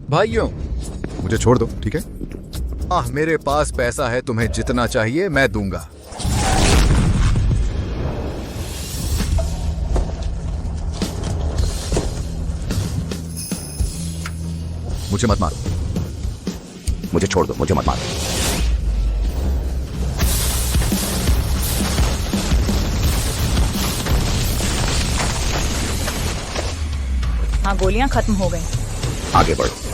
भाइयों, मुझे छोड़ दो, ठीक है? मेरे पास पैसा है, तुम्हें जितना चाहिए मैं दूंगा। मुझे मत मारो। मुझे छोड़ दो, मुझे मत मारो। हाँ, गोलियां खत्म हो गई। आगे बढ़ो।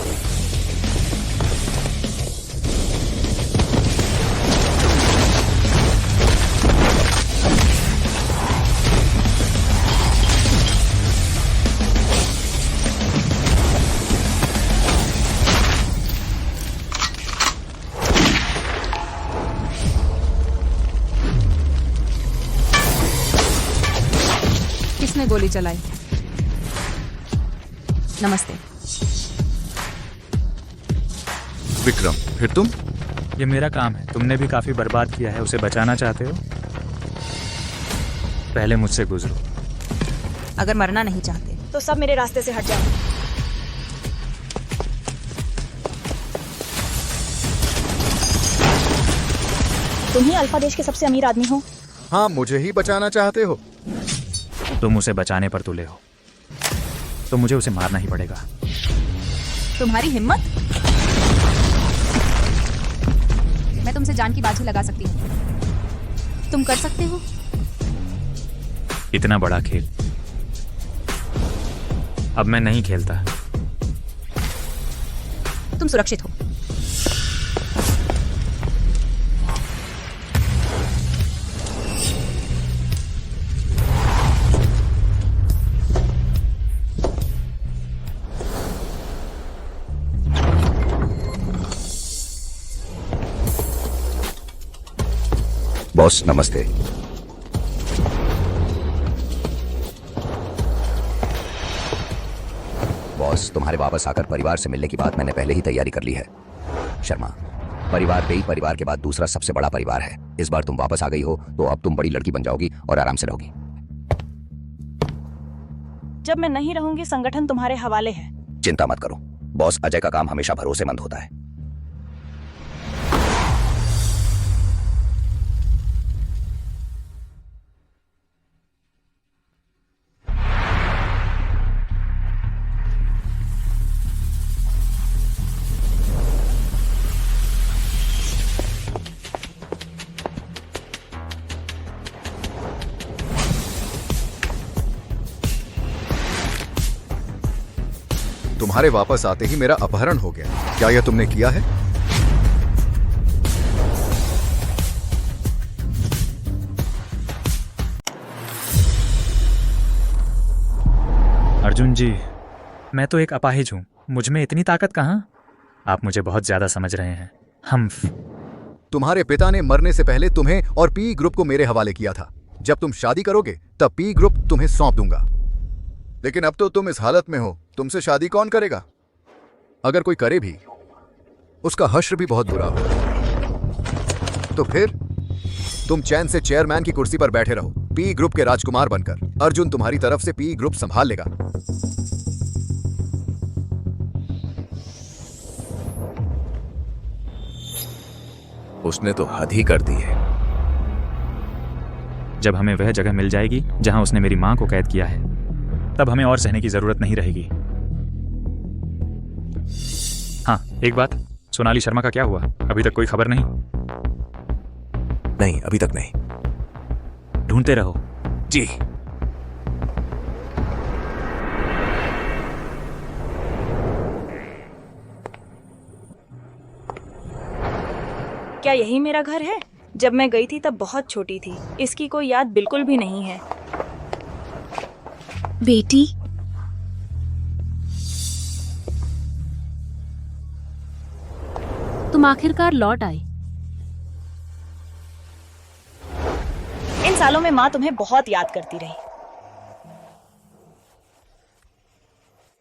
किसने गोली चलाई? नमस्ते। विक्रम, फिर तुम? ये मेरा काम है। तुमने भी काफी बर्बाद किया है। उसे बचाना चाहते हो? पहले मुझसे गुजरो। अगर मरना नहीं चाहते तो सब मेरे रास्ते से हट जाओ। तुम ही अल्फा देश के सबसे अमीर आदमी हो। हाँ, मुझे ही बचाना चाहते हो? तुम उसे बचाने पर तुले हो, तो मुझे उसे मारना ही पड़ेगा। तुम्हारी हिम्मत? मैं तुमसे जान की बाजी लगा सकती हूँ। तुम कर सकते हो? इतना बड़ा खेल अब मैं नहीं खेलता। तुम सुरक्षित हो। बॉस नमस्ते। बॉस, तुम्हारे वापस आकर परिवार से मिलने की बात मैंने पहले ही तैयारी कर ली है। शर्मा, परिवार पेई परिवार के बाद दूसरा सबसे बड़ा परिवार है। इस बार तुम वापस आ गई हो तो अब तुम बड़ी लड़की बन जाओगी और आराम से रहोगी। जब मैं नहीं रहूंगी, संगठन तुम्हारे हवाले है। चिंता मत करो बॉस, अजय का काम हमेशा भरोसेमंद होता है। तुम्हारे वापस आते ही मेरा अपहरण हो गया। क्या यह तुमने किया है? अर्जुन जी, मैं तो एक अपाहिज हूं। मुझ में इतनी ताकत कहां? आप मुझे बहुत ज्यादा समझ रहे हैं। तुम्हारे पिता ने मरने से पहले तुम्हें और पी ग्रुप को मेरे हवाले किया था। जब तुम शादी करोगे तब पी ग्रुप तुम्हें सौंप दूंगा। लेकिन अब तो तुम इस हालत में हो, तुमसे शादी कौन करेगा? अगर कोई करे भी, उसका हश्र भी बहुत बुरा हो। तो फिर तुम चैन से चेयरमैन की कुर्सी पर बैठे रहो, पी ग्रुप के राजकुमार बनकर। अर्जुन तुम्हारी तरफ से पी ग्रुप संभाल लेगा। उसने तो हद ही कर दी है। जब हमें वह जगह मिल जाएगी जहां उसने मेरी मां को कैद किया है, तब हमें और सहने की जरूरत नहीं रहेगी। हाँ, एक बात, सोनाली शर्मा का क्या हुआ? अभी तक कोई खबर नहीं? नहीं, अभी तक नहीं। ढूंढते रहो। जी। क्या यही मेरा घर है? जब मैं गई थी तब बहुत छोटी थी। इसकी कोई याद बिल्कुल भी नहीं है। बेटी, तुम आखिरकार लौट आई। इन सालों में माँ तुम्हें बहुत याद करती रही।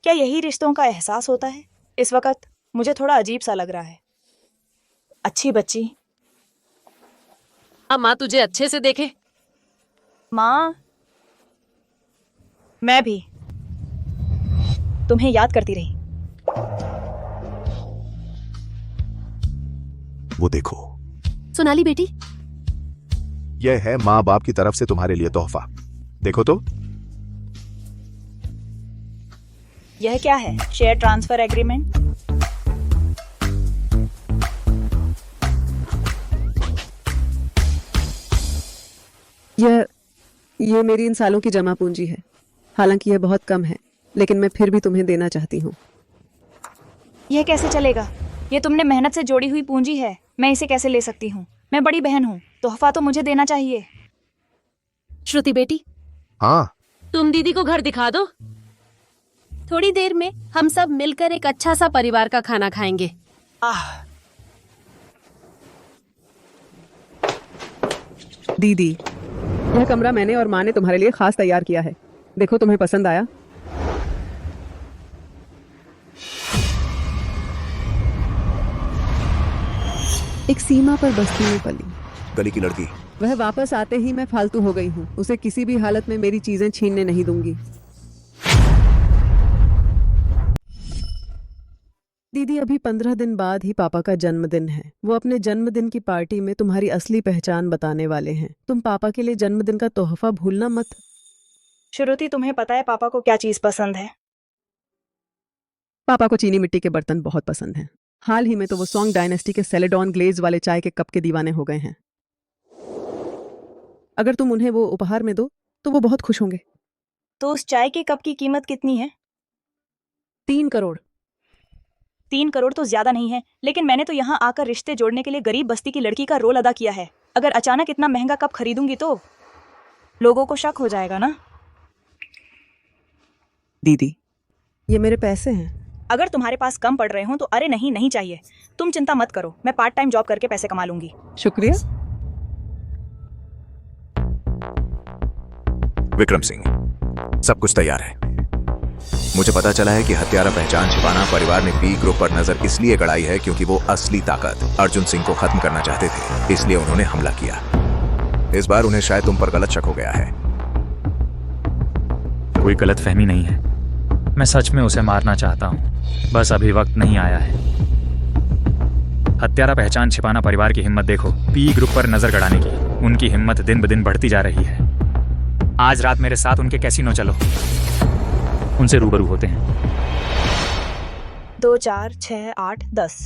क्या यही रिश्तों का एहसास होता है? इस वक्त मुझे थोड़ा अजीब सा लग रहा है। अच्छी बच्ची। अब माँ तुझे अच्छे से देखे। माँ, मैं भी तुम्हें याद करती रही। वो देखो, सोनाली बेटी, यह है माँ बाप की तरफ से तुम्हारे लिए तोहफा। देखो तो। यह क्या है? Share transfer agreement? ये मेरी इन सालों की जमा पूंजी है। हालांकि यह बहुत कम है, लेकिन मैं फिर भी तुम्हें देना चाहती हूँ। यह कैसे चलेगा? ये तुमने मेहनत से जोड़ी हुई पूंजी है, मैं इसे कैसे ले सकती हूँ? मैं बड़ी बहन हूँ, तोहफा तो मुझे देना चाहिए। श्रुति बेटी, हाँ, तुम दीदी को घर दिखा दो। थोड़ी देर में हम सब मिलकर एक अच्छा सा परिवार का खाना खाएंगे। दीदी, यह कमरा मैंने और माँ ने तुम्हारे लिए खास तैयार किया है। देखो, तुम्हें पसंद आया? एक सीमा पर बस्ती में पली, गली की लड़की। वह वापस आते ही मैं फालतू हो गई हूँ। उसे किसी भी हालत में मेरी चीजें छीनने नहीं दूंगी। दीदी, अभी 15 दिन बाद ही पापा का जन्मदिन है। वो अपने जन्मदिन की पार्टी में तुम्हारी असली पहचान बताने वाले हैं। तुम पापा के लिए जन्मदिन का तोहफा भूलना मत। श्रुति, तुम्हें पता है पापा को क्या चीज पसंद है? पापा को चीनी मिट्टी के बर्तन बहुत पसंद हैं। हाल ही में तो वो सॉन्ग डायनेस्टी के सेलेडॉन ग्लेज वाले चाय के कप के दीवाने हो गए हैं। अगर तुम उन्हें वो उपहार में दो तो वो बहुत खुश होंगे। तो उस चाय के कप की कीमत कितनी है? 3 करोड़। 3 करोड़ तो ज्यादा नहीं है, लेकिन मैंने तो यहाँ आकर रिश्ते जोड़ने के लिए गरीब बस्ती की लड़की का रोल अदा किया है। अगर अचानक इतना महंगा कप खरीदूंगी तो लोगों को शक हो जाएगा ना। दीदी, ये मेरे पैसे हैं। अगर तुम्हारे पास कम पड़ रहे हो तो अरे नहीं, नहीं चाहिए। तुम चिंता मत करो, मैं पार्ट टाइम जॉब करके पैसे कमा लूंगी। शुक्रिया। विक्रम सिंह, सब कुछ तैयार है। मुझे पता चला है कि हत्यारा पहचान छिपाना परिवार ने पी ग्रुप पर नजर इसलिए गड़ाई है क्योंकि वो असली ताकत अर्जुन सिंह को खत्म करना चाहते थे, इसलिए उन्होंने हमला किया। इस बार उन्हें शायद तुम पर गलत शक हो गया है। कोई गलतफहमी नहीं है, मैं सच में उसे मारना चाहता हूँ, बस अभी वक्त नहीं आया है। हत्यारा पहचान छिपाना परिवार की हिम्मत देखो, पी ग्रुप पर नजर गड़ाने की। उनकी हिम्मत दिन ब दिन बढ़ती जा रही है। आज रात मेरे साथ उनके कैसीनो चलो, उनसे रूबरू होते हैं। 2 4 6 8 10।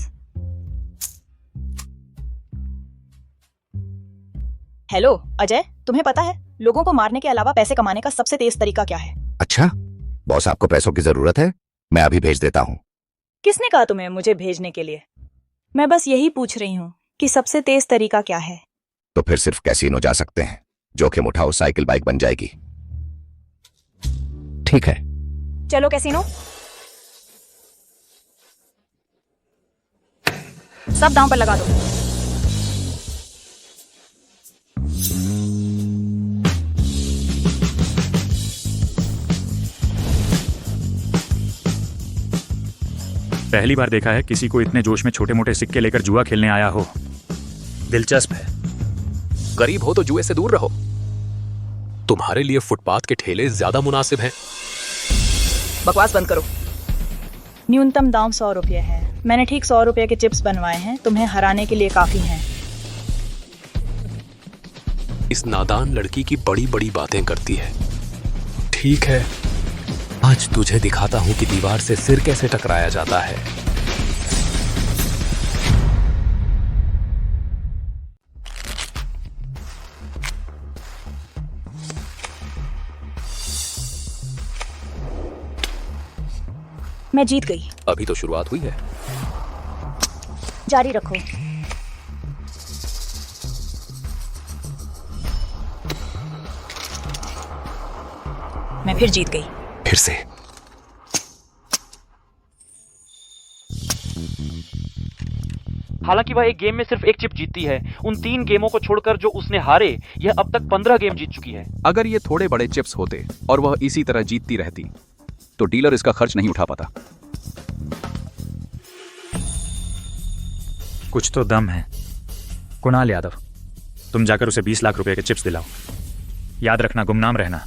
हेलो अजय, तुम्हें पता है लोगों को मारने के अलावा पैसे कमाने का सबसे तेज तरीका क्या है? अच्छा, बॉस आपको पैसों की जरूरत है? मैं अभी भेज देता हूँ। किसने कहा तुम्हें मुझे भेजने के लिए? मैं बस यही पूछ रही हूँ कि सबसे तेज तरीका क्या है। तो फिर सिर्फ कैसीनो जा सकते हैं। जोखिम उठाओ, साइकिल बाइक बन जाएगी। ठीक है, चलो कैसीनो। सब दांव पर लगा दो। पहली बार देखा है किसी को इतने जोश में छोटे मोटे सिक्के लेकर जुआ खेलने आया हो। दिलचस्प है। गरीब हो तो जुए से दूर रहो। तुम्हारे लिए फुटपाथ के ठेले ज्यादा मुनासिब हैं। बकवास बंद करो। न्यूनतम दाम 100 रुपये है। मैंने ठीक 100 रुपये के चिप्स बनवाए हैं, तुम्हें हराने के लिए काफी हैं। इस नादान लड़की की बड़ी बड़ी बातें करती है। ठीक है, आज तुझे दिखाता हूं कि दीवार से सिर कैसे टकराया जाता है। मैं जीत गई। अभी तो शुरुआत हुई है। जारी रखो। मैं फिर जीत गई। फिर से। हालांकि वह एक गेम में सिर्फ एक चिप जीतती है। उन 3 गेमों को छोड़कर जो उसने हारे, यह अब तक 15 गेम जीत चुकी है। अगर ये थोड़े बड़े चिप्स होते और वह इसी तरह जीतती रहती तो डीलर इसका खर्च नहीं उठा पाता। कुछ तो दम है। कुणाल यादव, तुम जाकर उसे 20 लाख रुपए के चिप्स दिलाओ। याद रखना, गुमनाम रहना।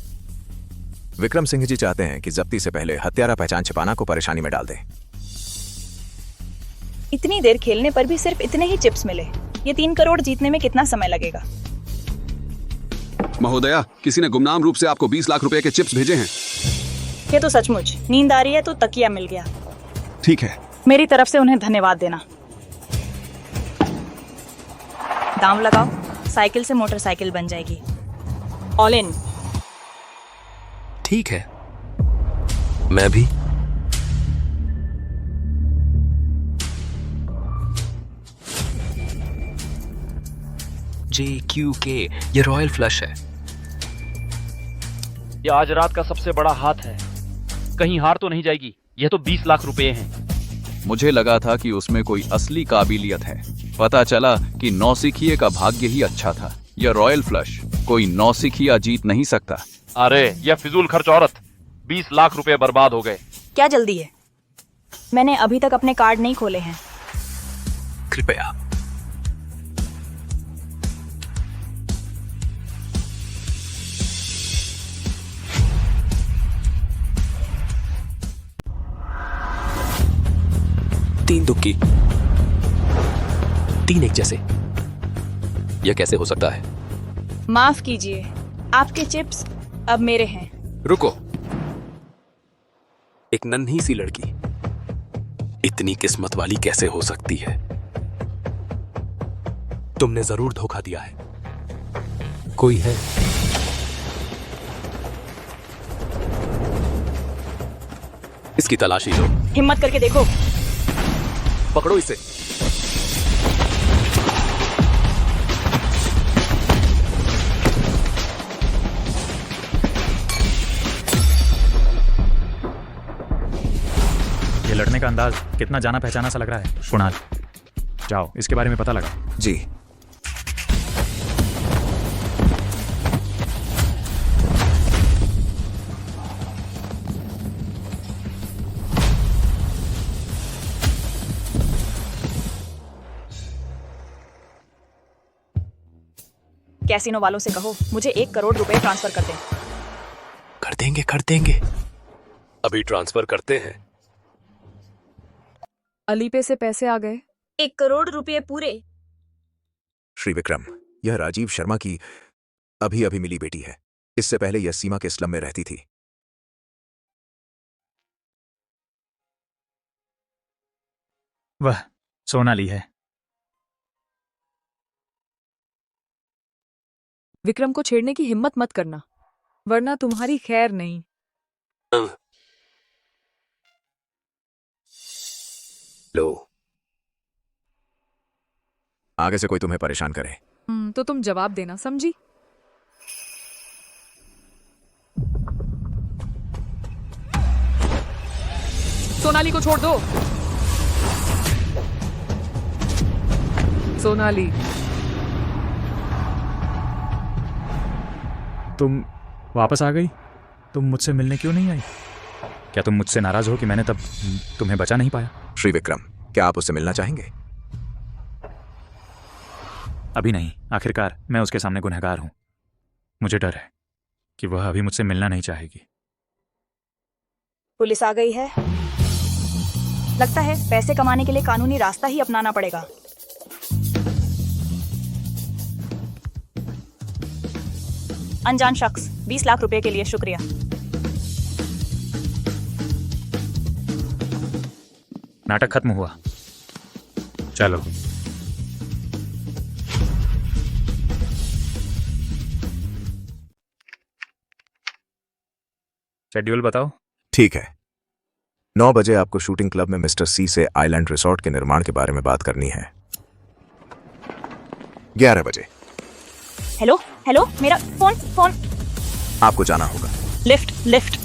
विक्रम सिंह जी चाहते हैं कि जब्ती से पहले हत्यारा पहचान छिपाना को परेशानी में डाल दें। इतनी देर खेलने पर भी सिर्फ इतने ही चिप्स मिले। ये 3 करोड़ जीतने में कितना समय लगेगा? महोदया, किसी ने गुमनाम रूप से आपको 20 लाख रुपए के चिप्स भेजे हैं। ये तो सचमुच। नींद आ रही है तो तकिया मिल गया। ठीक है। मेरी तरफ से उन्हें धन्यवाद देना। दाम लगाओ, साइकिल से मोटरसाइकिल बन जाएगी। All in. ठीक है, मैं भी। JQK, ये रॉयल फ्लश है। ये आज रात का सबसे बड़ा हाथ है। कहीं हार तो नहीं जाएगी। यह तो 20 लाख रुपए हैं। मुझे लगा था कि उसमें कोई असली काबिलियत है। पता चला कि नौसिखिए का भाग्य ही अच्छा था। यह रॉयल फ्लश कोई नौसिखिया जीत नहीं सकता। अरे यह फिजूल खर्च औरत। 20 लाख रुपए बर्बाद हो गए। क्या जल्दी है? मैंने अभी तक अपने कार्ड नहीं खोले हैं। कृपया। तीन दुक्की, 3 एक जैसे। यह कैसे हो सकता है? माफ कीजिए, आपके चिप्स अब मेरे हैं। रुको। एक नन्ही सी लड़की इतनी किस्मत वाली कैसे हो सकती है? तुमने जरूर धोखा दिया है। कोई है? इसकी तलाशी लो। हिम्मत करके देखो। पकड़ो इसे। ये लड़ने का अंदाज कितना जाना पहचाना सा लग रहा है। कुणाल, जाओ इसके बारे में पता लगा। जी। कैसीनो वालों से कहो मुझे 1 करोड़ रुपए ट्रांसफर कर दें। कर देंगे। अभी ट्रांसफर करते हैं। अली पे से पैसे आ गए। 1 करोड़ रुपए पूरे। श्री विक्रम, यह राजीव शर्मा की अभी अभी मिली बेटी है। इससे पहले यह सीमा के स्लम में रहती थी। वह सोनाली है। विक्रम को छेड़ने की हिम्मत मत करना, वरना तुम्हारी खैर नहीं। लो, आगे से कोई तुम्हें परेशान करे तो तुम जवाब देना, समझी? सोनाली को छोड़ दो। सोनाली, तुम वापस आ गई? तुम मुझसे मिलने क्यों नहीं आई? क्या तुम मुझसे नाराज हो कि मैंने तब तुम्हें बचा नहीं पाया? श्री विक्रम, क्या आप उससे मिलना चाहेंगे? अभी नहीं। आखिरकार मैं उसके सामने गुनहगार हूं। मुझे डर है कि वह अभी मुझसे मिलना नहीं चाहेगी। पुलिस आ गई है। लगता है पैसे कमाने के लिए कानूनी रास्ता ही अपनाना पड़ेगा। अनजान शख्स, 20 लाख रुपए के लिए शुक्रिया। नाटक खत्म हुआ। चलो। शेड्यूल बताओ। ठीक है। 9 बजे आपको शूटिंग क्लब में मिस्टर सी से आइलैंड रिसोर्ट के निर्माण के बारे में बात करनी है। 11 बजे। हेलो हेलो, मेरा फोन। आपको जाना होगा। लिफ्ट।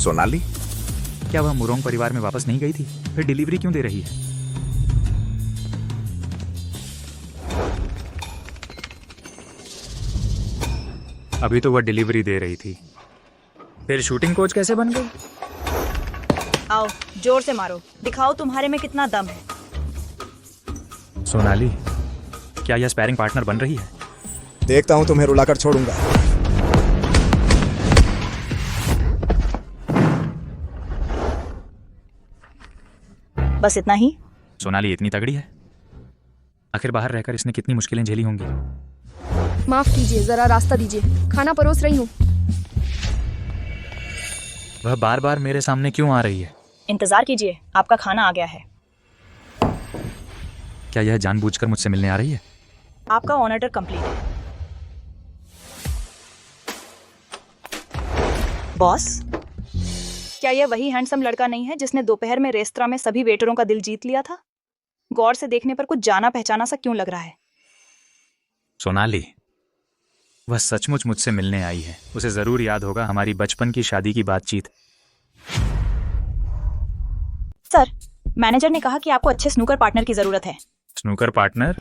सोनाली, क्या वह मुरोंग परिवार में वापस नहीं गई थी? फिर डिलीवरी क्यों दे रही है? अभी तो वह डिलीवरी दे रही थी, फिर शूटिंग कोच कैसे बन गई? आओ, जोर से मारो, दिखाओ तुम्हारे में कितना दम है। सोनाली, क्या यह स्पैरिंग पार्टनर बन रही है? देखता हूं तुम्हें रुलाकर छोड़ूंगा। बस इतना ही? सोनाली इतनी तगड़ी है? आखिर बाहर रहकर इसने कितनी मुश्किलें झेली होंगी। माफ कीजिए, जरा रास्ता दीजिए, खाना परोस रही हूँ। वह बार बार मेरे सामने क्यों आ रही है? इंतजार कीजिए, आपका खाना आ गया है। क्या यह जानबूझकर मुझसे मिलने आ रही है? आपका ऑर्डर कंप्लीट है। बॉस, क्या यह वही हैंडसम लड़का नहीं है जिसने दोपहर में रेस्तरां में सभी वेटरों का दिल जीत लिया था? गौर से देखने पर कुछ जाना पहचाना सा क्यों लग रहा है? सोनाली, वह सचमुच मुझसे मिलने आई है। उसे जरूर याद होगा हमारी बचपन की शादी की बातचीत। सर, मैनेजर ने कहा कि आपको अच्छे स्नूकर पार्टनर की जरूरत है। Snooker partner?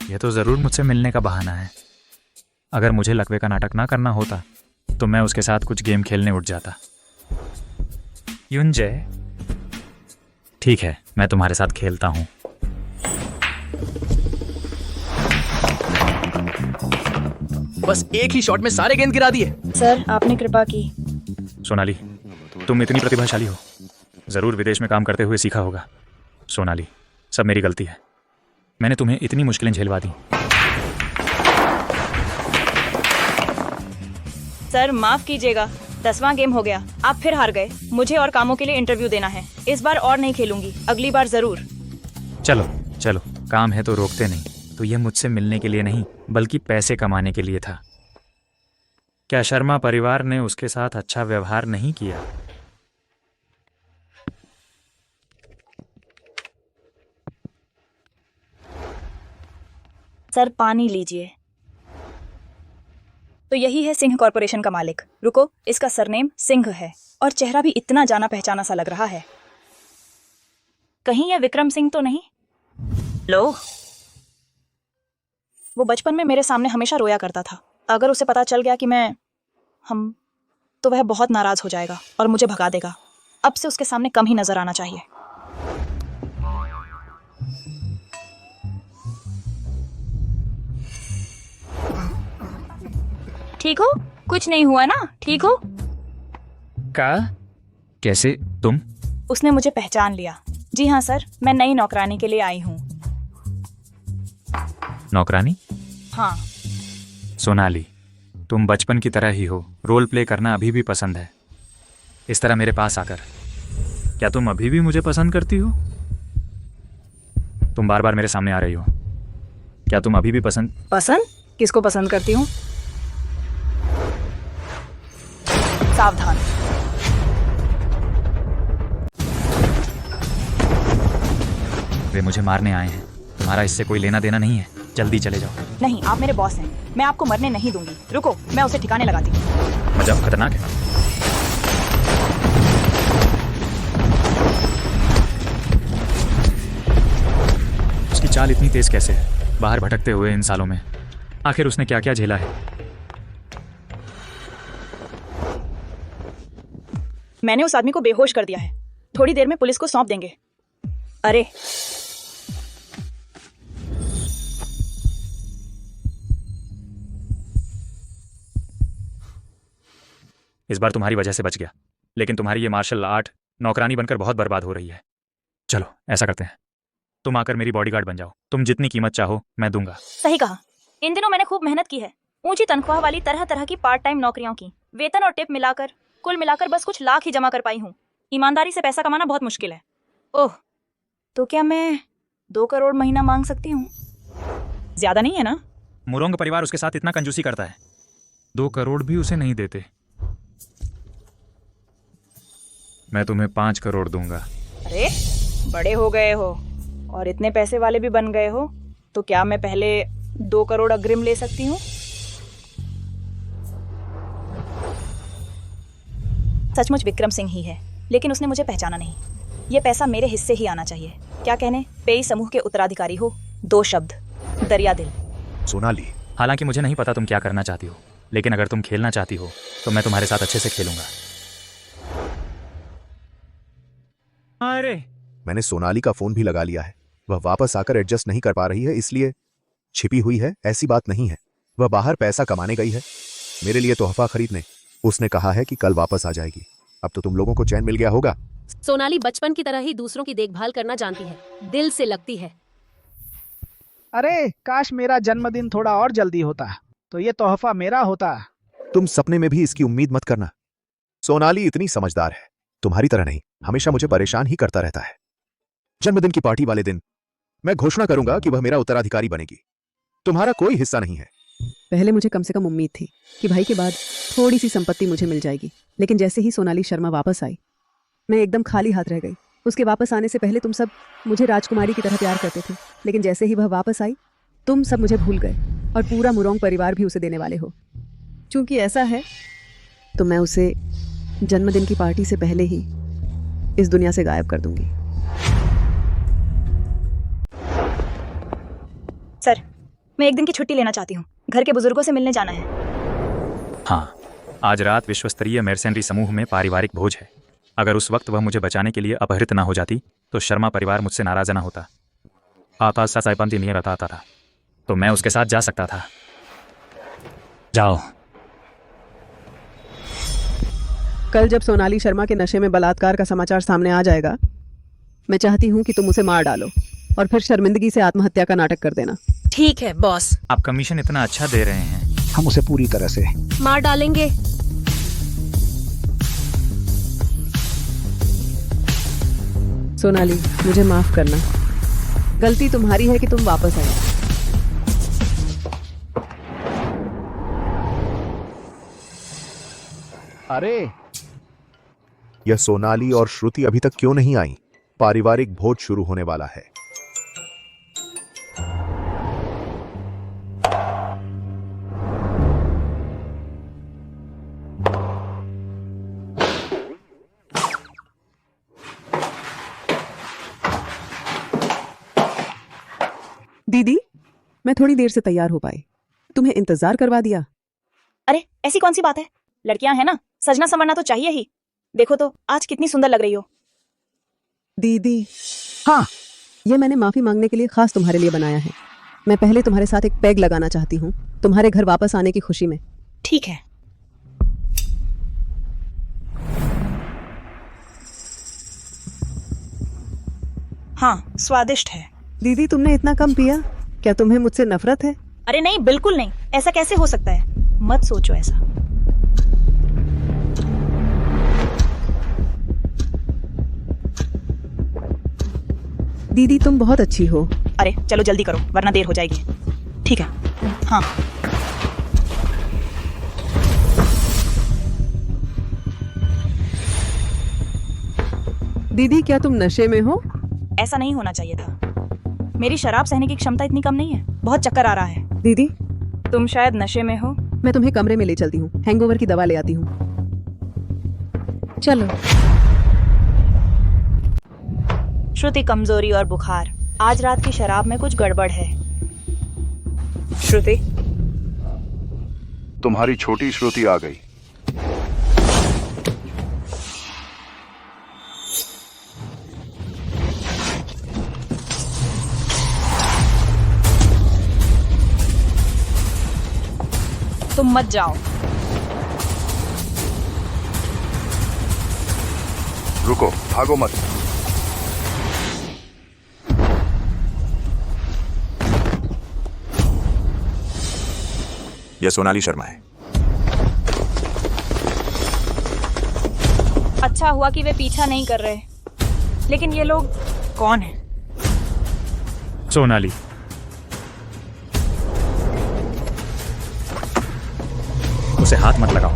यह तो जरूर मुझसे मिलने का बहाना है। अगर मुझे लकवे का नाटक ना करना होता तो मैं उसके साथ कुछ गेम खेलने उठ जाता। युंजय, ठीक है, मैं तुम्हारे साथ खेलता हूँ। बस एक ही शॉट में सारे गेंद गिरा दिए। सर, आपने कृपा की। सोनाली, तुम इतनी प्रतिभाशाली हो, जरूर विदेश में काम करते हुए सीखा होगा। सोनाली, सब मेरी गलती है। मैंने तुम्हें इतनी मुश्किलें झेलवा दी। सर, माफ कीजिएगा, 10वां गेम हो गया, आप फिर हार गए। मुझे और कामों के लिए इंटरव्यू देना है। इस बार और नहीं खेलूंगी, अगली बार जरूर। चलो चलो, काम है तो रोकते नहीं। तो यह मुझसे मिलने के लिए नहीं बल्कि पैसे कमाने के लिए था। क्या शर्मा परिवार ने उसके साथ अच्छा व्यवहार नहीं किया? सर, पानी लीजिए। तो यही है सिंह कॉरपोरेशन का मालिक। रुको, इसका सरनेम सिंह है और चेहरा भी इतना जाना पहचाना सा लग रहा है। कहीं यह विक्रम सिंह तो नहीं? लो, वो बचपन में मेरे सामने हमेशा रोया करता था। अगर उसे पता चल गया कि तो वह बहुत नाराज हो जाएगा और मुझे भगा देगा। अब से उसके सामने कम ही नजर आना चाहिए। ठीक हो? कुछ नहीं हुआ ना? ठीक हो? का? कैसे तुम? उसने मुझे पहचान लिया। जी हाँ सर, मैं नई नौकरानी के लिए आई हूँ। नौकरानी? हाँ। सोनाली, तुम बचपन की तरह ही हो। रोल प्ले करना अभी भी पसंद है। इस तरह मेरे पास आकर। क्या तुम अभी भी मुझे पसंद करती हो? तुम बार बार मेरे सामने आ रही हो। क्या तुम अभी भी पसंद? किसको पसंद करती हूँ? सावधान। वे मुझे मारने आए हैं। तुम्हारा इससे कोई लेना देना नहीं है। जल्दी चले जाओ। नहीं, आप मेरे बॉस हैं। मैं आपको मरने नहीं दूंगी। रुको, मैं उसे ठिकाने लगाती हूँ। मजाक खतरनाक है। उसकी चाल इतनी तेज कैसे है? बाहर भटकते हुए इन सालों में आखिर उसने क्या क्या झेला है? मैंने उस आदमी को बेहोश कर दिया है। थोड़ी देर में पुलिस को सौंप देंगे। अरे, इस बार तुम्हारी वजह से बच गया, लेकिन तुम्हारी ये मार्शल आर्ट नौकरानी बनकर बहुत बर्बाद हो रही है। चलो ऐसा करते हैं, तुम आकर मेरी बॉडीगार्ड बन जाओ। तुम जितनी कीमत चाहो मैं दूंगा। सही कहा। इन दिनों मैंने खूब मेहनत की है। ऊंची तनख्वाह वाली तरह तरह की पार्ट टाइम नौकरियों की। वेतन और टिप मिलाकर कुल मिलाकर बस कुछ लाख ही जमा कर पाई हूँ। ईमानदारी से पैसा कमाना बहुत मुश्किल है। ओह, तो क्या मैं 2 करोड़ महीना मांग सकती हूँ? ज्यादा नहीं है ना? मुरोंग परिवार उसके साथ इतना कंजूसी करता है, 2 करोड़ भी उसे नहीं देते। मैं तुम्हें 5 करोड़ दूंगा। अरे, बड़े हो गए हो और इतने पैसे वाले भी बन गए हो, तो क्या मैं पहले 2 करोड़ अग्रिम ले सकती हूँ? सचमुच विक्रम सिंह ही है, लेकिन उसने मुझे पहचाना नहीं। ये पैसा मेरे हिस्से ही आना चाहिए। क्या कहने, पेई समूह के उत्तराधिकारी हो। 2 शब्द, दरिया दिल। सोनाली, हालांकि मुझे नहीं पता तुम क्या करना चाहती हो, लेकिन अगर तुम खेलना चाहती हो तो मैं तुम्हारे साथ अच्छे से खेलूंगा। अरे, मैंने सोनाली का फोन भी लगा लिया है। वह वापस आकर एडजस्ट नहीं कर पा रही है, इसलिए छिपी हुई है। ऐसी बात नहीं है। वह बाहर पैसा कमाने गई है, मेरे लिए तोहफा खरीदने। उसने कहा है कि कल वापस आ जाएगी। अब तो तुम लोगों को चैन मिल गया होगा। सोनाली बचपन की तरह ही दूसरों की देखभाल करना जानती है, दिल से लगती है। अरे काश मेरा जन्मदिन थोड़ा और जल्दी होता तो ये तोहफा मेरा होता। तुम सपने में भी इसकी उम्मीद मत करना। सोनाली इतनी समझदार है, तुम्हारी तरह नहीं, हमेशा मुझे परेशान ही करता रहता है। जन्मदिन की पार्टी वाले दिन मैं घोषणा करूंगा कि वह मेरा उत्तराधिकारी बनेगी। तुम्हारा कोई हिस्सा नहीं है। पहले मुझे कम से कम उम्मीद थी कि भाई के बाद थोड़ी सी संपत्ति मुझे मिल जाएगी, लेकिन जैसे ही सोनाली शर्मा वापस आई मैं एकदम खाली हाथ रह गई। उसके वापस आने से पहले तुम सब मुझे राजकुमारी की तरह प्यार करते थे, लेकिन जैसे ही वह वापस आई तुम सब मुझे भूल गए और पूरा मुरोंग परिवार भी उसे देने वाले हो। चूंकि ऐसा है तो मैं उसे जन्मदिन की पार्टी से पहले ही इस दुनिया से गायब कर दूंगी। सर, मैं एक दिन की छुट्टी लेना चाहती हूँ, घर के बुजुर्गों से मिलने जाना है। हाँ, आज रात विश्व स्तरीय मेरसेनरी समूह में पारिवारिक भोज है। अगर उस वक्त वह मुझे बचाने के लिए अपहृत न हो जाती तो शर्मा परिवार मुझसे नाराज न होता। आकाश सा साइपंती नहीं बताता था तो मैं उसके साथ जा सकता था। जाओ। कल जब सोनाली शर्मा के नशे में बलात्कार का समाचार सामने आ जाएगा, मैं चाहती हूँ कि तुम उसे मार डालो और फिर शर्मिंदगी से आत्महत्या का नाटक कर देना। ठीक है बॉस। आप कमीशन इतना अच्छा दे रहे हैं, हम उसे पूरी तरह से मार डालेंगे। सोनाली, मुझे माफ करना, गलती तुम्हारी है कि तुम वापस आई। अरे यह सोनाली और श्रुति अभी तक क्यों नहीं आई? पारिवारिक भोज शुरू होने वाला है। दीदी, मैं थोड़ी देर से तैयार हो पाई, तुम्हें इंतजार करवा दिया। अरे ऐसी कौन सी बात है, लड़कियां हैं ना, सजना संवरना तो चाहिए ही। देखो तो आज कितनी सुंदर लग रही हो। दीदी, हाँ, ये मैंने माफी मांगने के लिए खास तुम्हारे लिए बनाया है। मैं पहले तुम्हारे साथ एक पैग लगाना चाहती हूँ, तुम्हारे घर वापस आने की खुशी में। ठीक है। हाँ, स्वादिष्ट है। दीदी, तुमने इतना कम पिया, क्या तुम्हें मुझसे नफरत है? अरे नहीं, बिल्कुल नहीं, ऐसा कैसे हो सकता है, मत सोचो ऐसा। दीदी, तुम बहुत अच्छी हो। अरे चलो जल्दी करो वरना देर हो जाएगी। ठीक है। हाँ। दीदी, क्या तुम नशे में हो? ऐसा नहीं होना चाहिए था, मेरी शराब सहने की क्षमता इतनी कम नहीं है, बहुत चक्कर आ रहा है। दीदी, तुम शायद नशे में हो। मैं तुम्हें कमरे में ले चलती हूँ, हैंगओवर की दवा ले आती हूँ। चलो। श्रुति, कमजोरी और बुखार, आज रात की शराब में कुछ गड़बड़ है। श्रुति, तुम्हारी छोटी श्रुति आ गई। तुम मत जाओ। रुको, भागो मत। यह सोनाली शर्मा है। अच्छा हुआ कि वे पीछा नहीं कर रहे, लेकिन ये लोग कौन हैं? सोनाली, उसे हाथ मत लगाओ।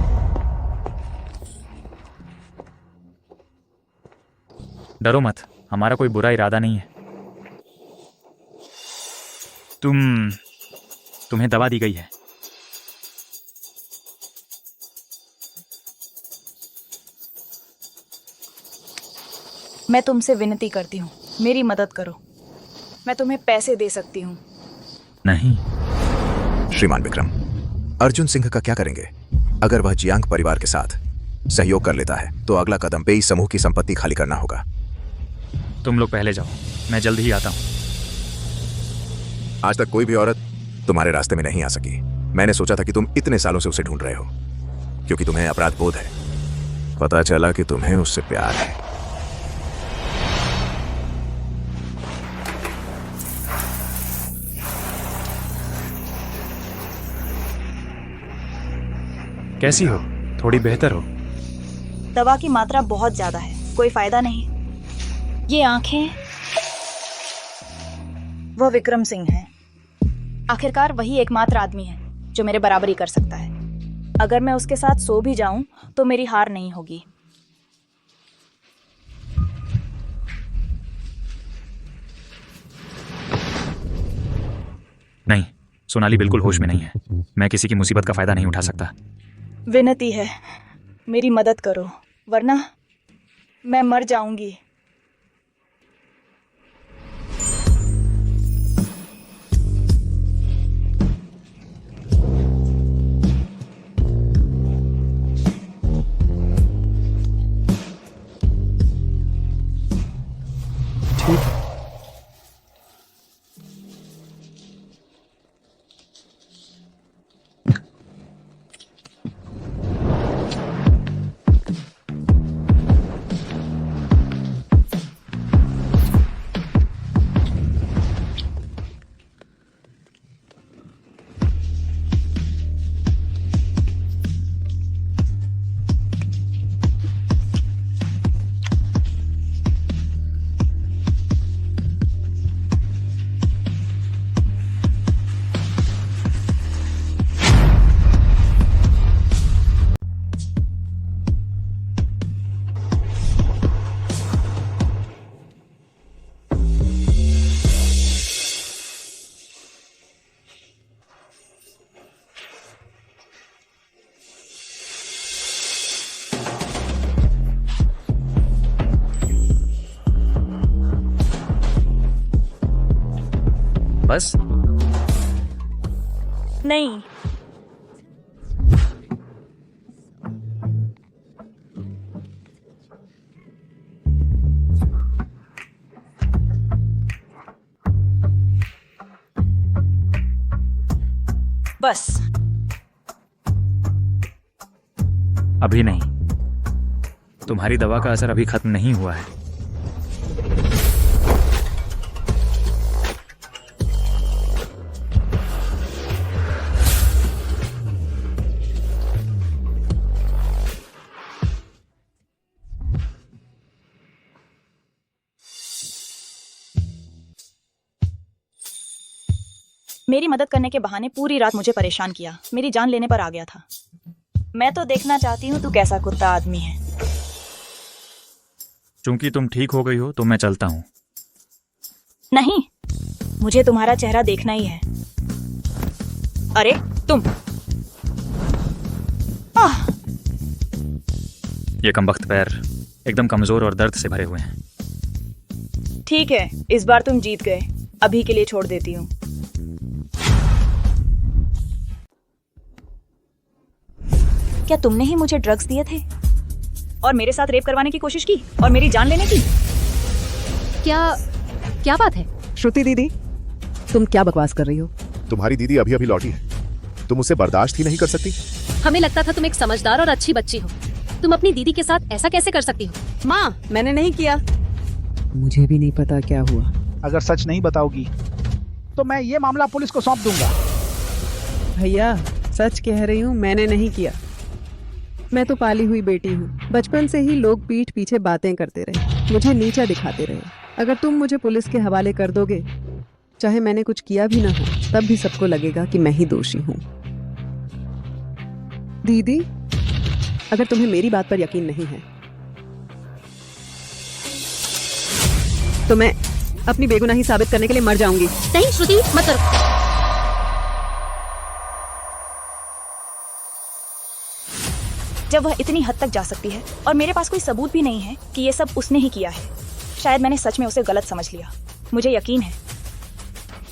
डरो मत, हमारा कोई बुरा इरादा नहीं है। तुम्हें दवा दी गई है। मैं तुमसे विनती करती हूँ, मेरी मदद करो। मैं तुम्हें पैसे दे सकती हूँ। नहीं। श्रीमान विक्रम, अर्जुन सिंह का क्या करेंगे? अगर वह जियांग परिवार के साथ सहयोग कर लेता है तो अगला कदम पेई समूह की संपत्ति खाली करना होगा। तुम लोग पहले जाओ, मैं जल्द ही आता हूँ। आज तक कोई भी औरत तुम्हारे रास्ते में नहीं आ सकी। मैंने सोचा था कि तुम इतने सालों से उसे ढूंढ रहे हो क्योंकि तुम्हें अपराध बोध है। पता चला कि तुम्हें उससे प्यार है। कैसी हो? थोड़ी बेहतर हो? दवा की मात्रा बहुत ज्यादा है, कोई फायदा नहीं। ये आंखें, वो विक्रम सिंह है। आखिरकार वही एकमात्र आदमी है जो मेरे बराबरी कर सकता है। अगर मैं उसके साथ सो भी जाऊं तो मेरी हार नहीं होगी। नहीं, सोनाली बिल्कुल होश में नहीं है। मैं किसी की मुसीबत का फायदा नहीं उठा सकता। विनती है, मेरी मदद करो, वरना मैं मर जाऊंगी। बस? नहीं, बस अभी नहीं। तुम्हारी दवा का असर अभी खत्म नहीं हुआ है। मेरी मदद करने के बहाने पूरी रात मुझे परेशान किया, मेरी जान लेने पर आ गया था। मैं तो देखना चाहती हूँ तू कैसा कुत्ता आदमी है। चूंकि तुम ठीक हो गई हो तो मैं चलता हूँ। नहीं, मुझे तुम्हारा चेहरा देखना ही है। अरे तुम, ये कमबख्त पैर एकदम कमजोर और दर्द से भरे हुए हैं। ठीक है, इस बार तुम जीत गए। अभी के लिए छोड़ देती हूँ। क्या तुमने ही मुझे ड्रग्स दिए थे और मेरे साथ रेप करवाने की कोशिश की और मेरी जान लेने की? क्या बात है? श्रुति दीदी, तुम क्या बकवास कर रही हो? तुम्हारी दीदी अभी अभी लौटी है, तुम उसे बर्दाश्त ही नहीं कर सकती? हमें लगता था तुम एक समझदार और अच्छी बच्ची हो। तुम अपनी दीदी के साथ ऐसा कैसे कर सकती हो? माँ, मैंने नहीं किया। मुझे भी नहीं पता क्या हुआ। अगर सच नहीं बताओगी तो मैं ये मामला पुलिस को सौंप दूंगा। भैया, सच कह रही हूँ, मैंने नहीं किया। मैं तो पाली हुई बेटी हूँ। बचपन से ही लोग पीठ पीछे बातें करते रहे, मुझे नीचा दिखाते रहे। अगर तुम मुझे पुलिस के हवाले कर दोगे, चाहे मैंने कुछ किया भी ना हो, तब भी सबको लगेगा कि मैं ही दोषी हूँ। दीदी, अगर तुम्हें मेरी बात पर यकीन नहीं है तो मैं अपनी बेगुनाही साबित करने के लिए मर जाऊंगी। नहीं श्रुति, मत करो। जब वह इतनी हद तक जा सकती है और मेरे पास कोई सबूत भी नहीं है कि ये सब उसने ही किया है, शायद मैंने सच में उसे गलत समझ लिया। मुझे यकीन है।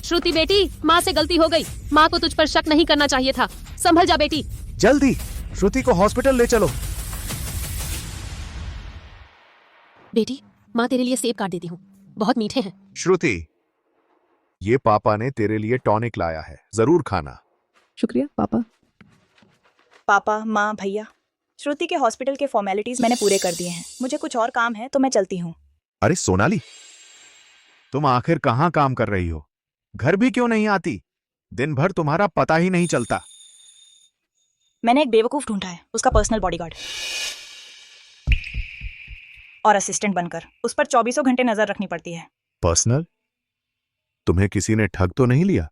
श्रुति बेटी, माँ से गलती हो गई। माँ को तुझ पर शक नहीं करना चाहिए था। संभल जा बेटी। जल्दी श्रुति को हॉस्पिटल ले चलो। बेटी, माँ तेरे लिए सेब काट देती हूँ, बहुत मीठे हैं। श्रुति, ये पापा ने तेरे लिए टॉनिक लाया है, जरूर खाना। शुक्रिया पापा। पापा, माँ, भैया, श्रुति के हॉस्पिटल के फॉर्मेलिटीज मैंने पूरे कर दिए हैं। मुझे कुछ और काम है तो मैं चलती हूँ। अरे सोनाली, तुम आखिर कहाँ काम कर रही हो? घर भी क्यों नहीं आती? दिन भर तुम्हारा पता ही नहीं चलता। मैंने एक बेवकूफ ढूंढा है, उसका पर्सनल बॉडीगार्ड और असिस्टेंट बनकर उस पर 24 घंटे नजर रखनी पड़ती है। पर्सनल? तुम्हें किसी ने ठग तो नहीं लिया?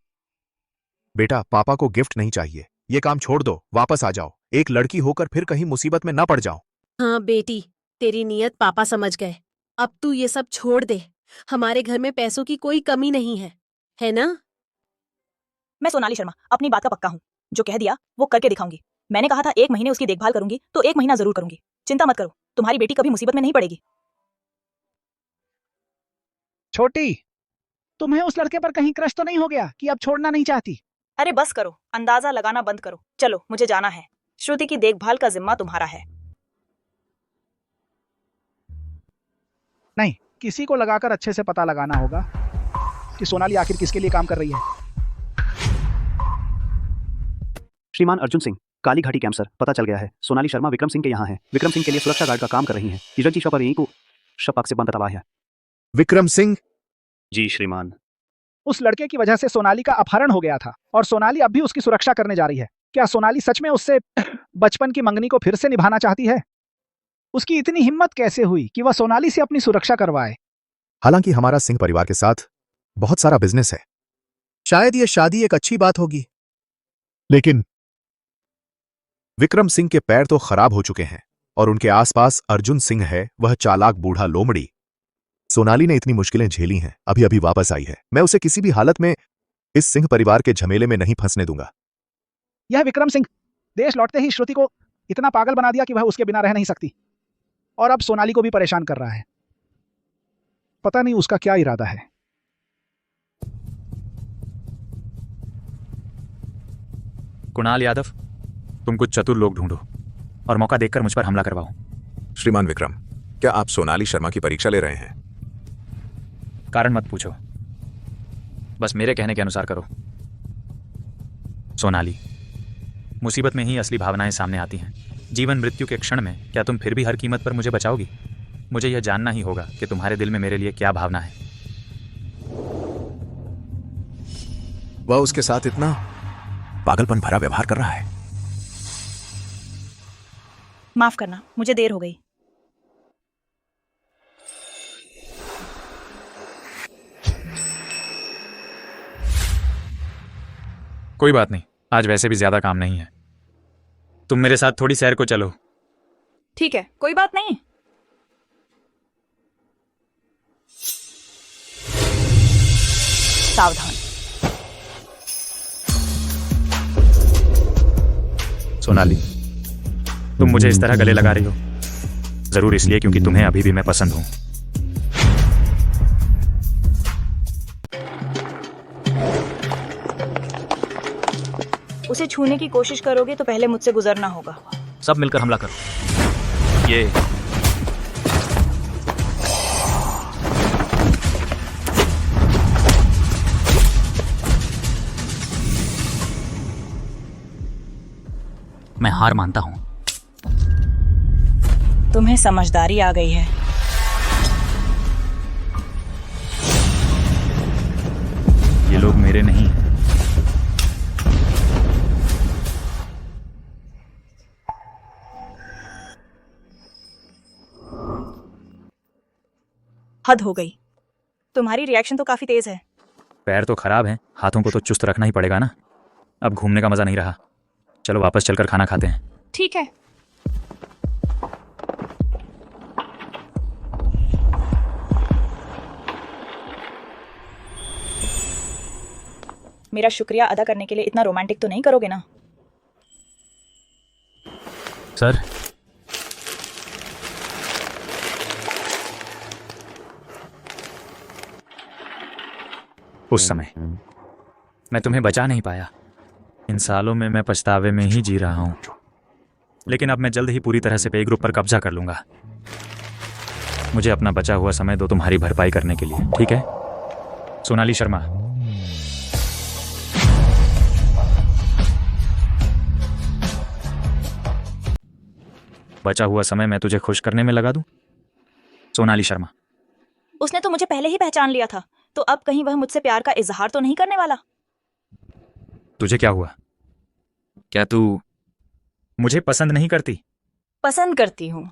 बेटा, पापा को गिफ्ट नहीं चाहिए, ये काम छोड़ दो, वापस आ जाओ। एक लड़की होकर फिर कहीं मुसीबत में ना पड़ जाओ। हाँ बेटी, तेरी नीयत पापा समझ गए। अब तू ये सब छोड़ दे। हमारे घर में पैसों की कोई कमी नहीं है ना? मैं सोनाली शर्मा अपनी बात का पक्का हूँ। जो कह दिया वो करके दिखाऊंगी। मैंने कहा था 1 महीने उसकी देखभाल करूंगी, तो 1 महीना जरूर करूंगी। चिंता मत करो, तुम्हारी बेटी कभी मुसीबत में नहीं पड़ेगी। छोटी, तुम्हें उस लड़के पर कहीं क्रश तो नहीं हो गया कि अब छोड़ना नहीं चाहती? अरे बस करो, अंदाजा लगाना बंद करो। चलो, मुझे जाना है। श्रुति की देखभाल का जिम्मा तुम्हारा है। नहीं, किसी को लगाकर अच्छे से पता लगाना होगा कि सोनाली आखिर किसके लिए काम कर रही है। श्रीमान अर्जुन सिंह, काली घाटी कैंप सर, पता चल गया है सोनाली शर्मा विक्रम सिंह के यहाँ है। विक्रम सिंह के लिए सुरक्षा गार्ड का काम कर रही हैं। नीरज जी शपर यहीं को शपक से बंद तबाह है। विक्रम सिंह? जी श्रीमान। उस लड़के की वजह से सोनाली का अपहरण हो गया था और सोनाली अब भी उसकी सुरक्षा करने जा रही है। क्या सोनाली सच में उससे बचपन की मंगनी को फिर से निभाना चाहती है? उसकी इतनी हिम्मत कैसे हुई कि वह सोनाली से अपनी सुरक्षा करवाए? हालांकि हमारा सिंह परिवार के साथ बहुत सारा बिजनेस है, शायद यह शादी एक अच्छी बात होगी, लेकिन विक्रम सिंह के पैर तो खराब हो चुके हैं और उनके आसपास अर्जुन सिंह है, वह चालाक बूढ़ा लोमड़ी। सोनाली ने इतनी मुश्किलें झेली हैं, अभी अभी वापस आई है। मैं उसे किसी भी हालत में इस सिंह परिवार के झमेले में नहीं फंसने दूंगा। यह विक्रम सिंह देश लौटते ही श्रुति को इतना पागल बना दिया कि वह उसके बिना रह नहीं सकती, और अब सोनाली को भी परेशान कर रहा है। पता नहीं उसका क्या इरादा है। कुणाल यादव, तुम कुछ चतुर लोग ढूंढो और मौका देखकर मुझ पर हमला करवाओ। श्रीमान विक्रम, क्या आप सोनाली शर्मा की परीक्षा ले रहे हैं? कारण मत पूछो, बस मेरे कहने के अनुसार करो। सोनाली, मुसीबत में ही असली भावनाएं सामने आती हैं। जीवन मृत्यु के क्षण में क्या तुम फिर भी हर कीमत पर मुझे बचाओगी? मुझे यह जानना ही होगा कि तुम्हारे दिल में मेरे लिए क्या भावना है। वह उसके साथ इतना पागलपन भरा व्यवहार कर रहा है। माफ करना, मुझे देर हो गई। कोई बात नहीं, आज वैसे भी ज्यादा काम नहीं है। तुम मेरे साथ थोड़ी सैर को चलो। ठीक है, कोई बात नहीं। सावधान। सोनाली, तुम मुझे इस तरह गले लगा रही हो जरूर इसलिए क्योंकि तुम्हें अभी भी मैं पसंद हूं। उसे छूने की कोशिश करोगे तो पहले मुझसे गुजरना होगा। सब मिलकर हमला करो। ये मैं हार मानता हूं। तुम्हें समझदारी आ गई है। ये लोग मेरे नहीं। हद हो गई। तुम्हारी रिएक्शन तो काफी तेज है। पैर तो खराब हैं, हाथों को तो चुस्त रखना ही पड़ेगा ना। अब घूमने का मजा नहीं रहा। चलो वापस चलकर खाना खाते हैं। ठीक है। मेरा शुक्रिया अदा करने के लिए इतना रोमांटिक तो नहीं करोगे ना? सर, उस समय मैं तुम्हें बचा नहीं पाया। इन सालों में मैं पछतावे में ही जी रहा हूं, लेकिन अब मैं जल्द ही पूरी तरह से पे ग्रुप पर कब्जा कर लूंगा। मुझे अपना बचा हुआ समय दो तुम्हारी भरपाई करने के लिए, ठीक है? सोनाली शर्मा, बचा हुआ समय मैं तुझे खुश करने में लगा दूं? सोनाली शर्मा। उसने तो मुझे पहले ही पहचान लिया था, तो अब कहीं वह मुझसे प्यार का इजहार तो नहीं करने वाला? तुझे क्या हुआ? क्या तू मुझे पसंद नहीं करती। पसंद करती हूँ।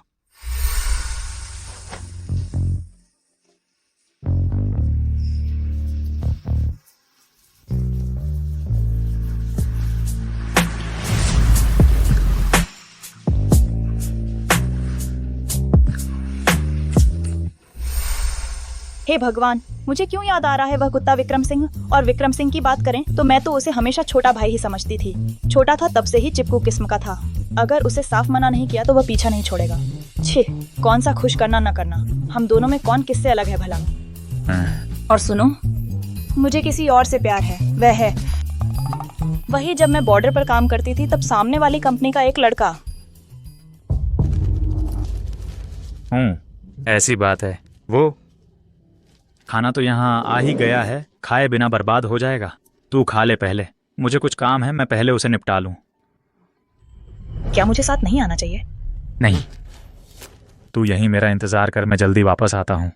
हे भगवान, मुझे क्यों याद आ रहा है वह कुत्ता विक्रम सिंह। और विक्रम सिंह की बात करें तो मैं तो उसे हमेशा छोटा भाई ही समझती थी। छोटा था तब से ही चिपकू किस्म का था। अगर उसे साफ मना नहीं किया तो वह पीछा नहीं छोड़ेगा। छे, कौन सा खुश करना न करना, हम दोनों में कौन किससे अलग है भला। और सुनो, मुझे किसी और से प्यार है। वह है वही जब मैं बॉर्डर पर काम करती थी तब सामने वाली कंपनी का एक लड़का। ऐसी बात है। वो खाना तो यहाँ आ ही गया है, खाए बिना बर्बाद हो जाएगा। तू खा ले पहले, मुझे कुछ काम है, मैं पहले उसे निपटा लूं। क्या मुझे साथ नहीं आना चाहिए? नहीं, तू यहीं मेरा इंतजार कर, मैं जल्दी वापस आता हूँ।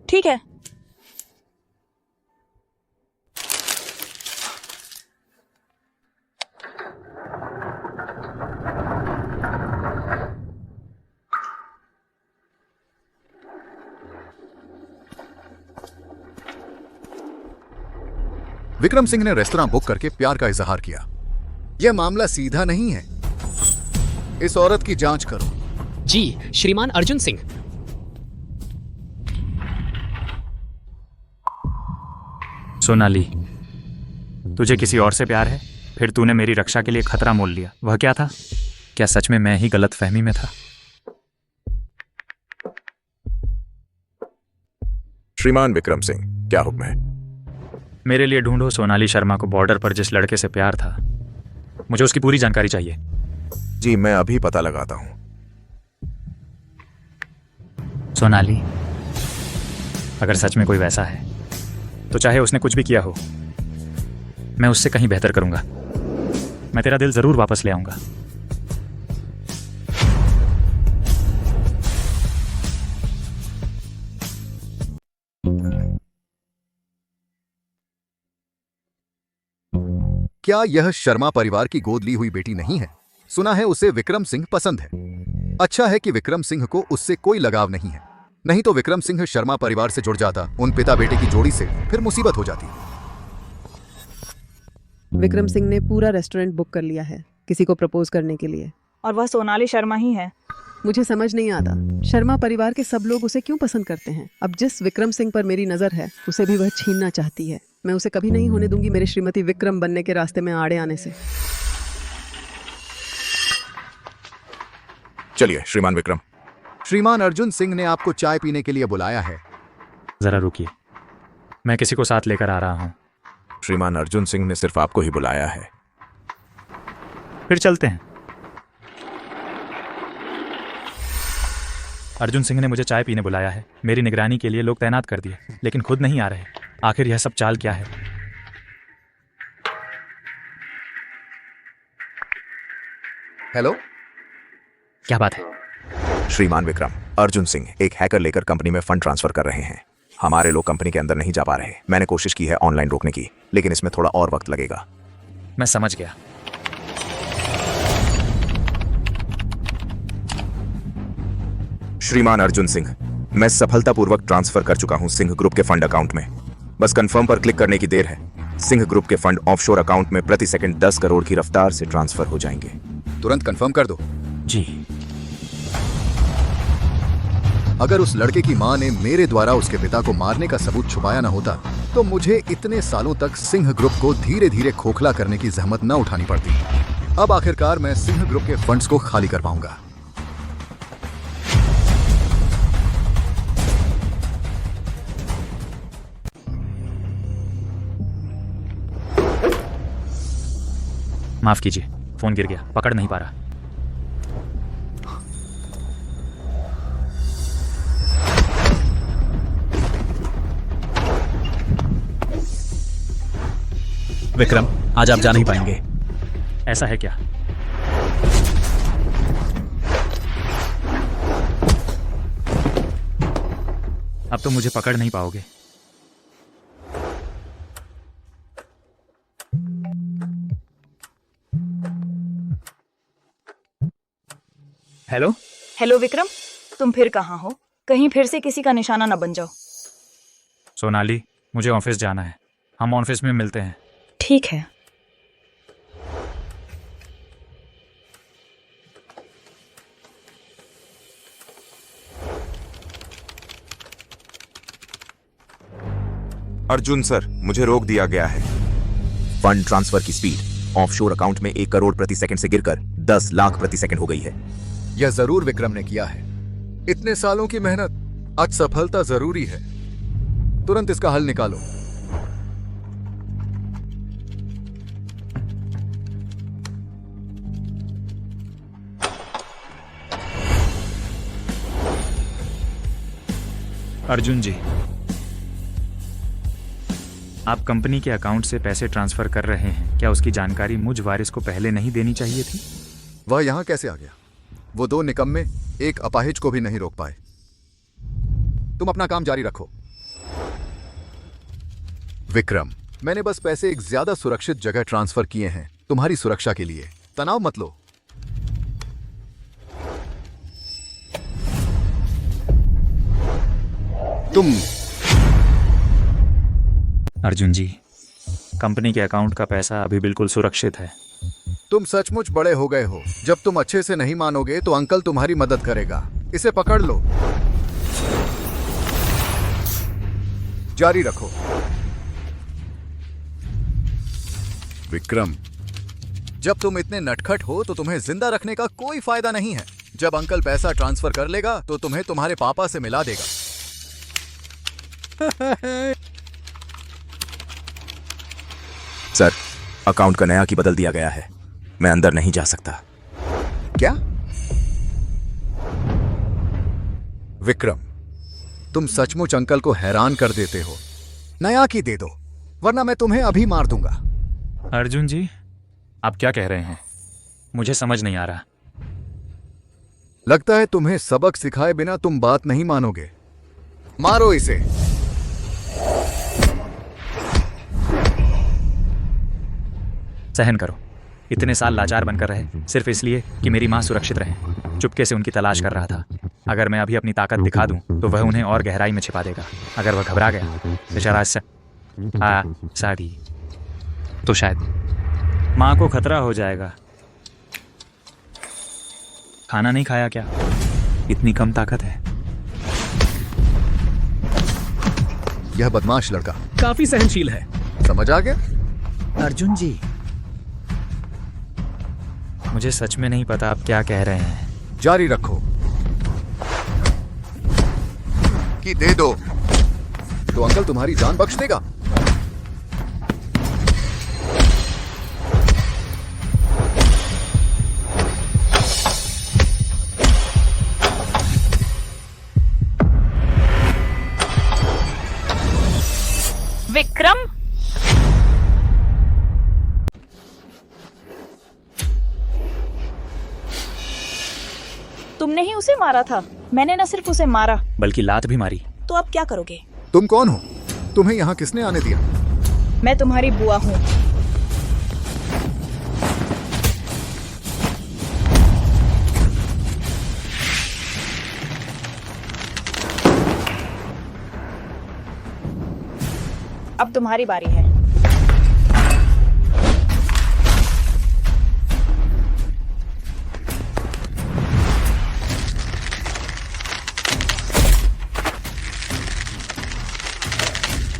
ठीक है। विक्रम सिंह ने रेस्तरां बुक करके प्यार का इजहार किया। यह मामला सीधा नहीं है। इस औरत की जांच करो। जी श्रीमान अर्जुन सिंह। सोनाली, तुझे किसी और से प्यार है? फिर तूने मेरी रक्षा के लिए खतरा मोल लिया। वह क्या था? क्या सच में मैं ही गलत फहमी में था? श्रीमान विक्रम सिंह, क्या हुक्म है? मेरे लिए ढूंढो सोनाली शर्मा को, बॉर्डर पर जिस लड़के से प्यार था। मुझे उसकी पूरी जानकारी चाहिए। जी मैं अभी पता लगाता हूं। सोनाली, अगर सच में कोई वैसा है तो चाहे उसने कुछ भी किया हो, मैं उससे कहीं बेहतर करूंगा। मैं तेरा दिल जरूर वापस ले आऊंगा। क्या यह शर्मा परिवार की गोद ली हुई बेटी नहीं है? सुना है उसे विक्रम सिंह पसंद है। अच्छा है कि विक्रम सिंह को उससे कोई लगाव नहीं है, नहीं तो विक्रम सिंह शर्मा परिवार से जुड़ जाता। उन पिता बेटे की जोड़ी से फिर मुसीबत हो जाती। विक्रम सिंह ने पूरा रेस्टोरेंट बुक कर लिया है किसी को प्रपोज करने के लिए। और वह सोनाली शर्मा ही है। मुझे समझ नहीं आता शर्मा परिवार के सब लोग उसे क्यों पसंद करते हैं। अब जिस विक्रम सिंह पर मेरी नजर है उसे भी वह छीनना चाहती है। मैं उसे कभी नहीं होने दूंगी मेरे श्रीमती विक्रम बनने के रास्ते में आड़े आने से। चलिए श्रीमान विक्रम। श्रीमान अर्जुन सिंह ने आपको चाय पीने के लिए बुलाया है। जरा रुकिए, मैं किसी को साथ लेकर आ रहा हूं। श्रीमान अर्जुन सिंह ने सिर्फ आपको ही बुलाया है। फिर चलते हैं। अर्जुन सिंह ने मुझे चाय पीने बुलाया है। मेरी निगरानी के लिए लोग तैनात कर दिए, लेकिन खुद नहीं आ रहे। आखिर यह सब चाल क्या है? हेलो, क्या बात है? श्रीमान विक्रम, अर्जुन सिंह एक हैकर लेकर कंपनी में फंड ट्रांसफर कर रहे हैं। हमारे लोग कंपनी के अंदर नहीं जा पा रहे। मैंने कोशिश की है ऑनलाइन रोकने की, लेकिन इसमें थोड़ा और वक्त लगेगा। मैं समझ गया। श्रीमान अर्जुन सिंह, मैं सफलतापूर्वक ट्रांसफर कर चुका हूं सिंह ग्रुप के फंड अकाउंट में। बस कंफर्म पर क्लिक करने की देर है। सिंह ग्रुप के फंड ऑफशोर अकाउंट में प्रति सेकंड 10 करोड़ की रफ्तार से ट्रांसफर हो जाएंगे। तुरंत कंफर्म कर दो। जी। अगर उस लड़के की मां ने मेरे द्वारा उसके पिता को मारने का सबूत छुपाया न होता तो मुझे इतने सालों तक सिंह ग्रुप को धीरे धीरे खोखला करने की जहमत न उठानी पड़ती। अब आखिरकार मैं सिंह ग्रुप के फंड्स को खाली कर पाऊंगा। माफ कीजिए, फोन गिर गया, पकड़ नहीं पा रहा। विक्रम, आज आप जा नहीं पाएंगे। ऐसा है क्या? अब तो मुझे पकड़ नहीं पाओगे। हेलो। हेलो विक्रम, तुम फिर कहाँ हो? कहीं फिर से किसी का निशाना न बन जाओ। सोनाली, मुझे ऑफिस जाना है। हम ऑफिस में मिलते हैं। ठीक है। अर्जुन सर, मुझे रोक दिया गया है। फंड ट्रांसफर की स्पीड ऑफशोर अकाउंट में 1 करोड़ प्रति सेकंड से गिरकर 10 लाख प्रति सेकंड हो गई है। यह जरूर विक्रम ने किया है। इतने सालों की मेहनत, आज सफलता जरूरी है। तुरंत इसका हल निकालो। अर्जुन जी, आप कंपनी के अकाउंट से पैसे ट्रांसफर कर रहे हैं, क्या उसकी जानकारी मुझ वारिस को पहले नहीं देनी चाहिए थी? वह यहां कैसे आ गया? वो 2 निकम्मे एक अपाहिज को भी नहीं रोक पाए। तुम अपना काम जारी रखो। विक्रम, मैंने बस पैसे एक ज्यादा सुरक्षित जगह ट्रांसफर किए हैं, तुम्हारी सुरक्षा के लिए। तनाव मत लो। तुम अर्जुन जी, कंपनी के अकाउंट का पैसा अभी बिल्कुल सुरक्षित है। तुम सचमुच बड़े हो गए हो। जब तुम अच्छे से नहीं मानोगे तो अंकल तुम्हारी मदद करेगा। इसे पकड़ लो। जारी रखो। विक्रम, जब तुम इतने नटखट हो तो तुम्हें जिंदा रखने का कोई फायदा नहीं है। जब अंकल पैसा ट्रांसफर कर लेगा तो तुम्हें तुम्हारे पापा से मिला देगा। सर, अकाउंट का नया की बदल दिया गया है। मैं अंदर नहीं जा सकता। क्या? विक्रम, तुम सचमुच अंकल को हैरान कर देते हो। नया की दे दो, वरना मैं तुम्हें अभी मार दूंगा। अर्जुन जी, आप क्या कह रहे हैं? मुझे समझ नहीं आ रहा। लगता है तुम्हें सबक सिखाए बिना तुम बात नहीं मानोगे। मारो इसे। सहन करो। इतने साल लाचार बनकर रहे सिर्फ इसलिए कि मेरी माँ सुरक्षित रहे। चुपके से उनकी तलाश कर रहा था। अगर मैं अभी अपनी ताकत दिखा दूं तो वह उन्हें और गहराई में छिपा देगा। अगर वह घबरा गया बेचारा शादी तो शायद माँ को खतरा हो जाएगा। खाना नहीं खाया क्या? इतनी कम ताकत है। यह बदमाश लड़का काफी सहनशील है। समझ आ गया? अर्जुन जी, मुझे सच में नहीं पता आप क्या कह रहे हैं। जारी रखो। कि दे दो तो अंकल तुम्हारी जान बख्श देगा। विक्रम, तुमने ही उसे मारा था। मैंने न सिर्फ उसे मारा बल्कि लात भी मारी। तो अब क्या करोगे? तुम कौन हो? तुम्हें यहां किसने आने दिया? मैं तुम्हारी बुआ हूँ। अब तुम्हारी बारी है।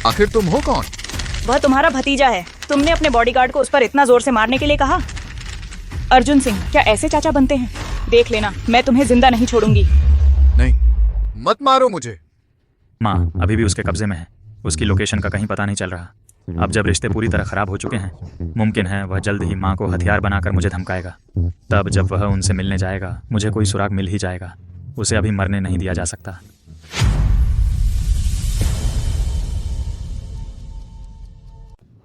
आखिर तुम हो कौन? वह तुम्हारा भतीजा है। तुमने अपने बॉडीगार्ड को उस पर इतना जोर से मारने के लिए कहा। अर्जुन सिंह, क्या ऐसे चाचा बनते हैं? देख लेना, मैं तुम्हें जिंदा नहीं छोड़ूंगी। नहीं, मत मारो मुझे। माँ अभी भी उसके कब्जे में है। उसकी लोकेशन का कहीं पता नहीं चल रहा। अब जब रिश्ते पूरी तरह खराब हो चुके हैं, मुमकिन है वह जल्द ही माँ को हथियार बनाकर मुझे धमकाएगा। तब जब वह उनसे मिलने जाएगा, मुझे कोई सुराग मिल ही जाएगा। उसे अभी मरने नहीं दिया जा सकता।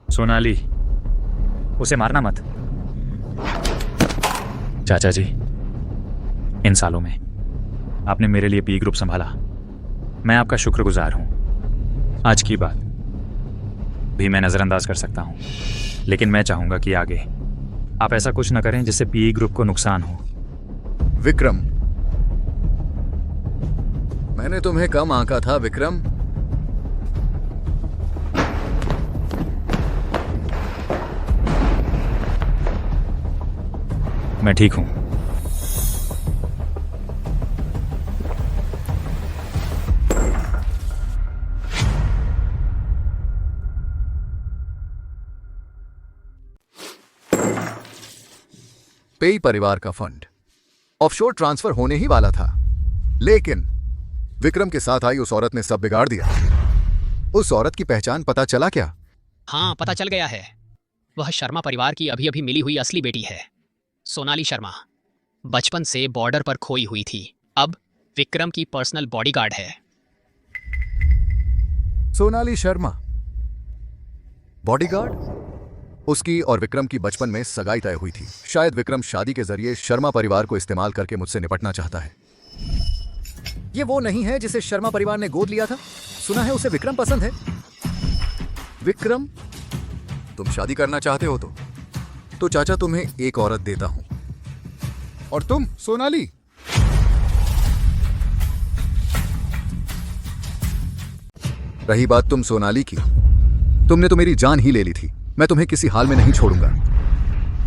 सोनाली, उसे मारना मत। चाचा जी, इन सालों में आपने मेरे लिए पी ग्रुप संभाला। मैं आपका शुक्रगुजार हूं। आज की बात भी मैं नजरअंदाज कर सकता हूं, लेकिन मैं चाहूंगा कि आगे आप ऐसा कुछ न करें जिससे पी ग्रुप को नुकसान हो। विक्रम, मैंने तुम्हें कम आंका था विक्रम। मैं ठीक हूं। पेई परिवार का फंड ऑफशोर ट्रांसफर होने ही वाला था, लेकिन विक्रम के साथ आई उस औरत ने सब बिगाड़ दिया। उस औरत की पहचान पता चला क्या? हाँ, पता चल गया है। वह शर्मा परिवार की अभी अभी मिली हुई असली बेटी है, सोनाली शर्मा। बचपन से बॉर्डर पर खोई हुई थी, अब विक्रम की पर्सनल बॉडीगार्ड है। सोनाली शर्मा बॉडीगार्ड? उसकी और विक्रम की बचपन में सगाई तय हुई थी। शायद विक्रम शादी के जरिए शर्मा परिवार को इस्तेमाल करके मुझसे निपटना चाहता है। ये वो नहीं है जिसे शर्मा परिवार ने गोद लिया था? सुना है उसे विक्रम पसंद है। विक्रम, तुम शादी करना चाहते हो तो चाचा तुम्हें एक औरत देता हूं। और तुम सोनाली, रही बात तुम सोनाली की, तुमने तो मेरी जान ही ले ली थी। मैं तुम्हें किसी हाल में नहीं छोड़ूंगा।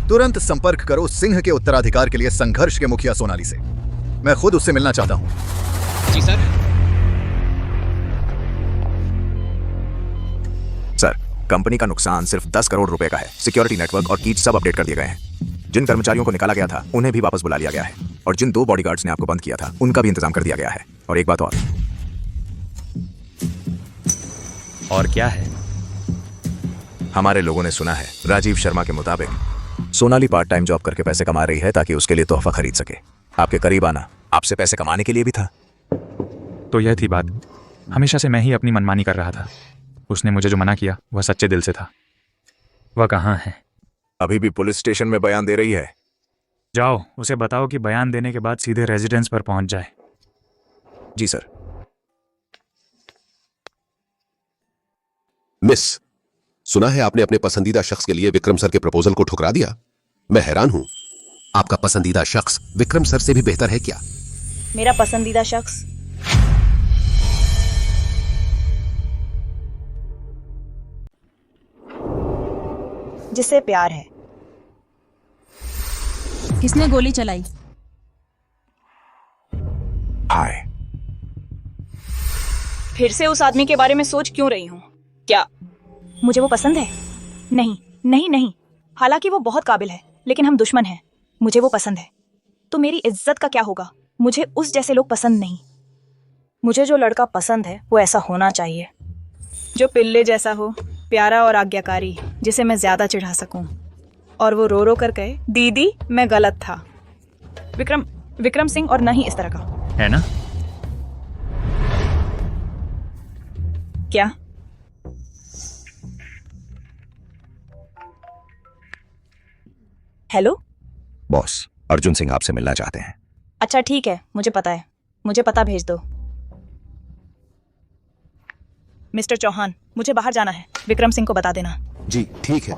तुरंत संपर्क करो सिंह के उत्तराधिकार के लिए संघर्ष के मुखिया सोनाली से। मैं खुद उससे मिलना चाहता हूं। जी सर। सर, कंपनी का नुकसान सिर्फ 10 करोड़ रुपए का है। सिक्योरिटी नेटवर्क और कीज सब अपडेट कर दिए गए हैं। जिन कर्मचारियों को निकाला गया था उन्हें भी वापस बुला लिया गया है, और जिन 2 बॉडीगार्ड्स ने आपको बंद किया था उनका भी इंतजाम कर दिया गया है। और एक बात और क्या है? हमारे लोगों ने सुना है, राजीव शर्मा के मुताबिक सोनाली पार्ट टाइम जॉब करके पैसे कमा रही है ताकि उसके लिए तोहफा खरीद सके। आपके करीब आना आपसे पैसे कमाने के लिए भी था। तो यह थी बात। हमेशा से मैं ही अपनी मनमानी कर रहा था। उसने मुझे जो मना किया वह सच्चे दिल से था। वह कहाँ है? अभी भी पुलिस स्टेशन में बयान दे रही है। जाओ, उसे बताओ कि बयान देने के बाद सीधे रेजिडेंस पर पहुंच जाए। जी सर। मिस, सुना है आपने अपने पसंदीदा शख्स के लिए विक्रम सर के प्रपोजल को ठुकरा दिया। मैं हैरान हूं। आपका पसंदीदा शख्स विक्रम सर से भी बेहतर है क्या? मेरा पसंदीदा शख्स जिससे प्यार है। किसने गोली चलाई? हाय। फिर से उस आदमी के बारे में सोच क्यों रही हूं? क्या मुझे वो पसंद है? नहीं नहीं नहीं। हालांकि वो बहुत काबिल है, लेकिन हम दुश्मन हैं। मुझे वो पसंद है तो मेरी इज्जत का क्या होगा? मुझे उस जैसे लोग पसंद नहीं। मुझे जो लड़का पसंद है वो ऐसा होना चाहिए जो पिल्ले जैसा हो, प्यारा और आज्ञाकारी, जिसे मैं ज्यादा चिढ़ा सकूं और वो रो रो कर कहे, दीदी मैं गलत था। विक्रम सिंह, और नहीं इस तरह का, है ना? क्या? हेलो बॉस, अर्जुन सिंह आपसे मिलना चाहते हैं। अच्छा ठीक है, मुझे पता है। मुझे पता भेज दो। मिस्टर चौहान, मुझे बाहर जाना है। विक्रम सिंह को बता देना। जी ठीक है।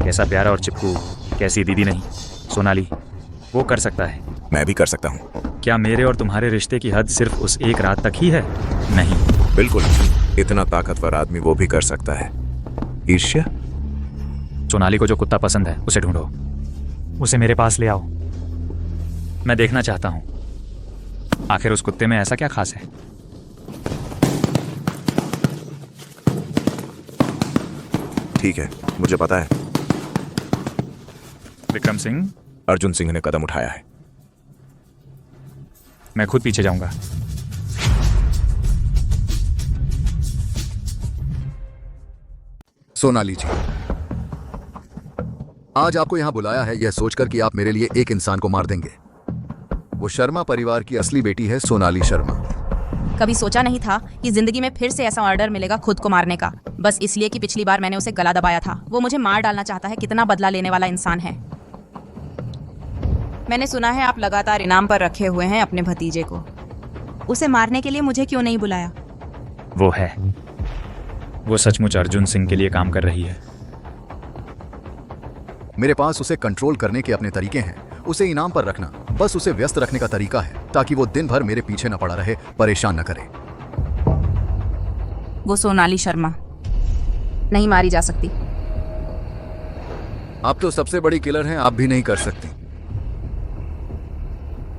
कैसा प्यारा और चिपकू, कैसी दीदी नहीं। सोनाली, वो कर सकता है। मैं भी कर सकता हूँ। क्या मेरे और तुम्हारे रिश्ते की हद सिर्फ उस एक रात तक ही है? नहीं, बिल्कुल। इतना ताकतवर आदमी वो भी कर सकता है। ईर्ष्या? सोनाली को जो कुत्ता पसंद है उसे ढूंढो, उसे मेरे पास ले आओ। मैं देखना चाहता हूं आखिर उस कुत्ते में ऐसा क्या खास है। ठीक है, मुझे पता है। विक्रम सिंह? अर्जुन सिंह ने कदम उठाया है। मैं खुद पीछे जाऊंगा। सोनाली जी, आज आपको यहां बुलाया है यह सोचकर कि आप मेरे लिए एक इंसान को मार देंगे। वो शर्मा परिवार की असली बेटी है सोनाली शर्मा। कभी सोचा नहीं था कि जिंदगी में फिर से ऐसा ऑर्डर मिलेगा खुद को मारने का, बस इसलिए कि पिछली बार मैंने उसे गला दबाया था। वो मुझे मार डालना चाहता है। कितना बदला लेने वाला इंसान है। मैंने सुना है आप लगातार इनाम पर रखे हुए हैं अपने भतीजे को। उसे मारने के लिए मुझे क्यों नहीं बुलाया? वो है, वो सचमुच अर्जुन सिंह के लिए काम कर रही है। मेरे पास उसे कंट्रोल करने के अपने तरीके हैं। उसे इनाम पर रखना बस उसे व्यस्त रखने का तरीका है। ताकि वो दिन भर मेरे पीछे न पड़ा रहे, परेशान न करे। वो सोनाली शर्मा नहीं मारी जा सकती। आप तो सबसे बड़ी किलर हैं, आप भी नहीं कर सकती।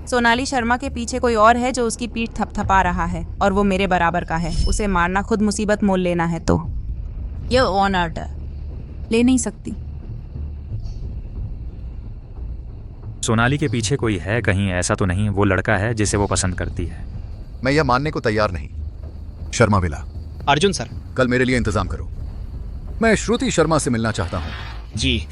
सोनाली शर्मा के पीछे कोई और है जो उसकी पीठ थपथपा रहा है और वो मेरे बराबर का है। उसे मारना खुद मुसीबत मोल लेना है तो ये ऑन ऑर्डर ले नहीं सकती। सोनाली के पीछे कोई है कहीं, ऐसा तो नहीं वो लड़का है जिसे वो पसंद करती है? मैं यह मानने को तैयार नहीं। शर्मा विला। अर्जुन सर। कल मेरे लिए इंतजाम करो। मैं श्रुति शर्मा से मिलना चाहता हूँ। जी।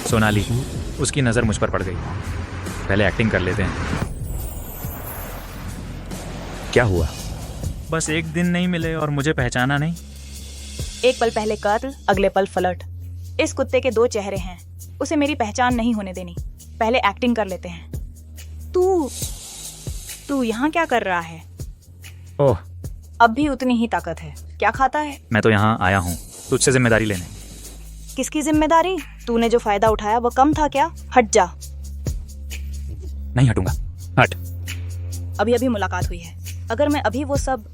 सोनाली, उसकी नज़र मुझ पर पड़ गई। पहले एक्टिंग कर लेते हैं। क्या हुआ? बस एक दिन नहीं मिले और मुझे पहचाना नहीं। एक पल पहले कत्ल, अगले पल फ्लर्ट। इस कुत्ते के दो चेहरे हैं, उसे मेरी पहचान नहीं होने देनी। पहले एक्टिंग कर लेते हैं। तू यहाँ क्या कर रहा है? ओह, अब भी उतनी ही ताकत है। क्या खाता है? मैं तो यहाँ आया हूँ तुझसे जिम्मेदारी लेने। किसकी जिम्मेदारी? तूने जो फायदा उठाया वो कम था क्या? हट जा। नहीं हटूंगा, हट। अभी अभी मुलाकात हुई है, अगर मैं अभी वो सब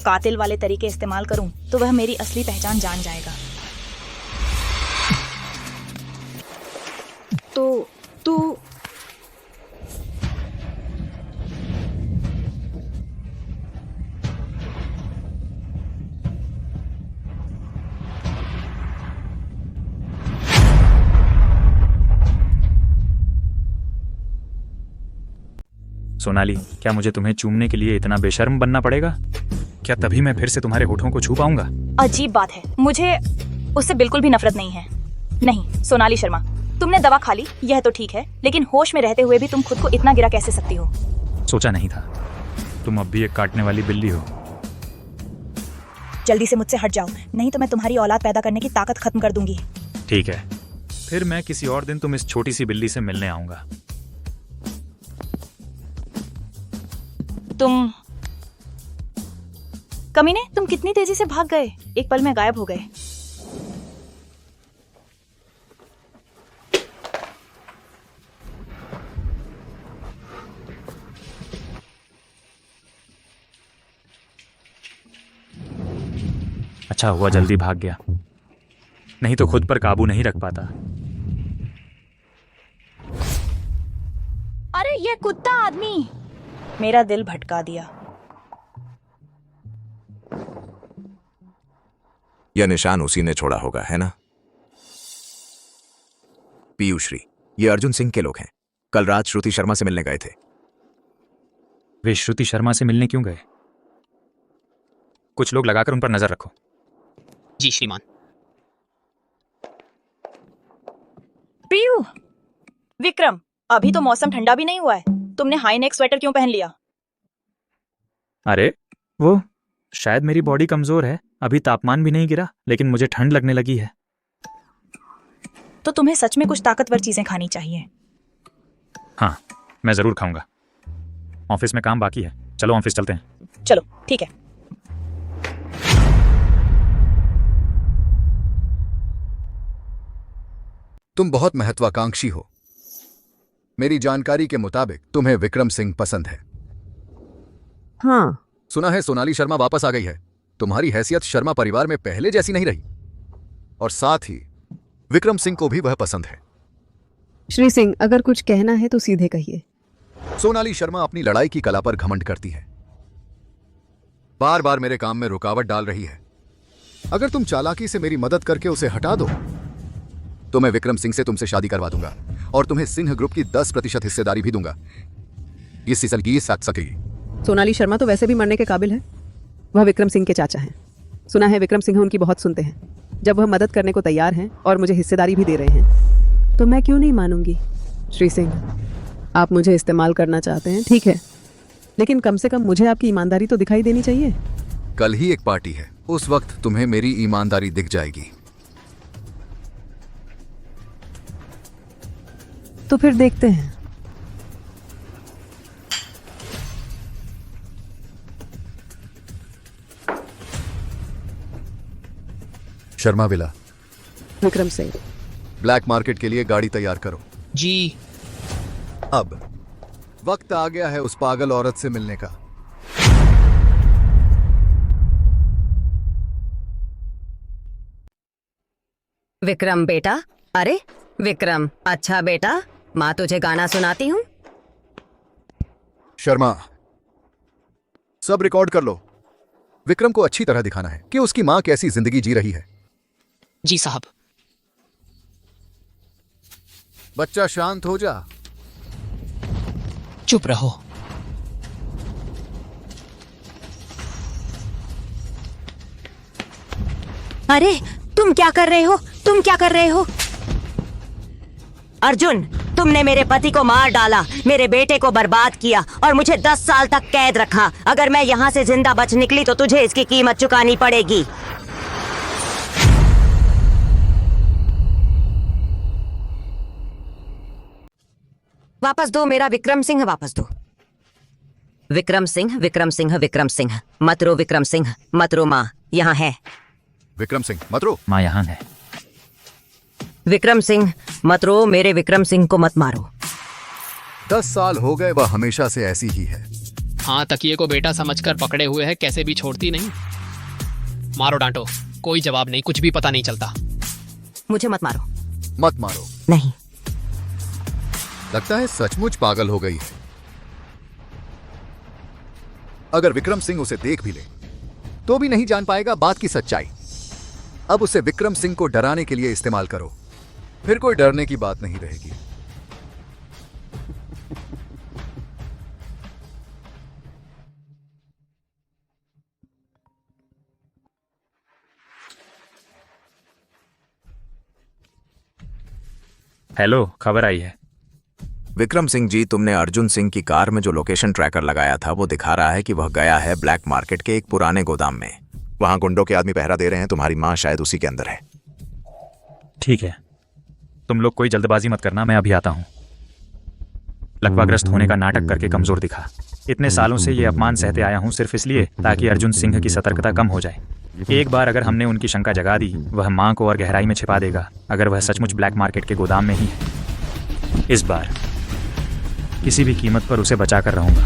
कातिल वाले तरीके इस्तेमाल करूं तो वह मेरी असली पहचान जान जाएगा। तो तू सोनाली, क्या मुझे तुम्हें चूमने के लिए इतना बेशर्म बनना पड़ेगा? क्या तभी मैं फिर से तुम्हारे होठों को छू पाऊंगा? अजीब बात है, मुझे उससे बिल्कुल भी नफरत नहीं है। नहीं सोनाली शर्मा, तुमने दवा खा ली, यह तो ठीक है, लेकिन होश में रहते हुए भी तुम खुद को इतना गिरा कैसे सकती हो? सोचा नहीं था। तुम अब भी एक काटने वाली बिल्ली हो। जल्दी से मुझसे हट जाओ, नहीं तो मैं तुम्हारी औलाद पैदा करने की ताकत खत्म कर दूंगी। ठीक है, फिर मैं किसी और दिन तुम इस छोटी सी बिल्ली से मिलने आऊंगा। तुम कमीने, तुम कितनी तेजी से भाग गए, एक पल में गायब हो गए। अच्छा हुआ जल्दी भाग गया, नहीं तो खुद पर काबू नहीं रख पाता। अरे ये कुत्ता आदमी मेरा दिल भटका दिया। यह निशान उसी ने छोड़ा होगा, है ना? पीयूश्री, ये अर्जुन सिंह के लोग हैं। कल रात श्रुति शर्मा से मिलने गए थे। वे श्रुति शर्मा से मिलने क्यों गए? कुछ लोग लगाकर उन पर नजर रखो। जी श्रीमान। पीयू, विक्रम, अभी तो मौसम ठंडा भी नहीं हुआ है, तुमने हाई नेक स्वेटर क्यों पहन लिया? अरे वो शायद मेरी बॉडी कमजोर है, अभी तापमान भी नहीं गिरा, लेकिन मुझे ठंड लगने लगी है। तो तुम्हें सच में कुछ ताकतवर चीजें खानी चाहिए। हाँ, मैं जरूर खाऊंगा। ऑफिस में काम बाकी है, चलो ऑफिस चलते हैं। चलो ठीक है। तुम बहुत महत्वाकांक्षी हो। मेरी जानकारी के मुताबिक तुम्हें विक्रम सिंह पसंद है। हाँ। सुना है सोनाली शर्मा वापस आ गई है। तुम्हारी हैसियत शर्मा परिवार में पहले जैसी नहीं रही, और साथ ही विक्रम सिंह को भी वह पसंद है। श्री सिंह, अगर कुछ कहना है तो सीधे कहिए। सोनाली शर्मा अपनी लड़ाई की कला पर घमंड करती है, बार बार मेरे काम में रुकावट डाल रही है। अगर तुम चालाकी से मेरी मदद करके उसे हटा दो तो मैं विक्रम सिंह से तुमसे शादी करवा दूंगा और तुम्हें सिंह ग्रुप की 10% हिस्सेदारी भी दूंगा। इस सीजन की साथ सकेगी। सोनाली शर्मा तो वैसे भी मरने के काबिल है। वह विक्रम सिंह के चाचा हैं। सुना है विक्रम सिंह उनकी बहुत सुनते हैं। जब वह मदद करने को तैयार हैं और मुझे हिस्सेदारी भी दे रहे हैं तो मैं क्यों नहीं मानूंगी। श्री सिंह, आप मुझे इस्तेमाल करना चाहते हैं, ठीक है, लेकिन कम से कम मुझे आपकी ईमानदारी तो दिखाई देनी चाहिए। कल ही एक पार्टी है, उस वक्त तुम्हें मेरी ईमानदारी दिख जाएगी। तो फिर देखते हैं। Sharma villa, Vikram Singh. Black market के लिए गाड़ी तैयार करो। जी। अब वक्त आ गया है उस पागल औरत से मिलने का। विक्रम बेटा, अरे विक्रम, अच्छा बेटा, माँ तुझे गाना सुनाती हूँ। शर्मा, सब रिकॉर्ड कर लो। विक्रम को अच्छी तरह दिखाना है कि उसकी माँ कैसी जिंदगी जी रही है। जी साहब। बच्चा शांत हो जा। चुप रहो। अरे तुम क्या कर रहे हो? तुम क्या कर रहे हो? अर्जुन, तुमने मेरे पति को मार डाला, मेरे बेटे को बर्बाद किया और मुझे 10 साल तक कैद रखा। अगर मैं यहाँ से जिंदा बच निकली तो तुझे इसकी कीमत चुकानी पड़ेगी। वापस दो मेरा विक्रम सिंह, वापस दो। विक्रम सिंह, विक्रम सिंह, विक्रम सिंह, मत रो विक्रम सिंह, मत रो, माँ यहाँ है। विक्रम सिंह, मत रो। माँ यहाँ है। विक्रम सिंह, मत रो, मेरे विक्रम सिंह को मत मारो। 10 साल हो गए, वह हमेशा से ऐसी ही है। हाँ, तकिए को बेटा समझकर पकड़े हुए है, कैसे भी छोड़ती नहीं। मारो डांटो, कोई जवाब नहीं, कुछ भी पता नहीं चलता। मुझे मत मारो। मत मारो। नहीं। लगता है सचमुच पागल हो गई है। अगर विक्रम सिंह उसे देख भी ले तो भी नहीं जान पाएगा बात की सच्चाई। अब उसे विक्रम सिंह को डराने के लिए इस्तेमाल करो, फिर कोई डरने की बात नहीं रहेगी। हेलो, खबर आई है। विक्रम सिंह जी, तुमने अर्जुन सिंह की कार में जो लोकेशन ट्रैकर लगाया था वो दिखा रहा है कि वह गया है ब्लैक मार्केट के एक पुराने गोदाम में। वहां गुंडों के आदमी पहरा दे रहे हैं, तुम्हारी माँ शायद उसी के अंदर है। ठीक है, तुम लोग कोई जल्दबाजी मत करना, मैं अभी आता हूँ। लकवाग्रस्त होने का नाटक करके कमजोर दिखा। इतने सालों से ये अपमान सहते आया हूँ सिर्फ इसलिए ताकि अर्जुन सिंह की सतर्कता कम हो जाए। एक बार अगर हमने उनकी शंका जगा दी, वह माँ को और गहराई में छिपा देगा। अगर वह सचमुच ब्लैक मार्केट के गोदाम में ही है, इस बार किसी भी कीमत पर उसे बचा कर रहूंगा।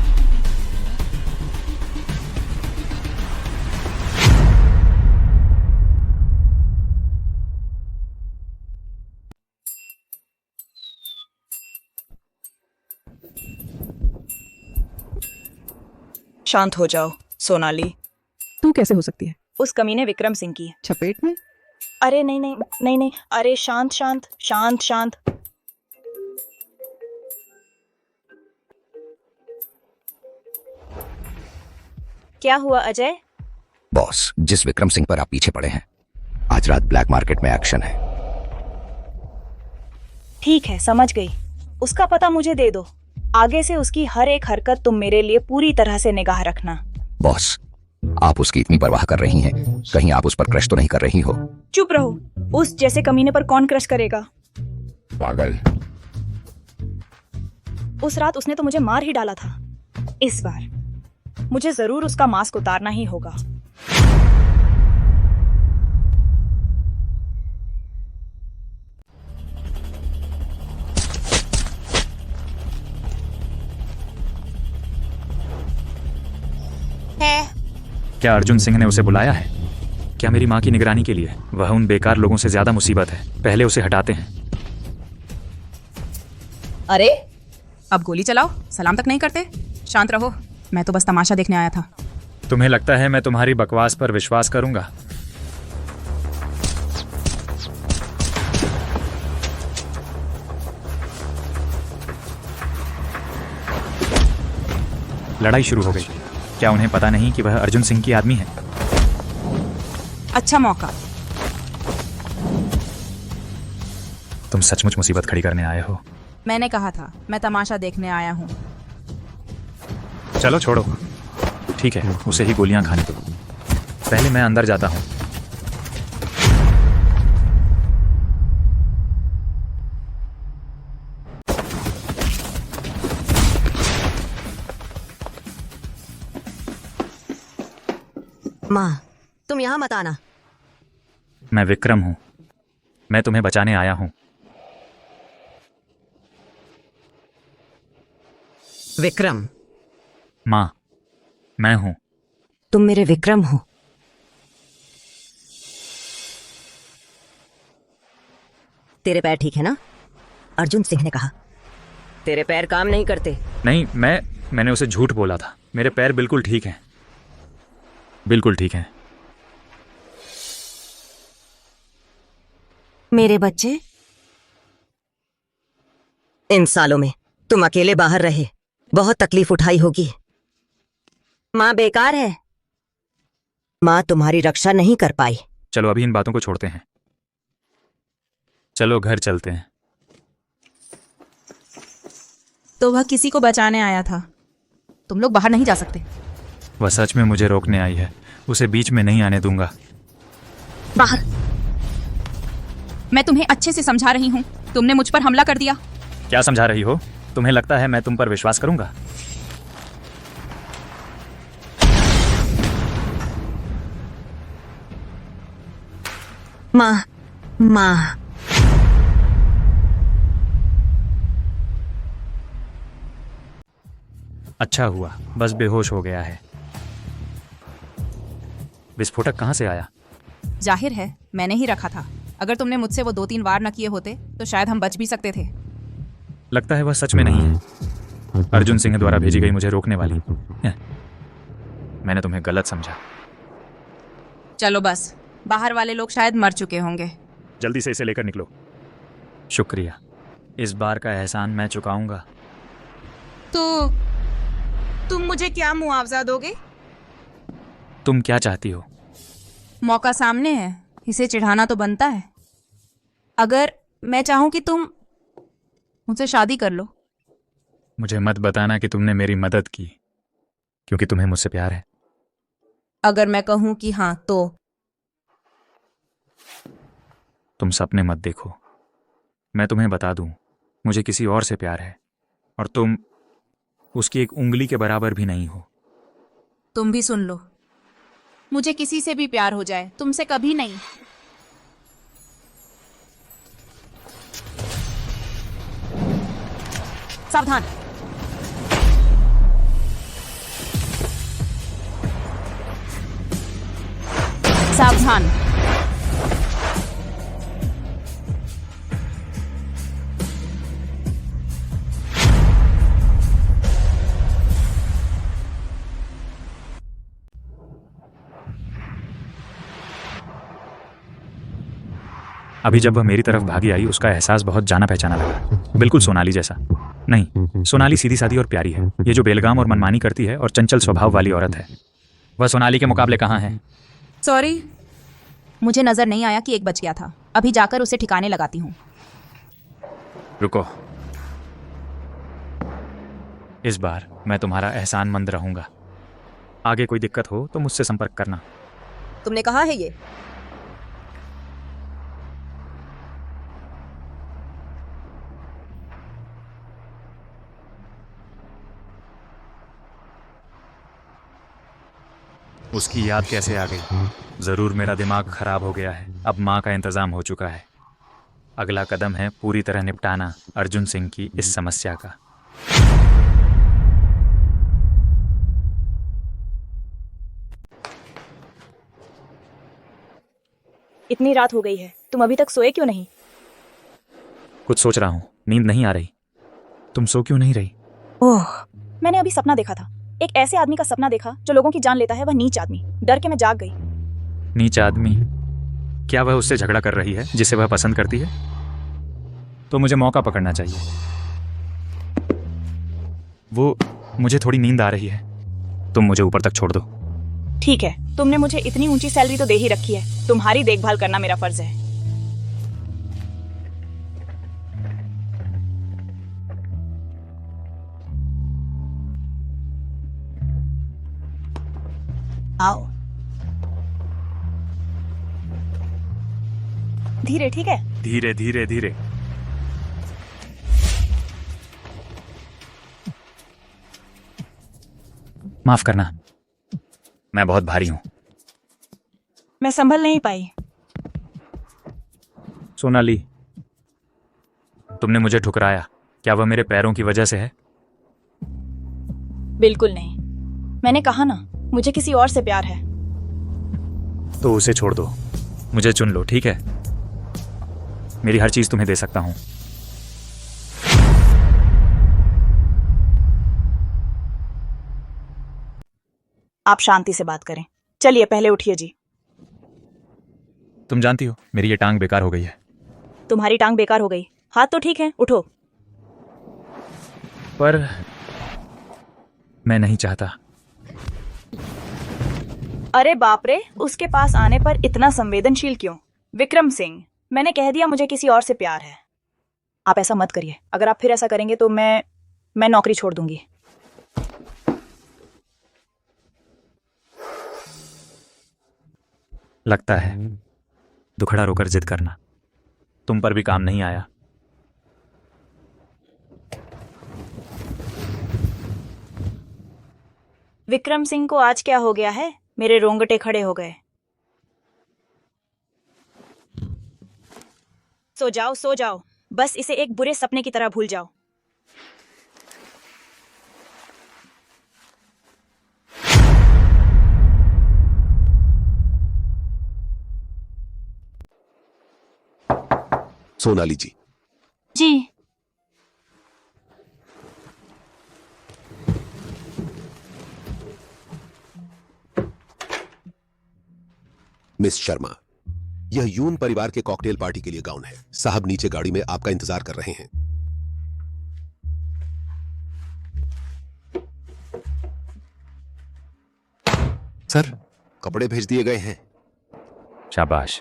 शांत हो जाओ सोनाली। तू कैसे हो सकती है? उस कमीने विक्रम सिंह की चपेट में? अरे नहीं नहीं नहीं नहीं, अरे शांत शांत शांत शांत। क्या हुआ अजय? बॉस, जिस विक्रम सिंह पर आप पीछे पड़े हैं, आज रात ब्लैक मार्केट में एक्शन है। ठीक है, समझ गई। उसका पता मुझे दे दो। आगे से उसकी हर एक हरकत तुम मेरे लिए पूरी तरह से निगाह रखना। बॉस, आप उसकी इतनी परवाह कर रही हैं, कहीं आप उस पर क्रश तो नहीं कर रही हो? चुप रहो। उस जैसे कमीने पर कौन क्रश करेगा? पागल। उस रात उसने तो मुझे मार ही डाला था। इस बार मुझे जरूर उसका मास्क उतारना ही होगा। क्या अर्जुन सिंह ने उसे बुलाया है? क्या मेरी माँ की निगरानी के लिए? वह उन बेकार लोगों से ज्यादा मुसीबत है। पहले उसे हटाते हैं। अरे अब गोली चलाओ, सलाम तक नहीं करते? शांत रहो, मैं तो बस तमाशा देखने आया था। तुम्हें लगता है मैं तुम्हारी बकवास पर विश्वास करूंगा? लड़ाई शुरू हो गई। क्या उन्हें पता नहीं कि वह अर्जुन सिंह की आदमी है? अच्छा मौका। तुम सचमुच मुसीबत खड़ी करने आए हो। मैंने कहा था मैं तमाशा देखने आया हूँ। चलो छोड़ो, ठीक है, उसे ही गोलियां खाने दो। पहले मैं अंदर जाता हूँ। माँ, तुम यहाँ मत आना। मैं विक्रम हूँ, मैं तुम्हें बचाने आया हूँ। विक्रम? माँ, मैं हूँ। तुम मेरे विक्रम हो? तेरे पैर ठीक है ना? अर्जुन सिंह ने कहा तेरे पैर काम नहीं करते। नहीं, मैंने उसे झूठ बोला था। मेरे पैर बिल्कुल ठीक हैं, बिल्कुल ठीक हैं। मेरे बच्चे, इन सालों में तुम अकेले बाहर रहे, बहुत तकलीफ उठाई होगी। माँ बेकार है, माँ तुम्हारी रक्षा नहीं कर पाई। चलो अभी इन बातों को छोड़ते हैं, चलो घर चलते हैं। तो वह किसी को बचाने आया था, तुम लोग बाहर नहीं जा सकते। वह सच में मुझे रोकने आई है, उसे बीच में नहीं आने दूंगा। बाहर। मैं तुम्हें अच्छे से समझा रही हूँ, तुमने मुझ पर हमला कर दिया। क्या समझा रही हो? तुम्हें लगता है मैं तुम पर विश्वास करूंगा? माँ, माँ। अच्छा हुआ, बस बेहोश हो गया है। विस्फोटक कहाँ से आया? जाहिर है मैंने ही रखा था। अगर तुमने मुझसे वो 2-3 वार न किए होते तो शायद हम बच भी सकते थे। लगता है वह सच में नहीं है, अर्जुन सिंह द्वारा भेजी गई मुझे रोकने वाली। मैंने तुम्हें गलत समझा। चलो बस, बाहर वाले लोग शायद मर चुके होंगे। जल्दी से इसे लेकर निकलो। शुक्रिया, इस बार का एहसान मैं चुकाऊंगा। तो तुम मुझे क्या मुआवजा दोगे? तुम क्या चाहती हो? मौका सामने है, इसे चिढ़ाना तो बनता है। अगर मैं चाहूं कि तुम मुझसे शादी कर लो। मुझे मत बताना कि तुमने मेरी मदद की क्योंकि तुम्हें मुझसे प्यार है। अगर मैं कहूं कि हाँ तो? तुम सपने मत देखो, मैं तुम्हें बता दूं, मुझे किसी और से प्यार है और तुम उसकी एक उंगली के बराबर भी नहीं हो। तुम भी सुन लो, मुझे किसी से भी प्यार हो जाए, तुमसे कभी नहीं। सावधान। सावधान। अभी जब वह मेरी तरफ भागी आई, उसका एहसास बहुत जाना पहचाना लगा, बिल्कुल सोनाली जैसा। नहीं, सोनाली सीधी सादी और प्यारी है। ये जो बेलगाम और मनमानी करती है और चंचल स्वभाव वाली औरत है, वह सोनाली के मुकाबले कहाँ है? सॉरी, मुझे नजर नहीं आया कि एक बच गया था। अभी जाकर उसे ठिकाने लगाती हूँ। रुको, इस बार मैं तुम्हारा एहसानमंद रहूंगा। आगे कोई दिक्कत हो तो मुझसे संपर्क करना। तुमने कहा है ये? उसकी याद कैसे आ गई? जरूर मेरा दिमाग खराब हो गया है। अब माँ का इंतजाम हो चुका है। अगला कदम है पूरी तरह निपटाना अर्जुन सिंह की इस समस्या का। इतनी रात हो गई है, तुम अभी तक सोए क्यों नहीं? कुछ सोच रहा हूँ, नींद नहीं आ रही। तुम सो क्यों नहीं रही? ओह, मैंने अभी सपना देखा था। एक ऐसे आदमी का सपना देखा जो लोगों की जान लेता है, वह नीच आदमी। डर के मैं जाग गई। नीच आदमी? क्या वह उससे झगड़ा कर रही है जिसे वह पसंद करती है? तो मुझे मौका पकड़ना चाहिए। वो मुझे थोड़ी नींद आ रही है, तुम मुझे ऊपर तक छोड़ दो। ठीक है, तुमने मुझे इतनी ऊंची सैलरी तो दे ही रखी है, तुम्हारी देखभाल करना मेरा फर्ज है। आओ। धीरे, ठीक है? धीरे धीरे धीरे। माफ करना, मैं बहुत भारी हूं। मैं संभल नहीं पाई। सोनाली, तुमने मुझे ठुकराया, क्या वह मेरे पैरों की वजह से है? बिल्कुल नहीं। मैंने कहा ना, मुझे किसी और से प्यार है। तो उसे छोड़ दो, मुझे चुन लो, ठीक है? मेरी हर चीज तुम्हें दे सकता हूं। आप शांति से बात करें। चलिए पहले उठिए जी। तुम जानती हो मेरी ये टांग बेकार हो गई है। तुम्हारी टांग बेकार हो गई, हाथ तो ठीक है, उठो। पर मैं नहीं चाहता। अरे बाप रे, उसके पास आने पर इतना संवेदनशील क्यों? विक्रम सिंह, मैंने कह दिया मुझे किसी और से प्यार है। आप ऐसा मत करिए। अगर आप फिर ऐसा करेंगे तो मैं नौकरी छोड़ दूंगी। लगता है दुखड़ा रोकर जिद करना तुम पर भी काम नहीं आया। विक्रम सिंह को आज क्या हो गया है? मेरे रोंगटे खड़े हो गए। सो जाओ, सो जाओ, बस इसे एक बुरे सपने की तरह भूल जाओ। सोनाली जी। जी। मिस शर्मा, यह यून परिवार के कॉकटेल पार्टी के लिए गाउन है। साहब नीचे गाड़ी में आपका इंतजार कर रहे हैं। सर, कपड़े भेज दिए गए हैं। शाबाश।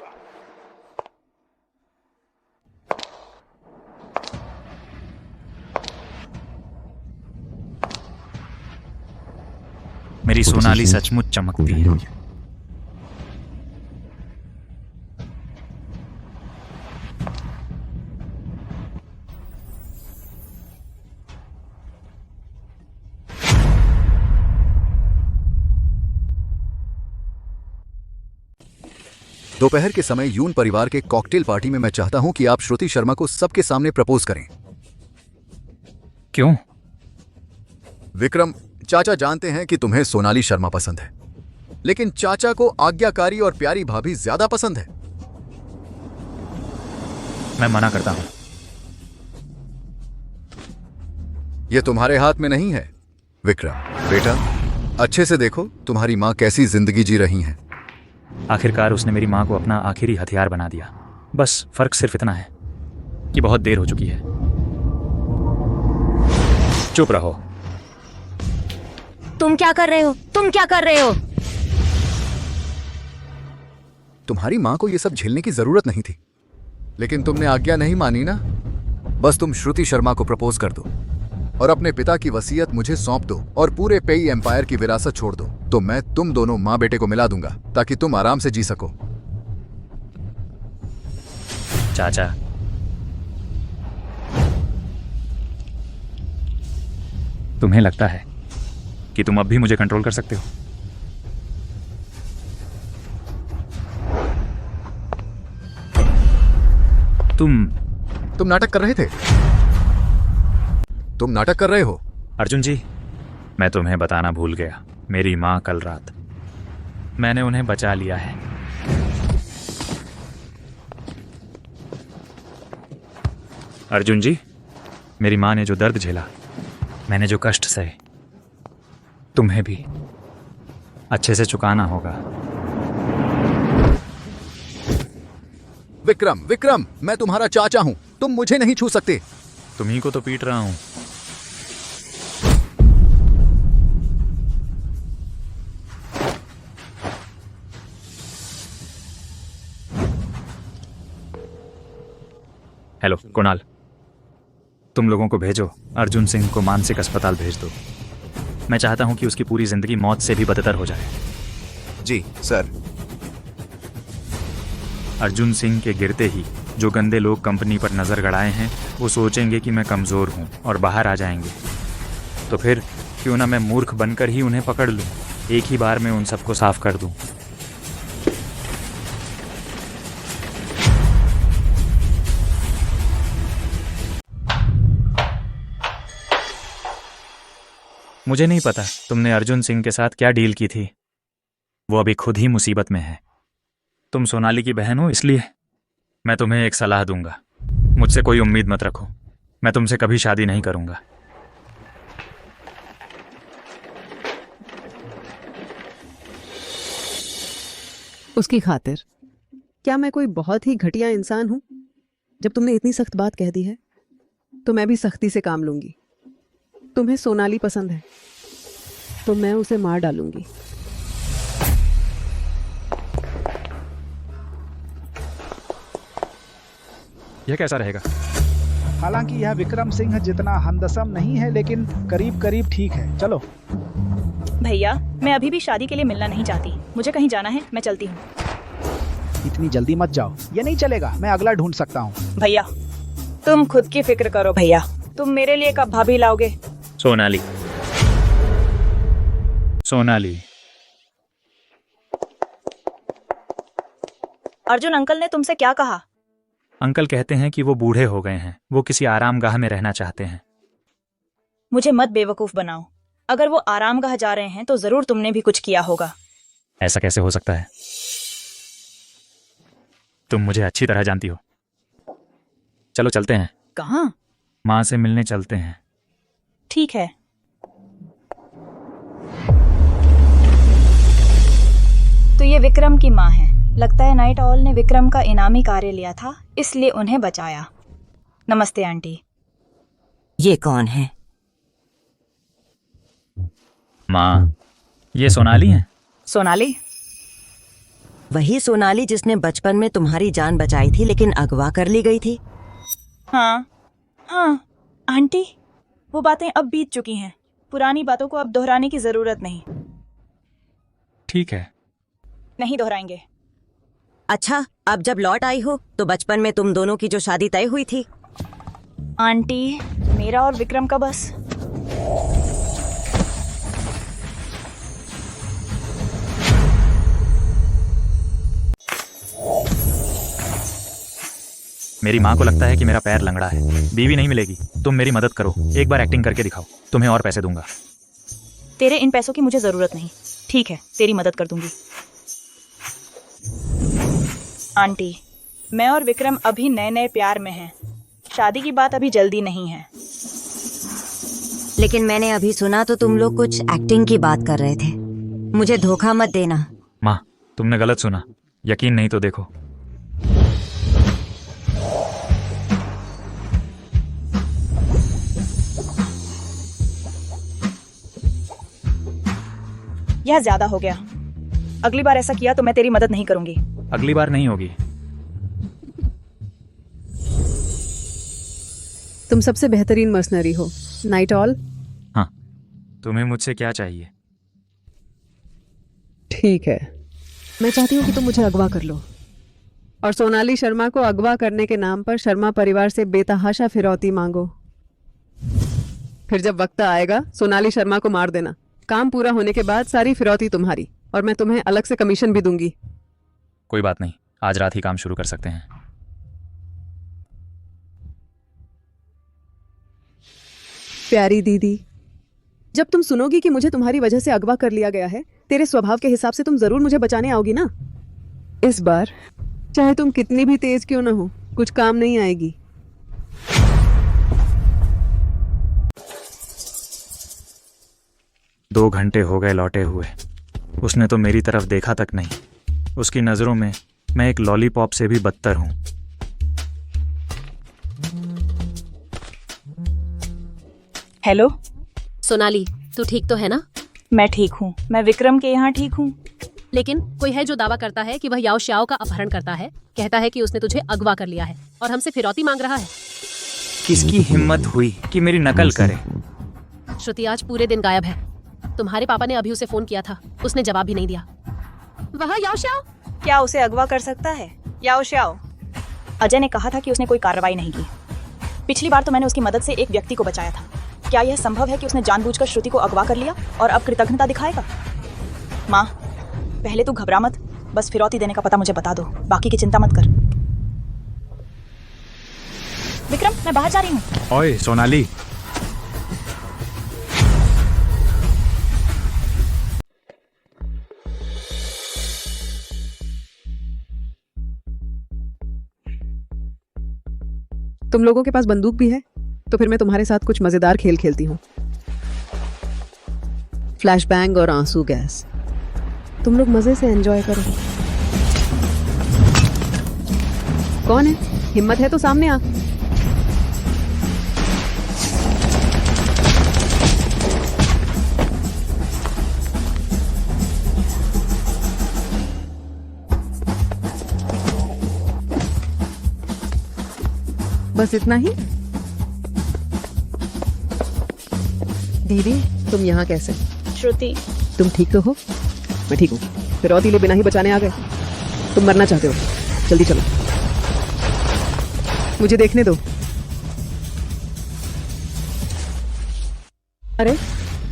मेरी सोनाली सचमुच चमकती है। दोपहर के समय यून परिवार के कॉकटेल पार्टी में मैं चाहता हूं कि आप श्रुति शर्मा को सबके सामने प्रपोज करें। क्यों? विक्रम, चाचा जानते हैं कि तुम्हें सोनाली शर्मा पसंद है, लेकिन चाचा को आज्ञाकारी और प्यारी भाभी ज्यादा पसंद है। मैं मना करता हूं। यह तुम्हारे हाथ में नहीं है। विक्रम बेटा, अच्छे से देखो तुम्हारी मां कैसी जिंदगी जी रही हैं। आखिरकार उसने मेरी मां को अपना आखिरी हथियार बना दिया। बस फर्क सिर्फ इतना है कि बहुत देर हो चुकी है। चुप रहो। तुम क्या कर रहे हो? तुम क्या कर रहे हो? तुम्हारी मां को यह सब झेलने की जरूरत नहीं थी, लेकिन तुमने आज्ञा नहीं मानी ना। बस तुम श्रुति शर्मा को प्रपोज कर दो और अपने पिता की वसीयत मुझे सौंप दो और पूरे पेई एम्पायर की विरासत छोड़ दो, तो मैं तुम दोनों मां बेटे को मिला दूंगा ताकि तुम आराम से जी सको। चाचा, तुम्हें लगता है कि तुम अब भी मुझे कंट्रोल कर सकते हो? तुम नाटक कर रहे थे। तुम नाटक कर रहे हो। अर्जुन जी, मैं तुम्हें बताना भूल गया। मेरी मां कल रात, मैंने उन्हें बचा लिया है। अर्जुन जी, मेरी मां ने जो दर्द झेला, मैंने जो कष्ट सहे, तुम्हें भी अच्छे से चुकाना होगा। विक्रम, विक्रम, मैं तुम्हारा चाचा हूं, तुम मुझे नहीं छू सकते। तुम्ही को तो पीट रहा हूं। हेलो कुणाल, तुम लोगों को भेजो अर्जुन सिंह को मानसिक अस्पताल भेज दो। मैं चाहता हूं कि उसकी पूरी जिंदगी मौत से भी बदतर हो जाए। जी सर। अर्जुन सिंह के गिरते ही जो गंदे लोग कंपनी पर नजर गड़ाए हैं वो सोचेंगे कि मैं कमजोर हूँ और बाहर आ जाएंगे। तो फिर क्यों ना मैं मूर्ख बनकर ही उन्हें पकड़ लूँ, एक ही बार में उन सबको साफ कर दूँ। मुझे नहीं पता तुमने अर्जुन सिंह के साथ क्या डील की थी। वो अभी खुद ही मुसीबत में है। तुम सोनाली की बहन हो, इसलिए मैं तुम्हें एक सलाह दूंगा। मुझसे कोई उम्मीद मत रखो, मैं तुमसे कभी शादी नहीं करूंगा। उसकी खातिर क्या मैं कोई बहुत ही घटिया इंसान हूं? जब तुमने इतनी सख्त बात कह दी है तो मैं भी सख्ती से काम लूंगी। तुम्हें सोनाली पसंद है तो मैं उसे मार डालूंगी। यह कैसा रहेगा? हालांकि यह विक्रम सिंह जितना हमदसम नहीं है, लेकिन करीब करीब ठीक है। चलो। भैया, मैं अभी भी शादी के लिए मिलना नहीं चाहती। मुझे कहीं जाना है, मैं चलती हूँ। इतनी जल्दी मत जाओ, ये नहीं चलेगा। मैं अगला ढूंढ सकता हूँ। भैया, तुम खुद की फिक्र करो। भैया, तुम मेरे लिए कब भाभी लाओगे? सोनाली, सोनाली। अर्जुन अंकल ने तुमसे क्या कहा? अंकल कहते हैं कि वो बूढ़े हो गए हैं, वो किसी आरामगाह में रहना चाहते हैं। मुझे मत बेवकूफ बनाओ। अगर वो आरामगाह जा रहे हैं तो जरूर तुमने भी कुछ किया होगा। ऐसा कैसे हो सकता है? तुम मुझे अच्छी तरह जानती हो। चलो चलते हैं। कहाँ? माँ से मिलने चलते हैं। ठीक है। तो ये विक्रम की माँ है। लगता है नाइट ऑल ने विक्रम का इनामी कार्य लिया था, इसलिए उन्हें बचाया। नमस्ते आंटी। ये कौन है? माँ, ये सोनाली है। सोनाली? वही सोनाली जिसने बचपन में तुम्हारी जान बचाई थी लेकिन अगवा कर ली गई थी। हाँ हाँ आंटी, वो बातें अब बीत चुकी हैं। पुरानी बातों को अब दोहराने की जरूरत नहीं। ठीक है, नहीं दोहराएंगे। अच्छा, अब जब लौट आई हो तो बचपन में तुम दोनों की जो शादी तय हुई थी। आंटी, मेरा और विक्रम का बस। मेरी माँ को लगता है कि मेरा पैर लंगड़ा है। बीवी नहीं मिलेगी। तुम मेरी मदद करो, एक बार एक्टिंग करके दिखाओ, तुम्हें और पैसे दूंगा। तेरे इन पैसों की मुझे जरूरत नहीं। ठीक है, तेरी मदद कर दूंगी। आंटी, मैं और विक्रम अभी नए नए प्यार में हैं। शादी की बात अभी जल्दी नहीं है। लेकिन मैंने अभी सुना तो तुम लोग कुछ एक्टिंग की बात कर रहे थे। मुझे धोखा मत देना। माँ, तुमने गलत सुना। यकीन नहीं तो देखो। यह ज्यादा हो गया। अगली बार ऐसा किया तो मैं तेरी मदद नहीं करूंगी। अगली बार नहीं होगी। तुम सबसे बेहतरीन मर्सनरी हो, नाइट ऑल। हाँ, तुम्हें मुझसे क्या चाहिए? ठीक है, मैं चाहती हूँ कि तुम मुझे अगवा कर लो और सोनाली शर्मा को अगवा करने के नाम पर शर्मा परिवार से बेतहाशा फिरौती मांगो। फिर जब वक्त आएगा सोनाली शर्मा को मार देना। काम पूरा होने के बाद सारी फिरौती तुम्हारी, और मैं तुम्हें अलग से कमीशन भी दूंगी। कोई बात नहीं, आज रात ही काम शुरू कर सकते हैं। प्यारी दीदी, जब तुम सुनोगी कि मुझे तुम्हारी वजह से अगवा कर लिया गया है, तेरे स्वभाव के हिसाब से तुम जरूर मुझे बचाने आओगी ना। इस बार चाहे तुम कितनी भी तेज क्यों ना हो, कुछ काम नहीं आएगी। दो घंटे हो गए लौटे हुए। उसने तो मेरी तरफ देखा तक नहीं। उसकी नजरों में मैं एक लॉलीपॉप से भी बदतर हूं। हेलो सोनाली, तू ठीक तो है ना? मैं ठीक हूँ। मैं विक्रम के यहाँ ठीक हूँ। लेकिन कोई है जो दावा करता है कि वह याओ श्याओ का अपहरण करता है, कहता है कि उसने तुझे अगवा कर लिया है और हमसे फिरौती मांग रहा है। किसकी हिम्मत हुई कि मेरी नकल करे? श्रुति आज पूरे दिन गायब है। तुम्हारे पापा ने अभी उसे फोन किया था, उसने जवाब भी नहीं दिया। वह याओ श्याओ? क्या उसे अगवा कर सकता है? याओ श्याओ। अजय ने कहा था कि उसने कोई कार्रवाई नहीं की। पिछली बार तो मैंने उसकी मदद से एक व्यक्ति को बचाया था। क्या यह संभव है कि उसने जानबूझकर श्रुति को अगवा कर लिया और अब कृतज्ञता दिखाएगा? माँ, पहले तू घबरा मत, बस फिरौती देने का पता मुझे बता दो, बाकी की चिंता मत कर। विक्रम, मैं बाहर जा रही हूँ। ओए सोनाली, तुम लोगों के पास बंदूक भी है तो फिर मैं तुम्हारे साथ कुछ मजेदार खेल खेलती हूँ। फ्लैश बैंग और आंसू गैस, तुम लोग मजे से एंजॉय करो। कौन है? हिम्मत है तो सामने आ। बस इतना ही? दीदी, तुम यहाँ कैसे? श्रुति, तुम ठीक तो हो? मैं ठीक हूँ। फिरौती ले बिना ही बचाने आ गए? तुम मरना चाहते हो? जल्दी चलो, मुझे देखने दो। अरे,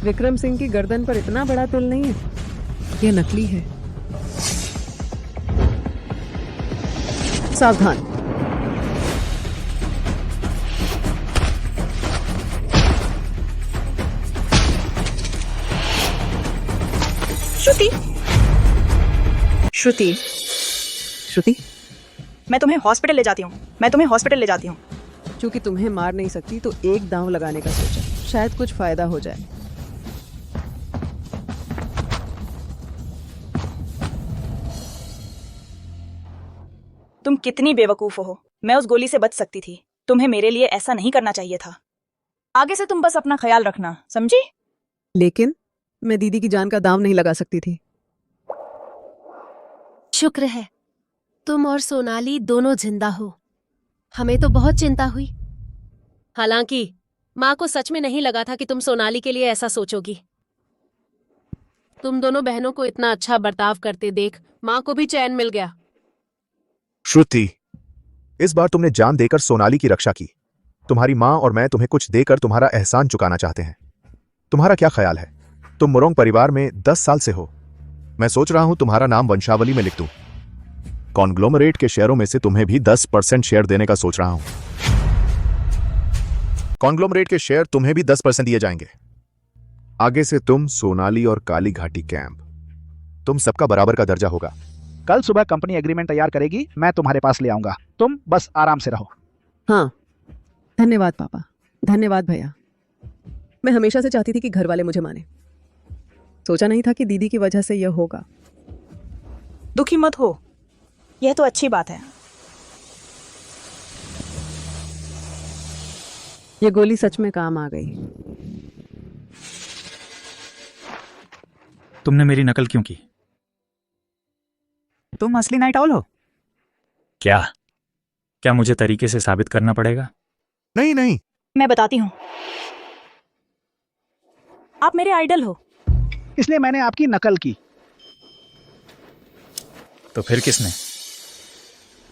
विक्रम सिंह की गर्दन पर इतना बड़ा तिल नहीं है, यह नकली है। सावधान। श्रुति, श्रुति, श्रुति, मैं तुम्हें हॉस्पिटल ले जाती हूँ। मैं तुम्हें हॉस्पिटल ले जाती हूँ। क्योंकि तुम्हें मार नहीं सकती तो एक दांव लगाने का सोचा, शायद कुछ फायदा हो जाए। तुम कितनी बेवकूफ हो। मैं उस गोली से बच सकती थी। तुम्हें मेरे लिए ऐसा नहीं करना चाहिए था। आगे से तुम बस अपना ख्याल रखना, समझी? लेकिन मैं दीदी की जान का दांव नहीं लगा सकती थी। शुक्र है तुम और सोनाली दोनों जिंदा हो। हमें तो बहुत चिंता हुई। हालांकि माँ को सच में नहीं लगा था कि तुम सोनाली के लिए ऐसा सोचोगी। तुम दोनों बहनों को इतना अच्छा बर्ताव करते देख माँ को भी चैन मिल गया। श्रुति, इस बार तुमने जान देकर सोनाली की रक्षा की। तुम्हारी माँ और मैं तुम्हें कुछ देकर तुम्हारा एहसान चुकाना चाहते हैं। तुम्हारा क्या ख्याल है? तुम मुरोंग परिवार में 10 साल से हो। मैं सोच रहा हूं तुम्हारा नाम वंशावली में लिख दूं। कॉन्ग्लोमरेट के शेयरों में से तुम्हें भी 10% शेयर देने का सोच रहा हूं। कॉन्ग्लोमरेट के शेयर तुम्हें भी 10% दिए जाएंगे। आगे से तुम, सोनाली और काली घाटी कैंप, तुम सबका बराबर का दर्जा होगा। कल सुबह कंपनी एग्रीमेंट तैयार करेगी, मैं तुम्हारे पास ले आऊंगा। तुम बस आराम से रहो। हाँ, धन्यवाद पापा, धन्यवाद भैया। मैं हमेशा से चाहती थी कि घर वाले मुझे माने। सोचा नहीं था कि दीदी की वजह से यह होगा। दुखी मत हो, यह तो अच्छी बात है। ये गोली सच में काम आ गई। तुमने मेरी नकल क्यों की? तुम असली नाइट ऑल हो क्या? क्या मुझे तरीके से साबित करना पड़ेगा? नहीं नहीं, मैं बताती हूँ। आप मेरे आइडल हो, इसलिए मैंने आपकी नकल की। तो फिर किसने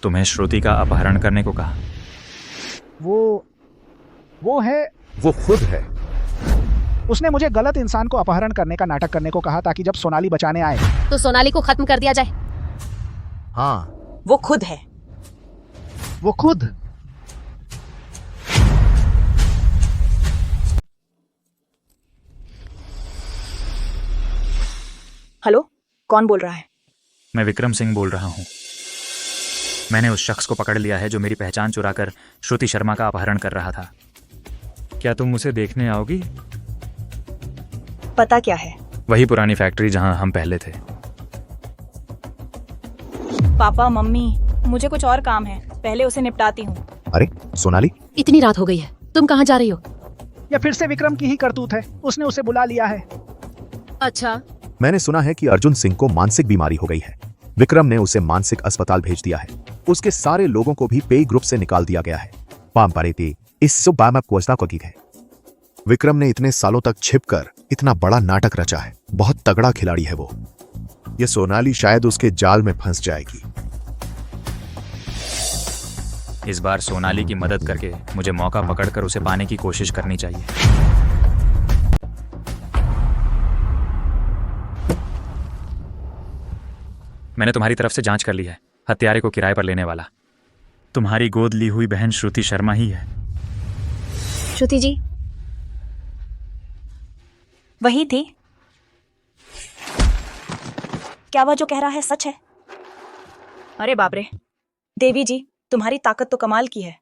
तुम्हें श्रुति का अपहरण करने को कहा? वो है, वो खुद है। उसने मुझे गलत इंसान को अपहरण करने का नाटक करने को कहा ताकि जब सोनाली बचाने आए तो सोनाली को खत्म कर दिया जाए। हाँ, वो खुद है। वो खुद। हेलो, कौन बोल रहा है? मैं विक्रम सिंह बोल रहा हूं। मैंने उस शख्स को पकड़ लिया है जो मेरी पहचान चुराकर श्रुति शर्मा का अपहरण कर रहा था। क्या तुम उसे देखने आओगी? पता क्या है? वही पुरानी फैक्ट्री जहां हम पहले थे। पापा मम्मी, मुझे कुछ और काम है, पहले उसे निपटाती हूँ। अरे सोनाली, इतनी रात हो गई है, तुम कहाँ जा रही हो? या फिर से विक्रम की ही करतूत है, उसने उसे बुला लिया है। अच्छा, मैंने सुना है कि अर्जुन सिंह को मानसिक बीमारी हो गई है। विक्रम ने उसे मानसिक अस्पताल भेज दिया है। उसके सारे लोगों को भी पे ग्रुप से निकाल दिया गया है। विक्रम ने इतने सालों तक छिपकर इतना बड़ा नाटक रचा है। बहुत तगड़ा खिलाड़ी है वो। ये सोनाली शायद उसके जाल में फंस जाएगी। इस बार सोनाली की मदद करके मुझे मौका पकड़कर उसे पाने की कोशिश करनी चाहिए। मैंने तुम्हारी तरफ से जांच कर ली है। हत्यारे को किराए पर लेने वाला तुम्हारी गोद ली हुई बहन श्रुति शर्मा ही है। श्रुति जी वही थी? क्या वह जो कह रहा है सच है? अरे बाप रे, देवी जी तुम्हारी ताकत तो कमाल की है।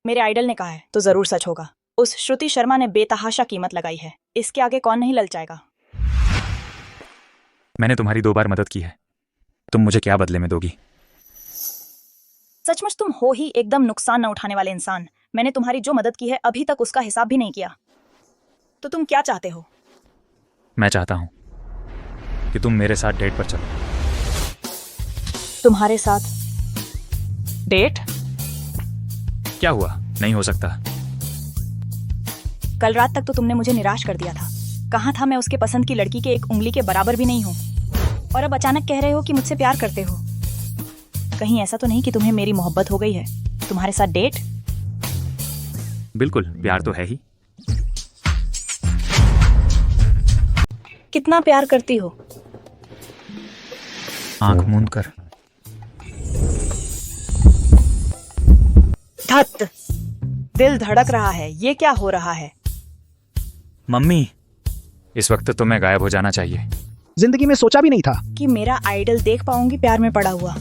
मेरे आइडल ने कहा है तो जरूर सच होगा। उस श्रुति शर्मा ने बेतहाशा कीमत लगाई है, इसके आगे कौन नहीं ललचाएगा। मैंने तुम्हारी 2 बार मदद की है, तुम मुझे क्या बदले में दोगी? सचमुच तुम हो ही एकदम नुकसान न उठाने वाले इंसान। मैंने तुम्हारी जो मदद की है अभी तक उसका हिसाब भी नहीं किया। तो तुम क्या चाहते हो? मैं चाहता हूं कि तुम मेरे साथ डेट पर चलो। तुम्हारे साथ डेट? क्या हुआ, नहीं हो सकता? कल रात तक तो तुमने मुझे निराश कर दिया था। कहाँ था मैं उसके पसंद की लड़की के एक उंगली के बराबर भी नहीं हूँ, और अब अचानक कह रहे हो कि मुझसे प्यार करते हो। कहीं ऐसा तो नहीं कि तुम्हें मेरी मोहब्बत हो गई है? तुम्हारे साथ डेट? बिल्कुल, प्यार तो है ही। कितना प्यार करती हो? आंख मूंद कर। धत, दिल धड़क रहा है। ये क्या हो रहा है? मम्मी, इस वक्त तो तुम्हें गायब हो जाना चाहिए। जिंदगी में सोचा भी नहीं था कि मेरा आइडल देख पाऊंगी प्यार में पड़ा हुआ।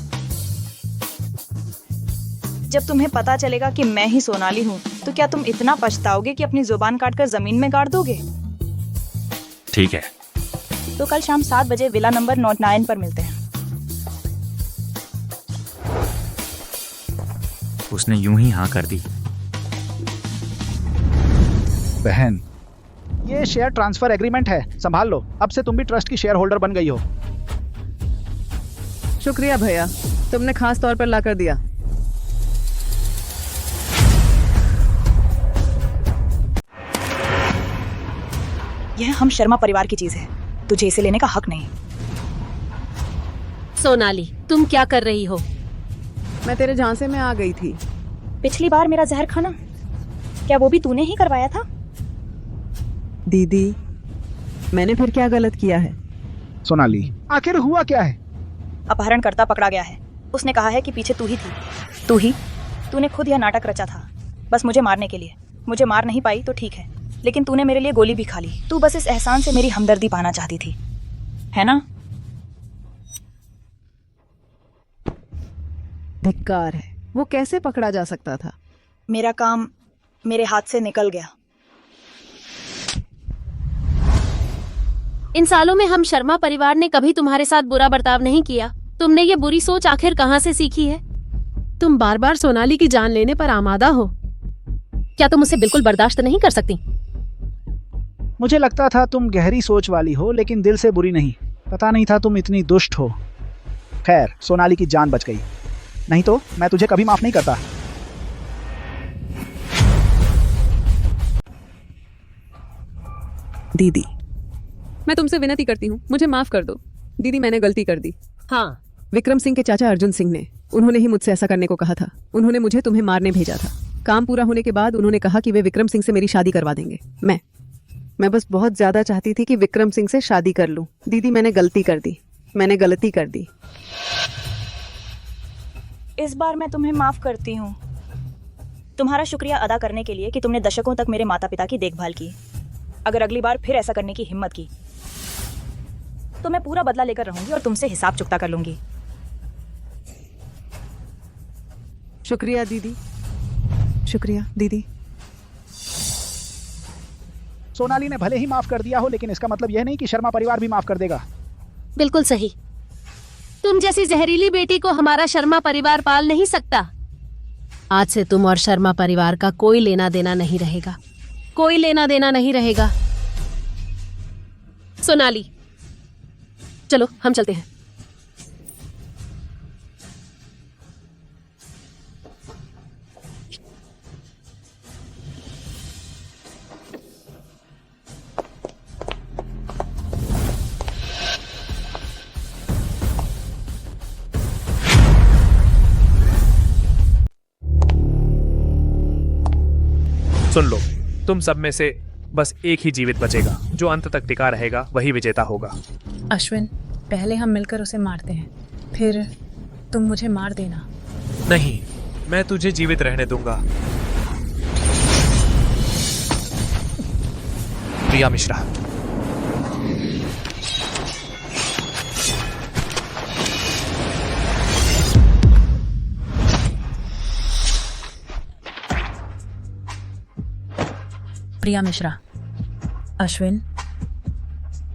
जब तुम्हें पता चलेगा कि मैं ही सोनाली हूँ तो क्या तुम इतना पछताओगे कि अपनी जुबान काटकर जमीन में गाड़ दोगे? ठीक है, तो कल शाम 7 बजे विला नंबर 9 पर मिलते हैं। उसने यूं ही हाँ कर दी। बहन, ये शेयर ट्रांसफर एग्रीमेंट है, संभाल लो। अब से तुम भी ट्रस्ट की शेयर होल्डर बन गई हो। शुक्रिया भैया, तुमने खास तौर पर लाकर दिया। यह हम शर्मा परिवार की चीज है, तुझे इसे लेने का हक नहीं। सोनाली, तुम क्या कर रही हो? मैं तेरे झांसे में आ गई थी। पिछली बार मेरा जहर खाना, क्या वो भी तूने ही करवाया था? दीदी, मैंने फिर क्या गलत किया है? सोनाली, आखिर हुआ क्या है? अपहरणकर्ता पकड़ा गया है। उसने कहा है कि पीछे तू ही थी। तू ही? तूने खुद यह नाटक रचा था, बस मुझे मारने के लिए। मुझे मार नहीं पाई तो ठीक है, लेकिन तूने मेरे लिए गोली भी खा ली। तू बस इस एहसान से मेरी हमदर्दी पाना चाहती थी, है ना? धिक्कार है, वो कैसे पकड़ा जा सकता था? मेरा काम मेरे हाथ से निकल गया। इन सालों में हम शर्मा परिवार ने कभी तुम्हारे साथ बुरा बर्ताव नहीं किया। तुमने ये बुरी सोच आखिर कहाँ से सीखी है? तुम बार बार सोनाली की जान लेने पर आमादा हो। क्या तुम उसे बिल्कुल बर्दाश्त नहीं कर सकती? मुझे लगता था तुम गहरी सोच वाली हो, लेकिन दिल से बुरी नहीं। पता नहीं था तुम इतनी दुष्ट हो। खैर, सोनाली की जान बच गई, नहीं तो मैं तुझे कभी माफ नहीं करता। दीदी, मैं तुमसे विनती करती हूँ, मुझे माफ कर दो। दीदी, मैंने गलती कर दी। हाँ, विक्रम सिंह के चाचा अर्जुन सिंह ने, उन्होंने ही मुझसे ऐसा करने को कहा था। उन्होंने मुझे तुम्हें मारने भेजा था। काम पूरा होने के बाद उन्होंने कहा कि वे विक्रम सिंह से मेरी शादी करवा देंगे। मैं बस बहुत ज्यादा चाहती थी कि विक्रम सिंह से शादी कर लूं। दीदी, मैंने गलती कर दी, मैंने गलती कर दी। इस बार मैं तुम्हें माफ करती हूँ, तुम्हारा शुक्रिया अदा करने के लिए कि तुमने दशकों तक मेरे माता पिता की देखभाल की। अगर अगली बार फिर ऐसा करने की हिम्मत की तो मैं पूरा बदला लेकर रहूंगी और तुमसे हिसाब चुकता कर लूंगी। शुक्रिया दीदी, शुक्रिया दीदी। सोनाली ने भले ही माफ कर दिया हो, लेकिन इसका मतलब यह नहीं कि शर्मा परिवार भी माफ कर देगा। बिल्कुल सही। तुम जैसी जहरीली बेटी को हमारा शर्मा परिवार पाल नहीं सकता। आज से तुम और शर्मा परिवार का कोई लेना देना नहीं रहेगा, कोई लेना देना नहीं रहेगा। सोनाली, चलो हम चलते हैं। सुन लो, तुम सब में से बस एक ही जीवित बचेगा। जो अंत तक टिका रहेगा वही विजेता होगा। अश्विन, पहले हम मिलकर उसे मारते हैं, फिर तुम मुझे मार देना। नहीं, मैं तुझे जीवित रहने दूंगा। प्रिया मिश्रा। प्रिया मिश्रा। अश्विन,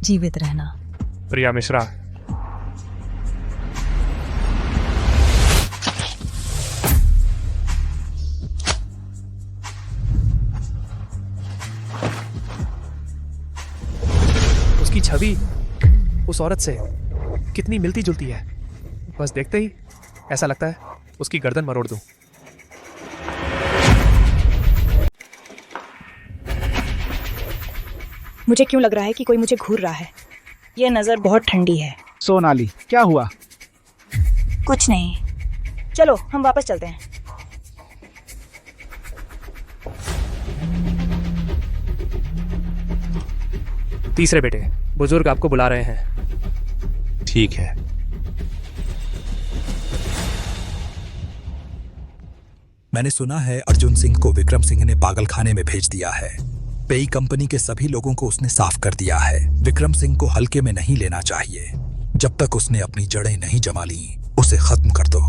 जीवित रहना। प्रिया मिश्रा। उसकी छवि उस औरत से कितनी मिलती जुलती है। बस देखते ही ऐसा लगता है उसकी गर्दन मरोड़ दूं। मुझे क्यों लग रहा है कि कोई मुझे घूर रहा है। ये नजर बहुत ठंडी है। सोनाली, क्या हुआ? कुछ नहीं, चलो हम वापस चलते हैं। तीसरे बेटे, बुजुर्ग आपको बुला रहे हैं। ठीक है। मैंने सुना है अर्जुन सिंह को विक्रम सिंह ने पागलखाने में भेज दिया है। पेई कंपनी के सभी लोगों को उसने साफ कर दिया है। विक्रम सिंह को हल्के में नहीं लेना चाहिए। जब तक उसने अपनी जड़ें नहीं जमा ली, उसे खत्म कर दो।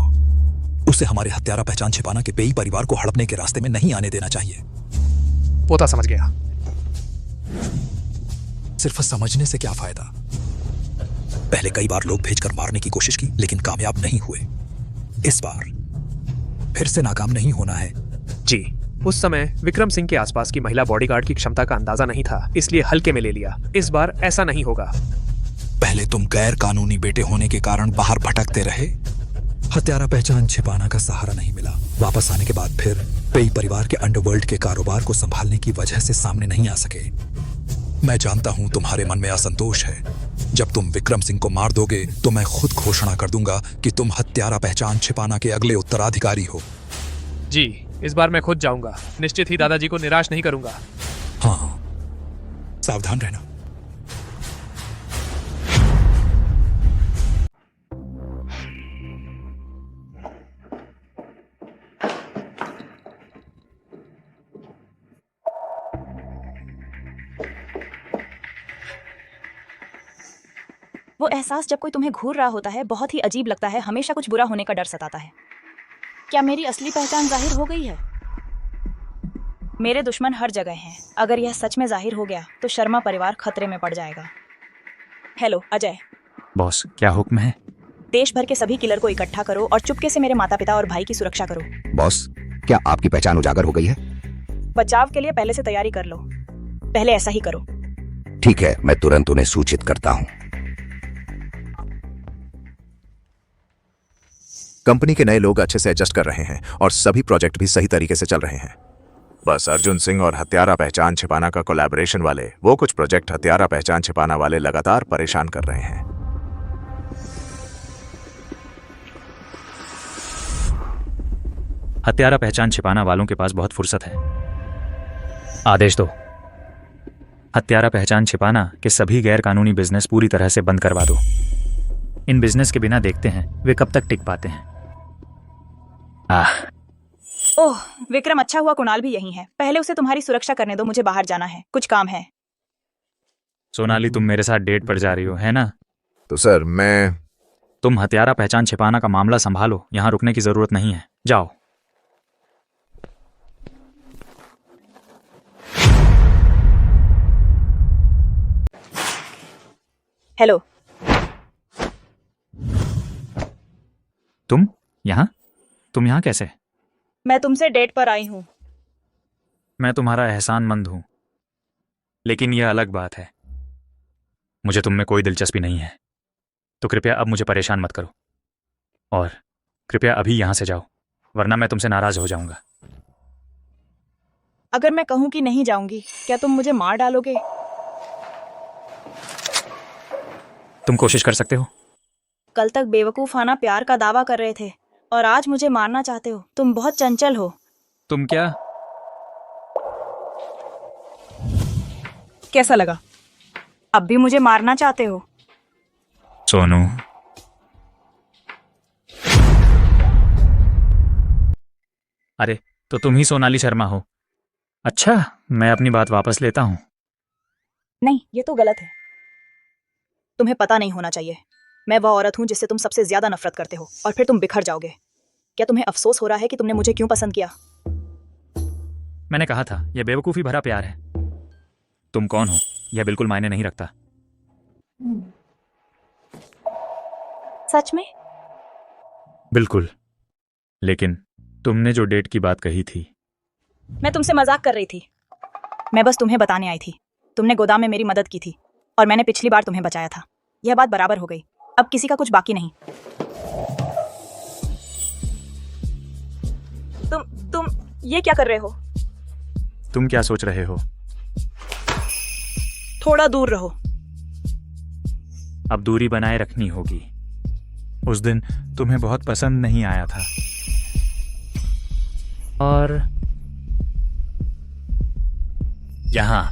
उसे हमारे हत्यारा पहचान छिपाना के पेई परिवार को हड़पने के रास्ते में नहीं आने देना चाहिए। पोता समझ गया। सिर्फ समझने से क्या फायदा? पहले कई बार लोग भेजकर मारने की कोशिश की, लेकिन कामयाब नहीं हुए। इस बार फिर से नाकाम नहीं होना है। जी, उस समय विक्रम सिंह के आसपास की महिला बॉडीगार्ड की क्षमता का अंदाजा नहीं था, इसलिए हल्के में ले लिया। इस बार ऐसा नहीं होगा। पहले तुम गैर कानूनी बेटे होने के कारण बाहर भटकते रहे, हत्यारा पहचान छिपाना का सहारा नहीं मिला। वापस आने के बाद फिर पेई परिवार के अंडरवर्ल्ड के कारोबार को संभालने की वजह से सामने नहीं आ सके। मैं जानता हूं तुम्हारे मन में असंतोष है। जब तुम विक्रम सिंह को मार दोगे तो मैं खुद घोषणा कर दूंगा कि तुम हत्यारा पहचान छिपाना के अगले उत्तराधिकारी हो। जी, इस बार मैं खुद जाऊंगा। निश्चित ही दादाजी को निराश नहीं करूंगा। हाँ, सावधान रहना। वो एहसास जब कोई तुम्हें घूर रहा होता है बहुत ही अजीब लगता है। हमेशा कुछ बुरा होने का डर सताता है। क्या मेरी असली पहचान जाहिर हो गई है? मेरे दुश्मन हर जगह हैं। अगर यह सच में जाहिर हो गया तो शर्मा परिवार खतरे में पड़ जाएगा। हेलो अजय। बॉस, क्या हुक्म है? देश भर के सभी किलर को इकट्ठा करो और चुपके से मेरे माता पिता और भाई की सुरक्षा करो। बॉस, क्या आपकी पहचान उजागर हो गई है? बचाव के लिए पहले से तैयारी कर लो। पहले ऐसा ही करो। ठीक है, मैं तुरंत उन्हें सूचित करता हूँ। कंपनी के नए लोग अच्छे से एडजस्ट कर रहे हैं और सभी प्रोजेक्ट भी सही तरीके से चल रहे हैं। बस अर्जुन सिंह और हत्यारा पहचान छिपाना का कोलैबोरेशन वाले वो कुछ प्रोजेक्ट हत्यारा पहचान छिपाना वाले लगातार परेशान कर रहे हैं। हत्यारा पहचान छिपाना वालों के पास बहुत फुर्सत है। आदेश दो, हत्यारा पहचान छिपाना के सभी गैर कानूनी बिजनेस पूरी तरह से बंद करवा दो। इन बिजनेस के बिना देखते हैं वे कब तक टिक पाते हैं। ओह विक्रम, अच्छा हुआ कुणाल भी यही है। पहले उसे तुम्हारी सुरक्षा करने दो, मुझे बाहर जाना है, कुछ काम है। सोनाली, तुम मेरे साथ डेट पर जा रही हो, है ना? तो सर तुम हत्यारा पहचान छिपाना का मामला संभालो, यहाँ रुकने की जरूरत नहीं है। जाओ। हेलो। तुम यहाँ कैसे? मैं तुमसे डेट पर आई हूँ। मैं तुम्हारा एहसानमंद हूं, लेकिन यह अलग बात है। मुझे तुम में कोई दिलचस्पी नहीं है, तो कृपया अब मुझे परेशान मत करो और कृपया अभी यहां से जाओ, वरना मैं तुमसे नाराज हो जाऊंगा। अगर मैं कहूं कि नहीं जाऊंगी, क्या तुम मुझे मार डालोगे? तुम कोशिश कर सकते हो। कल तक बेवकूफाना प्यार का दावा कर रहे थे और आज मुझे मारना चाहते हो। तुम बहुत चंचल हो। तुम क्या? कैसा लगा? अब भी मुझे मारना चाहते हो? सोनू, अरे तो तुम ही सोनाली शर्मा हो। अच्छा, मैं अपनी बात वापस लेता हूँ। नहीं, ये तो गलत है। तुम्हें पता नहीं होना चाहिए, मैं वह औरत हूँ जिससे तुम सबसे ज्यादा नफरत करते हो, और फिर तुम बिखर जाओगे। क्या तुम्हें अफसोस हो रहा है कि तुमने मुझे क्यों पसंद किया? मैंने कहा था, यह बेवकूफ़ी भरा प्यार है। तुम कौन हो यह बिल्कुल मायने नहीं रखता। सच में? बिल्कुल। लेकिन तुमने जो डेट की बात कही थी। मैं तुमसे मजाक कर रही थी। मैं बस तुम्हें बताने आई थी। तुमने गोदाम में मेरी मदद की थी और मैंने पिछली बार तुम्हें बचाया था। यह बात बराबर हो गई। अब किसी का कुछ बाकी नहीं। तुम ये क्या कर रहे हो? तुम क्या सोच रहे हो? थोड़ा दूर रहो। अब दूरी बनाए रखनी होगी। उस दिन तुम्हें बहुत पसंद नहीं आया था और यहां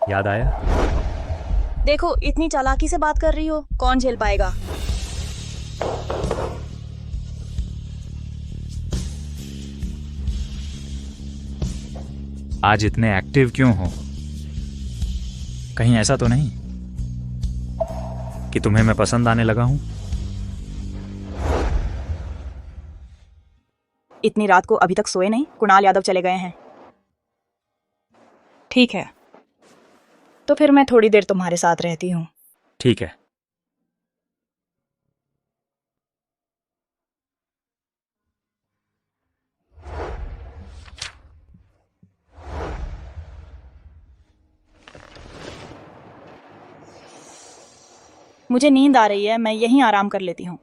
याद आया? देखो, इतनी चालाकी से बात कर रही हो, कौन झेल पाएगा? आज इतने एक्टिव क्यों हो? कहीं ऐसा तो नहीं कि तुम्हें मैं पसंद आने लगा हूं? इतनी रात को अभी तक सोए नहीं? कुणाल यादव चले गए हैं। ठीक है, तो फिर मैं थोड़ी देर तुम्हारे साथ रहती हूँ। ठीक है। मुझे नींद आ रही है, मैं यहीं आराम कर लेती हूँ।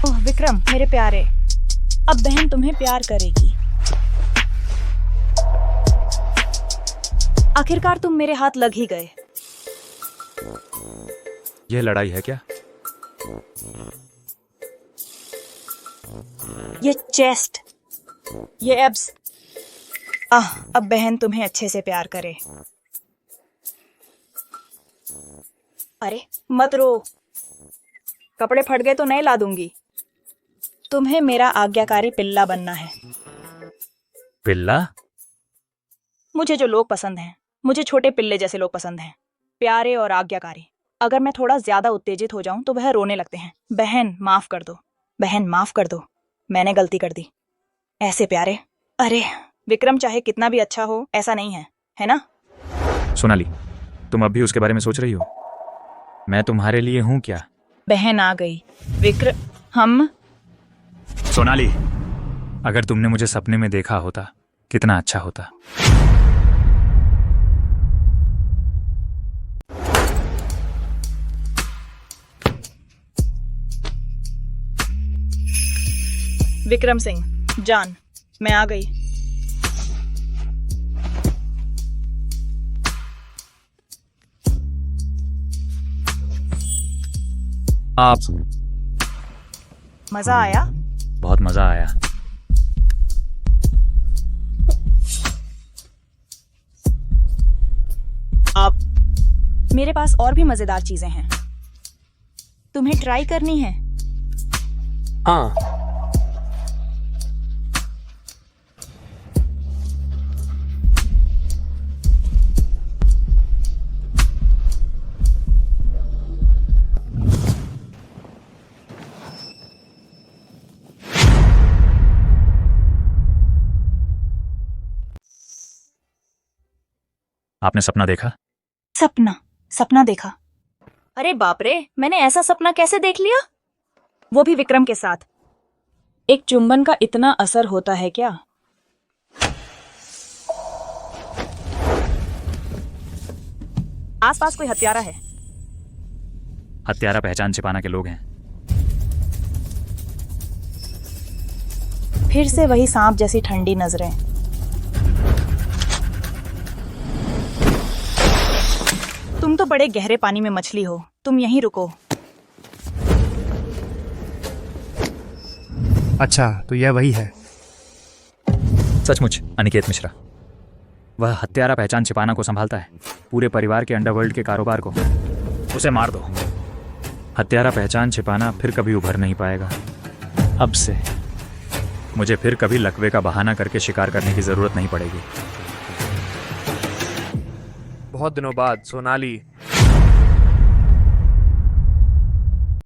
ओह विक्रम, मेरे प्यारे, अब बहन तुम्हें प्यार करेगी। आखिरकार तुम मेरे हाथ लग ही गए। यह लड़ाई है क्या? ये चेस्ट, ये एब्स। अब बहन तुम्हें अच्छे से प्यार करे। अरे मत रो, कपड़े फट गए तो नए ला दूंगी। तुम्हें मेरा आज्ञाकारी पिल्ला बनना है। पिल्ला? मुझे जो लोग पसंद हैं, मुझे छोटे पिल्ले जैसे लोग पसंद हैं, प्यारे और आज्ञाकारी। अगर मैं थोड़ा ज्यादा उत्तेजित हो जाऊं तो वह रोने लगते हैं। बहन माफ कर दो, बहन माफ कर दो, मैंने गलती कर दी। ऐसे प्यारे। अरे विक्रम चाहे कितना भी अच्छा हो, ऐसा नहीं है, है ना? सोनाली, तुम अब भी उसके बारे में सोच रही हो? मैं तुम्हारे लिए हूं क्या? बहन आ गई। विक्रम, हम सोनाली, अगर तुमने मुझे सपने में देखा होता कितना अच्छा होता। विक्रम सिंह, जान, मैं आ गई। आप मजा आया? बहुत मजा आया। आप, मेरे पास और भी मजेदार चीजें हैं, तुम्हें ट्राई करनी है? हाँ। आपने सपना देखा? सपना? सपना देखा? अरे बाप रे, मैंने ऐसा सपना कैसे देख लिया? वो भी विक्रम के साथ। एक चुंबन का इतना असर होता है क्या? आसपास कोई हत्यारा है। हत्यारा पहचान छिपाना के लोग हैं। फिर से वही सांप जैसी ठंडी नजरें। तुम तो बड़े गहरे पानी में मछली हो, तुम यहीं रुको। अच्छा, तो यह वही है। सचमुच अनिकेत मिश्रा। वह हत्यारा पहचान छिपाना को संभालता है, पूरे परिवार के अंडरवर्ल्ड के कारोबार को। उसे मार दो। हत्यारा पहचान छिपाना फिर कभी उभर नहीं पाएगा। अब से मुझे फिर कभी लकवे का बहाना करके शिकार करने की जरूरत नहीं पड़ेगी। बहुत दिनों बाद सोनाली।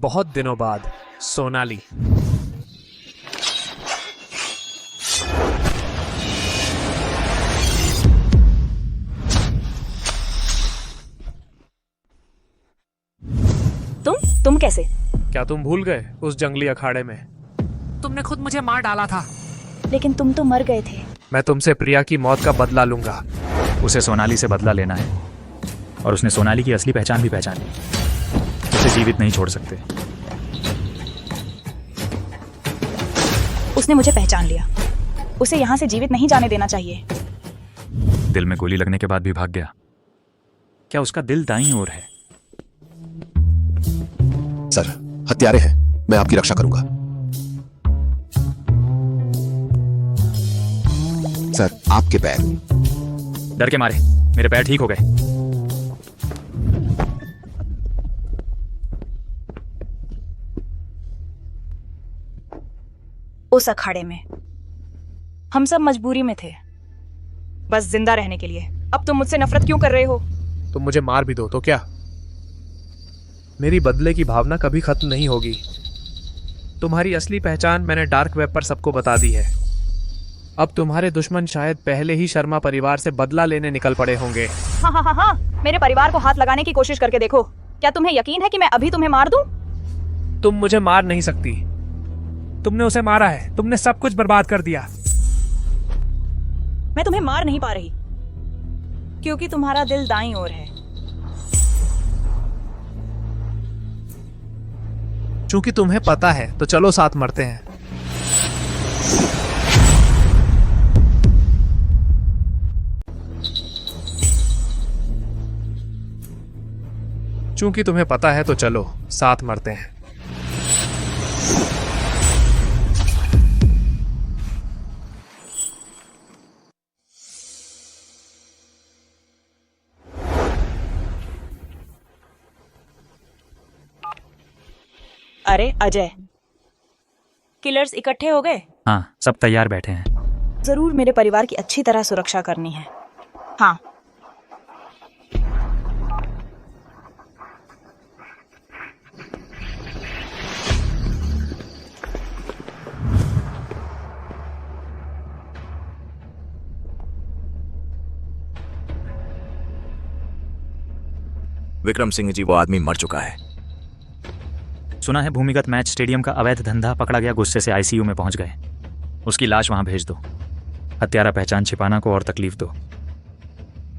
बहुत दिनों बाद सोनाली। तुम कैसे? क्या तुम भूल गए उस जंगली अखाड़े में? तुमने खुद मुझे मार डाला था। लेकिन तुम तो मर गए थे। मैं तुमसे प्रिया की मौत का बदला लूंगा। उसे सोनाली से बदला लेना है, और उसने सोनाली की असली पहचान भी पहचान ली। उसे जीवित नहीं छोड़ सकते। उसने मुझे पहचान लिया। उसे यहाँ से जीवित नहीं जाने देना चाहिए। दिल में गोली लगने के बाद भी भाग गया। क्या उसका दिल दाईं ओर है? सर, हत्यारे हैं। मैं आपकी रक्षा करूंगा। सर, आपके पैर। डर के मारे मेरे पैर ठीक हो गए। उस अखाड़े में हम सब मजबूरी में थे, बस जिंदा रहने के लिए। अब तुम मुझसे नफरत क्यों कर रहे हो? तुम मुझे मार भी दो तो क्या, मेरी बदले की भावना कभी खत्म नहीं होगी। तुम्हारी असली पहचान मैंने डार्क वेब पर सबको बता दी है। अब तुम्हारे दुश्मन शायद पहले ही शर्मा परिवार से बदला लेने निकल पड़े होंगे। हाँ हाँ हाँ हाँ, मेरे परिवार को हाथ लगाने की कोशिश करके देखो। क्या तुम्हें यकीन है कि मैं अभी तुम्हें मार दूं? तुम मुझे मार नहीं सकती। तुमने उसे मारा है। तुमने सब कुछ बर्बाद कर दिया। मैं तुम्हें मार नहीं पा रही क्योंकि तुम्हारा दिल दाईं ओर है। चूंकि तुम्हें पता है तो चलो साथ मरते हैं। चूंकि तुम्हें पता है तो चलो साथ मरते हैं। अरे अजय, किलर्स इकट्ठे हो गए? हाँ, सब तैयार बैठे हैं। जरूर मेरे परिवार की अच्छी तरह सुरक्षा करनी है। हाँ। विक्रम सिंह जी, वो आदमी मर चुका है। सुना है भूमिगत मैच स्टेडियम का अवैध धंधा पकड़ा गया, गुस्से से आईसीयू में पहुंच गए। उसकी लाश वहां भेज दो। हत्यारा पहचान छिपाना को और तकलीफ दो।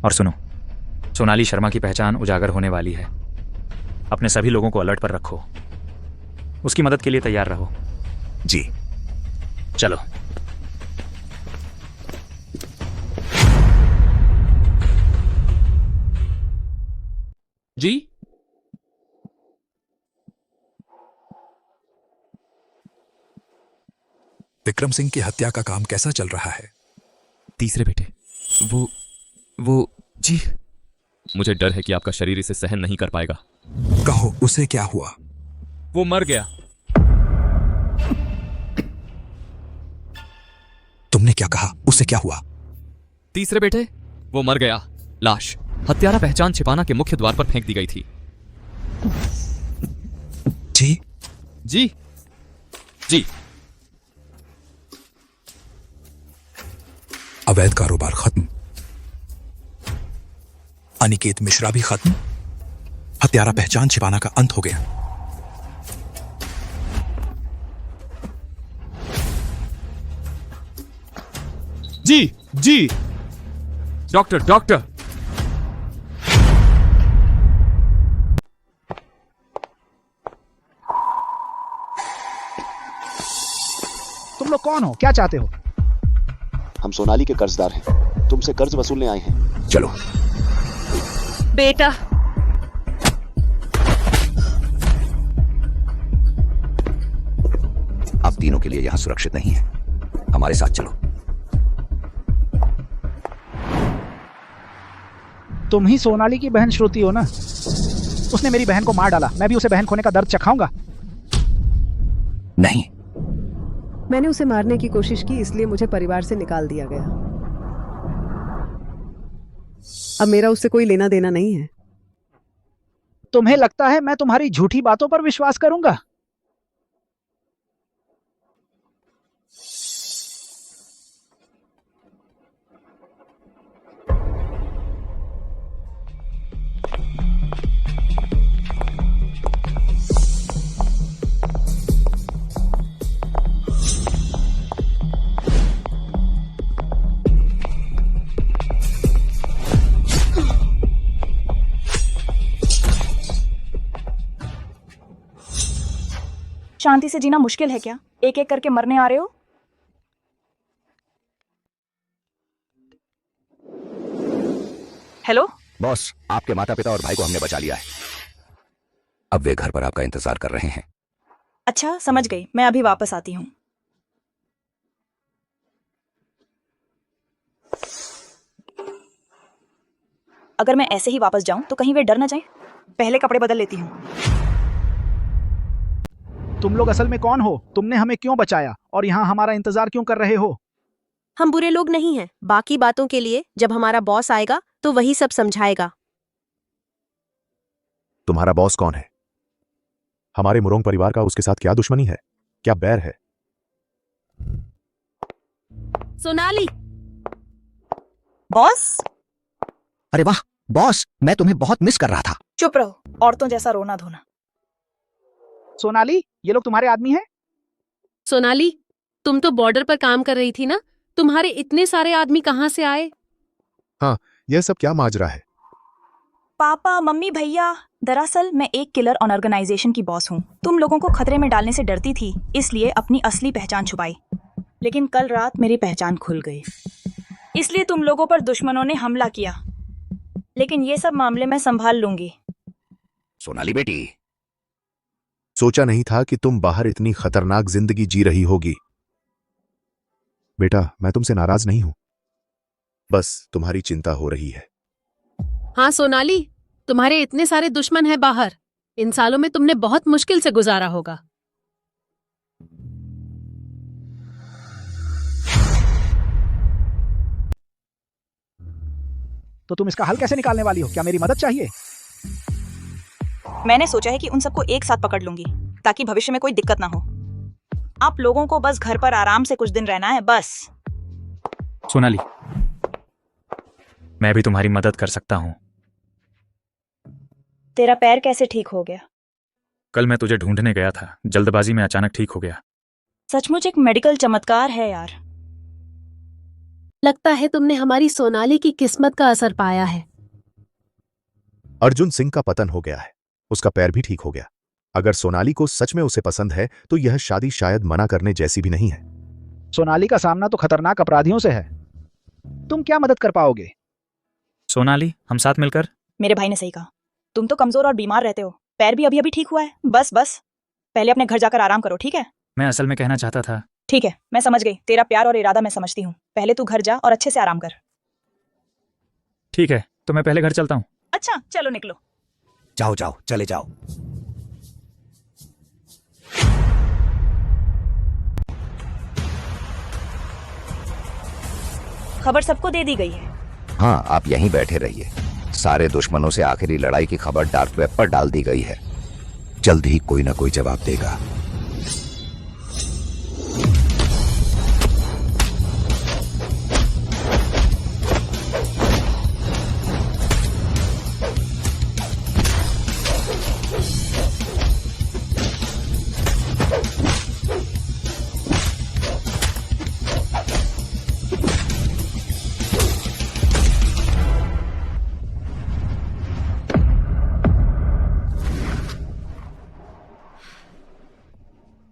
और सुनो, सोनाली शर्मा की पहचान उजागर होने वाली है। अपने सभी लोगों को अलर्ट पर रखो। उसकी मदद के लिए तैयार रहो। जी। चलो। जी। विक्रम सिंह की हत्या का काम कैसा चल रहा है? तीसरे बेटे, वो जी, मुझे डर है कि आपका शरीर इसे सहन नहीं कर पाएगा। कहो, उसे क्या हुआ? वो मर गया। तुमने क्या कहा? उसे क्या हुआ? तीसरे बेटे, वो मर गया। लाश हत्यारा पहचान छिपाना के मुख्य द्वार पर फेंक दी गई थी। जी जी जी। अवैध कारोबार खत्म, अनिकेत मिश्रा भी खत्म, हत्यारा पहचान छिपाना का अंत हो गया। जी डॉक्टर डॉक्टर तुम लोग कौन हो, क्या चाहते हो? हम सोनाली के कर्जदार हैं, तुमसे कर्ज वसूलने आए हैं। चलो। बेटा, आप तीनों के लिए यहां सुरक्षित नहीं है, हमारे साथ चलो। तुम ही सोनाली की बहन श्रुति हो ना? उसने मेरी बहन को मार डाला, मैं भी उसे बहन खोने का दर्द चखाऊंगा? नहीं। मैंने उसे मारने की कोशिश की, इसलिए मुझे परिवार से निकाल दिया गया। अब मेरा उससे कोई लेना देना नहीं है। तुम्हें लगता है मैं तुम्हारी झूठी बातों पर विश्वास करूंगा? शांति से जीना मुश्किल है क्या? एक एक करके मरने आ रहे हो। हेलो बॉस, आपके माता पिता और भाई को हमने बचा लिया है। अब वे घर पर आपका इंतजार कर रहे हैं। अच्छा, समझ गई, मैं अभी वापस आती हूँ। अगर मैं ऐसे ही वापस जाऊं तो कहीं वे डर ना जाएं। पहले कपड़े बदल लेती हूँ। तुम लोग असल में कौन हो? तुमने हमें क्यों बचाया और यहाँ हमारा इंतजार क्यों कर रहे हो? हम बुरे लोग नहीं हैं। बाकी बातों के लिए जब हमारा बॉस आएगा तो वही सब समझाएगा। तुम्हारा बॉस कौन है? हमारे मुरोंग परिवार का उसके साथ क्या दुश्मनी है, क्या बैर है? सोनाली। बॉस? अरे वाह बॉस, मैं तुम्हें बहुत मिस कर रहा था। चुप रहो, औरतों जैसा रोना धोना। सोनाली, ये लोग तुम्हारे आदमी हैं? सोनाली, तुम तो बॉर्डर पर काम कर रही थी ना? तुम्हारे इतने सारे आदमी कहाँ से आए? हाँ, यह सब क्या माजरा है? पापा, मम्मी, भैया, दरअसल मैं एक किलर ऑर्गेनाइजेशन की बॉस हूँ। तुम लोगों को खतरे में डालने से डरती थी, इसलिए अपनी असली पहचान छुपाई। लेकिन कल रात मेरी पहचान खुल गई, इसलिए तुम लोगों पर दुश्मनों ने हमला किया। लेकिन ये सब मामले मैं संभाल लूंगी। सोनाली बेटी, सोचा नहीं था कि तुम बाहर इतनी खतरनाक जिंदगी जी रही होगी। बेटा, मैं तुमसे नाराज नहीं हूं, बस तुम्हारी चिंता हो रही है। हाँ सोनाली, तुम्हारे इतने सारे दुश्मन हैं बाहर। इन सालों में तुमने बहुत मुश्किल से गुजारा होगा। तो तुम इसका हल कैसे निकालने वाली हो? क्या मेरी मदद चाहिए? मैंने सोचा है कि उन सबको एक साथ पकड़ लूंगी ताकि भविष्य में कोई दिक्कत ना हो। आप लोगों को बस घर पर आराम से कुछ दिन रहना है, बस। सोनाली, मैं भी तुम्हारी मदद कर सकता हूँ। तेरा पैर कैसे ठीक हो गया? कल मैं तुझे ढूंढने गया था, जल्दबाजी में अचानक ठीक हो गया। सचमुच एक मेडिकल चमत्कार है यार। लगता है तुमने हमारी सोनाली की किस्मत का असर पाया है। अर्जुन सिंह का पतन हो गया है, उसका पैर भी ठीक हो गया। अगर सोनाली को सच में उसे पसंद है तो यह शादी शायद मना करने जैसी भी नहीं है। सोनाली का सामना तो खतरनाक अपराधियों से है। तुम क्या मदद कर पाओगे? सोनाली, हम साथ मिलकर। मेरे भाई ने सही कहा, तुम तो कमजोर और बीमार रहते हो। पैर भी अभी अभी ठीक हुआ है। बस बस पहले अपने घर जाकर आराम करो, ठीक है? मैं असल में कहना चाहता था। ठीक है, मैं समझ गई। तेरा प्यार और इरादा मैं समझती हूँ। पहले तू घर जा और अच्छे से आराम कर। ठीक है, तो मैं पहले घर चलता हूँ। अच्छा, चलो निकलो। जाओ जाओ, चले जाओ। खबर सबको दे दी गई है। हाँ, आप यहीं बैठे रहिए। सारे दुश्मनों से आखिरी लड़ाई की खबर डार्क वेब पर डाल दी गई है। जल्द ही कोई ना कोई जवाब देगा।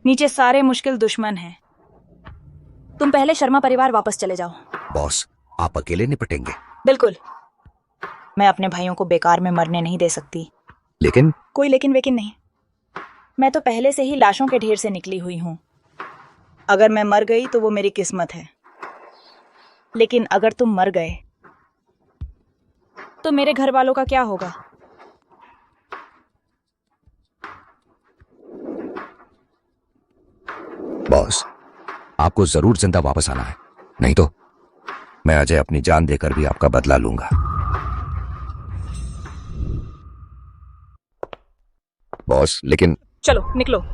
नीचे सारे मुश्किल दुश्मन हैं। तुम पहले शर्मा परिवार वापस चले जाओ। बॉस, आप अकेले निपटेंगे? बिल्कुल। मैं अपने भाइयों को बेकार में मरने नहीं दे सकती। लेकिन कोई लेकिन वेकिन नहीं। मैं तो पहले से ही लाशों के ढेर से निकली हुई हूं। अगर मैं मर गई तो वो मेरी किस्मत है, लेकिन अगर तुम मर गए तो मेरे घर वालों का क्या होगा? बॉस, आपको जरूर जिंदा वापस आना है, नहीं तो मैं अजय अपनी जान देकर भी आपका बदला लूंगा। बॉस, लेकिन चलो निकलो।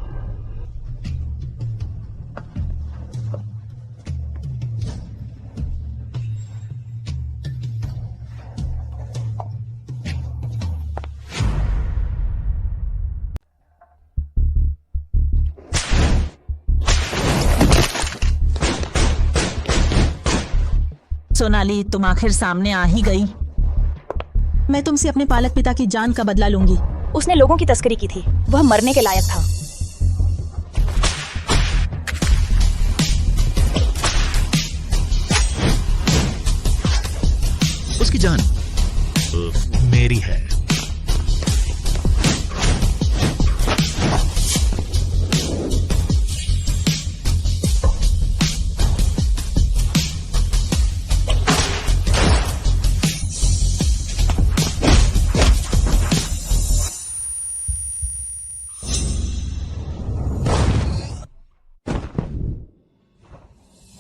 सोनाली, तुम आखिर सामने आ ही गई। मैं तुमसे अपने पालक पिता की जान का बदला लूंगी। उसने लोगों की तस्करी की थी, वह मरने के लायक था। उसकी जान मेरी है।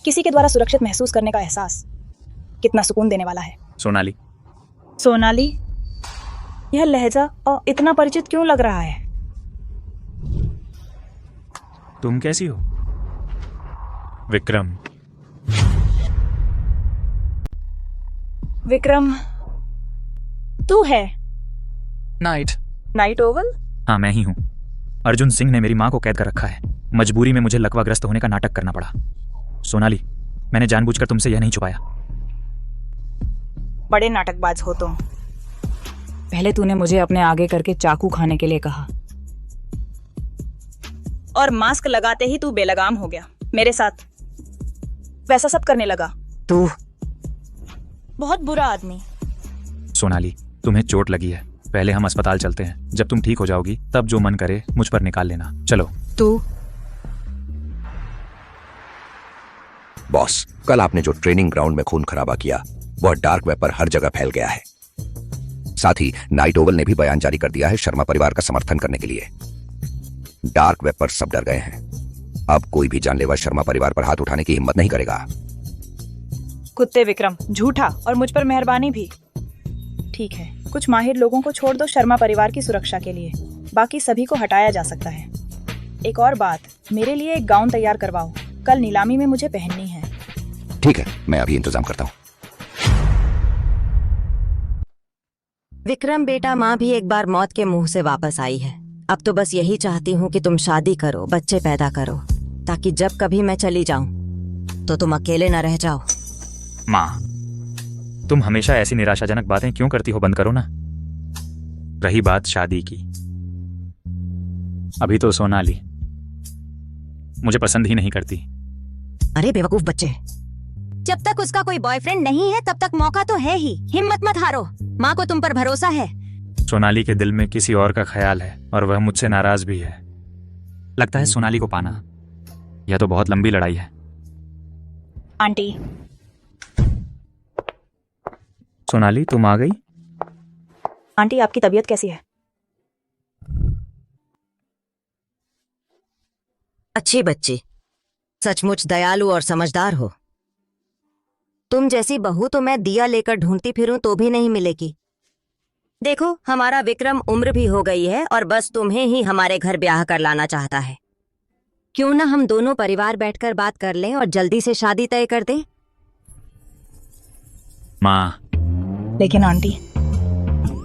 किसी के द्वारा सुरक्षित महसूस करने का एहसास कितना सुकून देने वाला है। सोनाली, सोनाली, यह लहजा और इतना परिचित क्यों लग रहा है? तुम कैसी हो? विक्रम। विक्रम, तू है? Night Oval? हाँ, मैं ही हूँ। अर्जुन सिंह ने मेरी माँ को कैद कर रखा है। मजबूरी में मुझे लकवाग्रस्त होने का नाटक करना पड़ा। सोनाली, मैंने जानबूझकर तुमसे यह नहीं छुपाया। बड़े नाटकबाज हो तुम। पहले तूने मुझे अपने आगे करके चाकू खाने के लिए कहा, और मास्क लगाते ही तू बेलगाम हो गया। मेरे साथ वैसा सब करने लगा। तू बहुत बुरा आदमी। सोनाली, तुम्हें चोट लगी है। पहले हम अस्पताल चलते हैं। जब तुम ठीक हो जाओगी तब जो मन करे मुझ पर निकाल लेना। चलो। तू बॉस, कल आपने जो ट्रेनिंग ग्राउंड में खून खराबा किया वह डार्क वेब पर हर जगह फैल गया है। साथ ही नाइट ओवल ने भी बयान जारी कर दिया है शर्मा परिवार का समर्थन करने के लिए। डार्क वेब पर सब डर गए हैं। अब कोई भी जानलेवा शर्मा परिवार पर हाथ उठाने की हिम्मत नहीं करेगा। कुत्ते विक्रम, झूठा और मुझ पर मेहरबानी भी। ठीक है, कुछ माहिर लोगों को छोड़ दो शर्मा परिवार की सुरक्षा के लिए, बाकी सभी को हटाया जा सकता है। एक और बात, मेरे लिए एक गाउन तैयार करवाओ, कल नीलामी में मुझे पहननी है। ठीक है, मैं अभी इंतजाम करता हूँ। विक्रम बेटा, माँ भी एक बार मौत के मुंह से वापस आई है। अब तो बस यही चाहती हूँ कि तुम शादी करो, बच्चे पैदा करो, ताकि जब कभी मैं चली जाऊं तो तुम अकेले न रह जाओ। माँ, तुम हमेशा ऐसी निराशाजनक बातें क्यों करती हो? बंद करो ना। रही बात शादी की, अभी तो सोनाली मुझे पसंद ही नहीं करती। अरे बेवकूफ बच्चे, जब तक उसका कोई बॉयफ्रेंड नहीं है तब तक मौका तो है ही। हिम्मत मत हारो, माँ को तुम पर भरोसा है। सोनाली के दिल में किसी और का ख्याल है और वह मुझसे नाराज भी है। लगता है सोनाली को पाना यह तो बहुत लंबी लड़ाई है। आंटी। सोनाली, तुम आ गई? आंटी, आपकी तबीयत कैसी है? अच्छी बच्ची, सचमुच दयालु और समझदार हो। तुम जैसी बहू तो मैं दिया लेकर ढूंढती फिरूं तो भी नहीं मिलेगी। देखो, हमारा विक्रम उम्र भी हो गई है और बस तुम्हें ही हमारे घर ब्याह कर लाना चाहता है। क्यों ना हम दोनों परिवार बैठकर बात कर लें और जल्दी से शादी तय कर दें? माँ। लेकिन आंटी,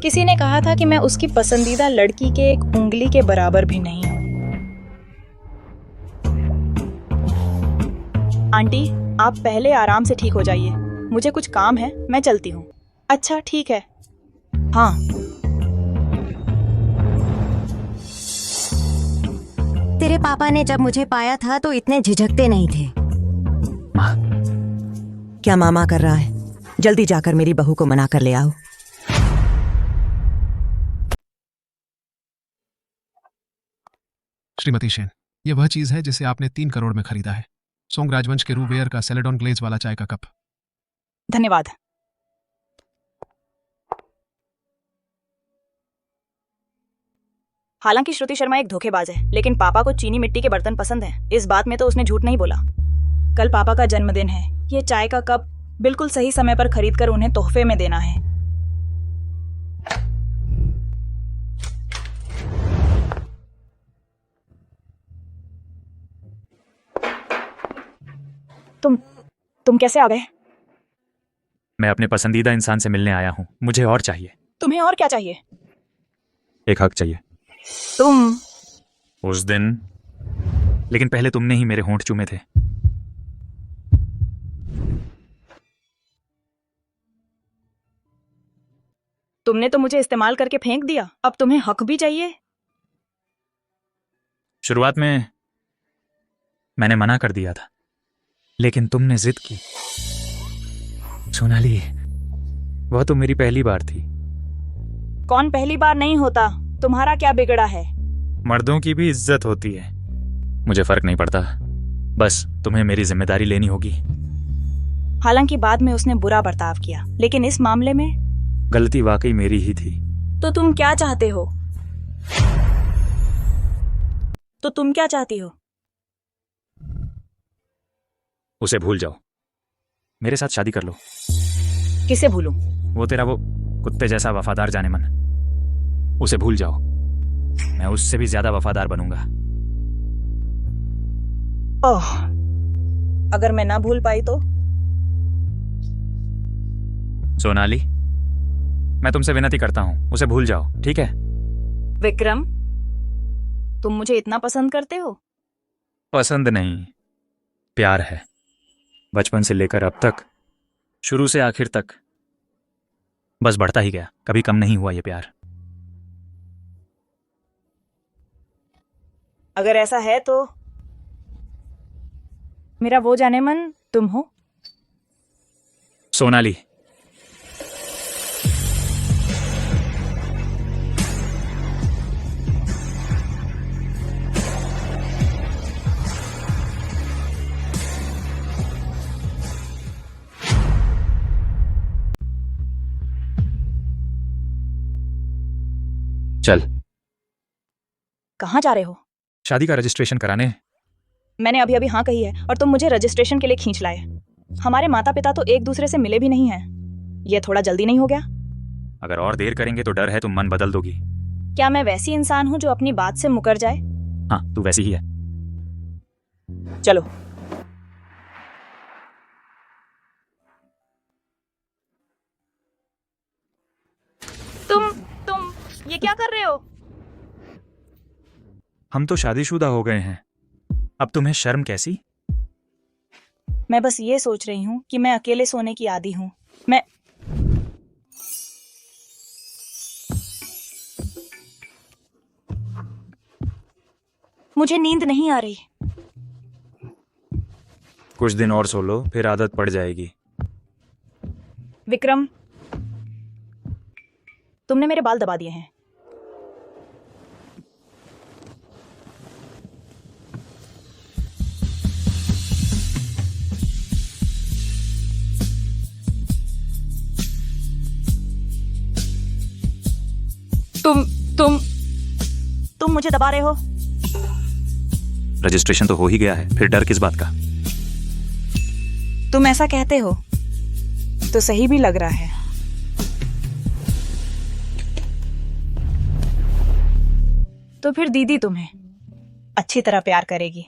किसी ने कहा था कि मैं उसकी पसंदीदा लड़की के एक उंगली के बराबर भी नहीं हूं। आंटी, आप पहले आराम से ठीक हो जाइए। मुझे कुछ काम है, मैं चलती हूँ। अच्छा ठीक है। हाँ। तेरे पापा ने जब मुझे पाया था तो इतने झिझकते नहीं थे। क्या मामा कर रहा है? जल्दी जाकर मेरी बहू को मना कर ले आओ। श्रीमती शेन, यह वह चीज है जिसे आपने 3 करोड़ में खरीदा है। सोंग राजवंश के रूवेयर का सेलेडॉन ग्लेज वाला चाय का कप। धन्यवाद। हालांकि श्रुति शर्मा एक धोखेबाज है, लेकिन पापा को चीनी मिट्टी के बर्तन पसंद हैं। इस बात में तो उसने झूठ नहीं बोला। कल पापा का जन्मदिन है। ये चाय का कप बिल्कुल सही समय पर खरीदकर उन्हें तोहफे में देना है। तुम कैसे आ गए? मैं अपने पसंदीदा इंसान से मिलने आया हूं। मुझे और चाहिए। तुम्हें और क्या चाहिए? एक हक चाहिए। तुम उस दिन, लेकिन पहले तुमने ही मेरे होंठ चूमे थे। तुमने तो मुझे इस्तेमाल करके फेंक दिया, अब तुम्हें हक भी चाहिए? शुरुआत में मैंने मना कर दिया था, लेकिन तुमने जिद की। सोनाली, वह तो मेरी पहली बार थी। कौन पहली बार नहीं होता? तुम्हारा क्या बिगड़ा है? मर्दों की भी इज्जत होती है। मुझे फर्क नहीं पड़ता, बस तुम्हें मेरी जिम्मेदारी लेनी होगी। हालांकि बाद में उसने बुरा बर्ताव किया, लेकिन इस मामले में गलती वाकई मेरी ही थी। तो तुम क्या चाहते हो? तो तुम क्या चाहती हो? उसे भूल जाओ। मेरे साथ शादी कर लो। किसे भूलूं? वो तेरा वो कुत्ते जैसा वफादार जाने मन, उसे भूल जाओ। मैं उससे भी ज्यादा वफादार बनूंगा। ओह, अगर मैं ना भूल पाई तो? सोनाली, मैं तुमसे विनती करता हूं, उसे भूल जाओ, ठीक है? विक्रम, तुम मुझे इतना पसंद करते हो? पसंद नहीं, प्यार है। बचपन से लेकर अब तक, शुरू से आखिर तक, बस बढ़ता ही गया, कभी कम नहीं हुआ ये प्यार। अगर ऐसा है तो मेरा वो जाने मन तुम हो? सोनाली, चल। कहाँ जा रहे हो? शादी का रजिस्ट्रेशन कराने। मैंने अभी अभी हाँ कही है और तुम मुझे रजिस्ट्रेशन के लिए खींच लाए। हमारे माता पिता तो एक दूसरे से मिले भी नहीं हैं। यह थोड़ा जल्दी नहीं हो गया? अगर और देर करेंगे तो डर है तुम मन बदल दोगी। क्या मैं वैसी इंसान हूँ जो अपनी बात से मुकर जाए? हाँ, तू वैसी ही है। चलो। तुम ये क्या कर रहे हो? हम तो शादीशुदा हो गए हैं, अब तुम्हें शर्म कैसी? मैं बस ये सोच रही हूँ कि मैं अकेले सोने की आदी हूँ। मुझे नींद नहीं आ रही। कुछ दिन और सो लो, फिर आदत पड़ जाएगी। विक्रम, तुमने मेरे बाल दबा दिए हैं। तुम मुझे दबा रहे हो? रजिस्ट्रेशन तो हो ही गया है, फिर डर किस बात का? तुम ऐसा कहते हो तो सही भी लग रहा है। तो फिर दीदी तुम्हें अच्छी तरह प्यार करेगी।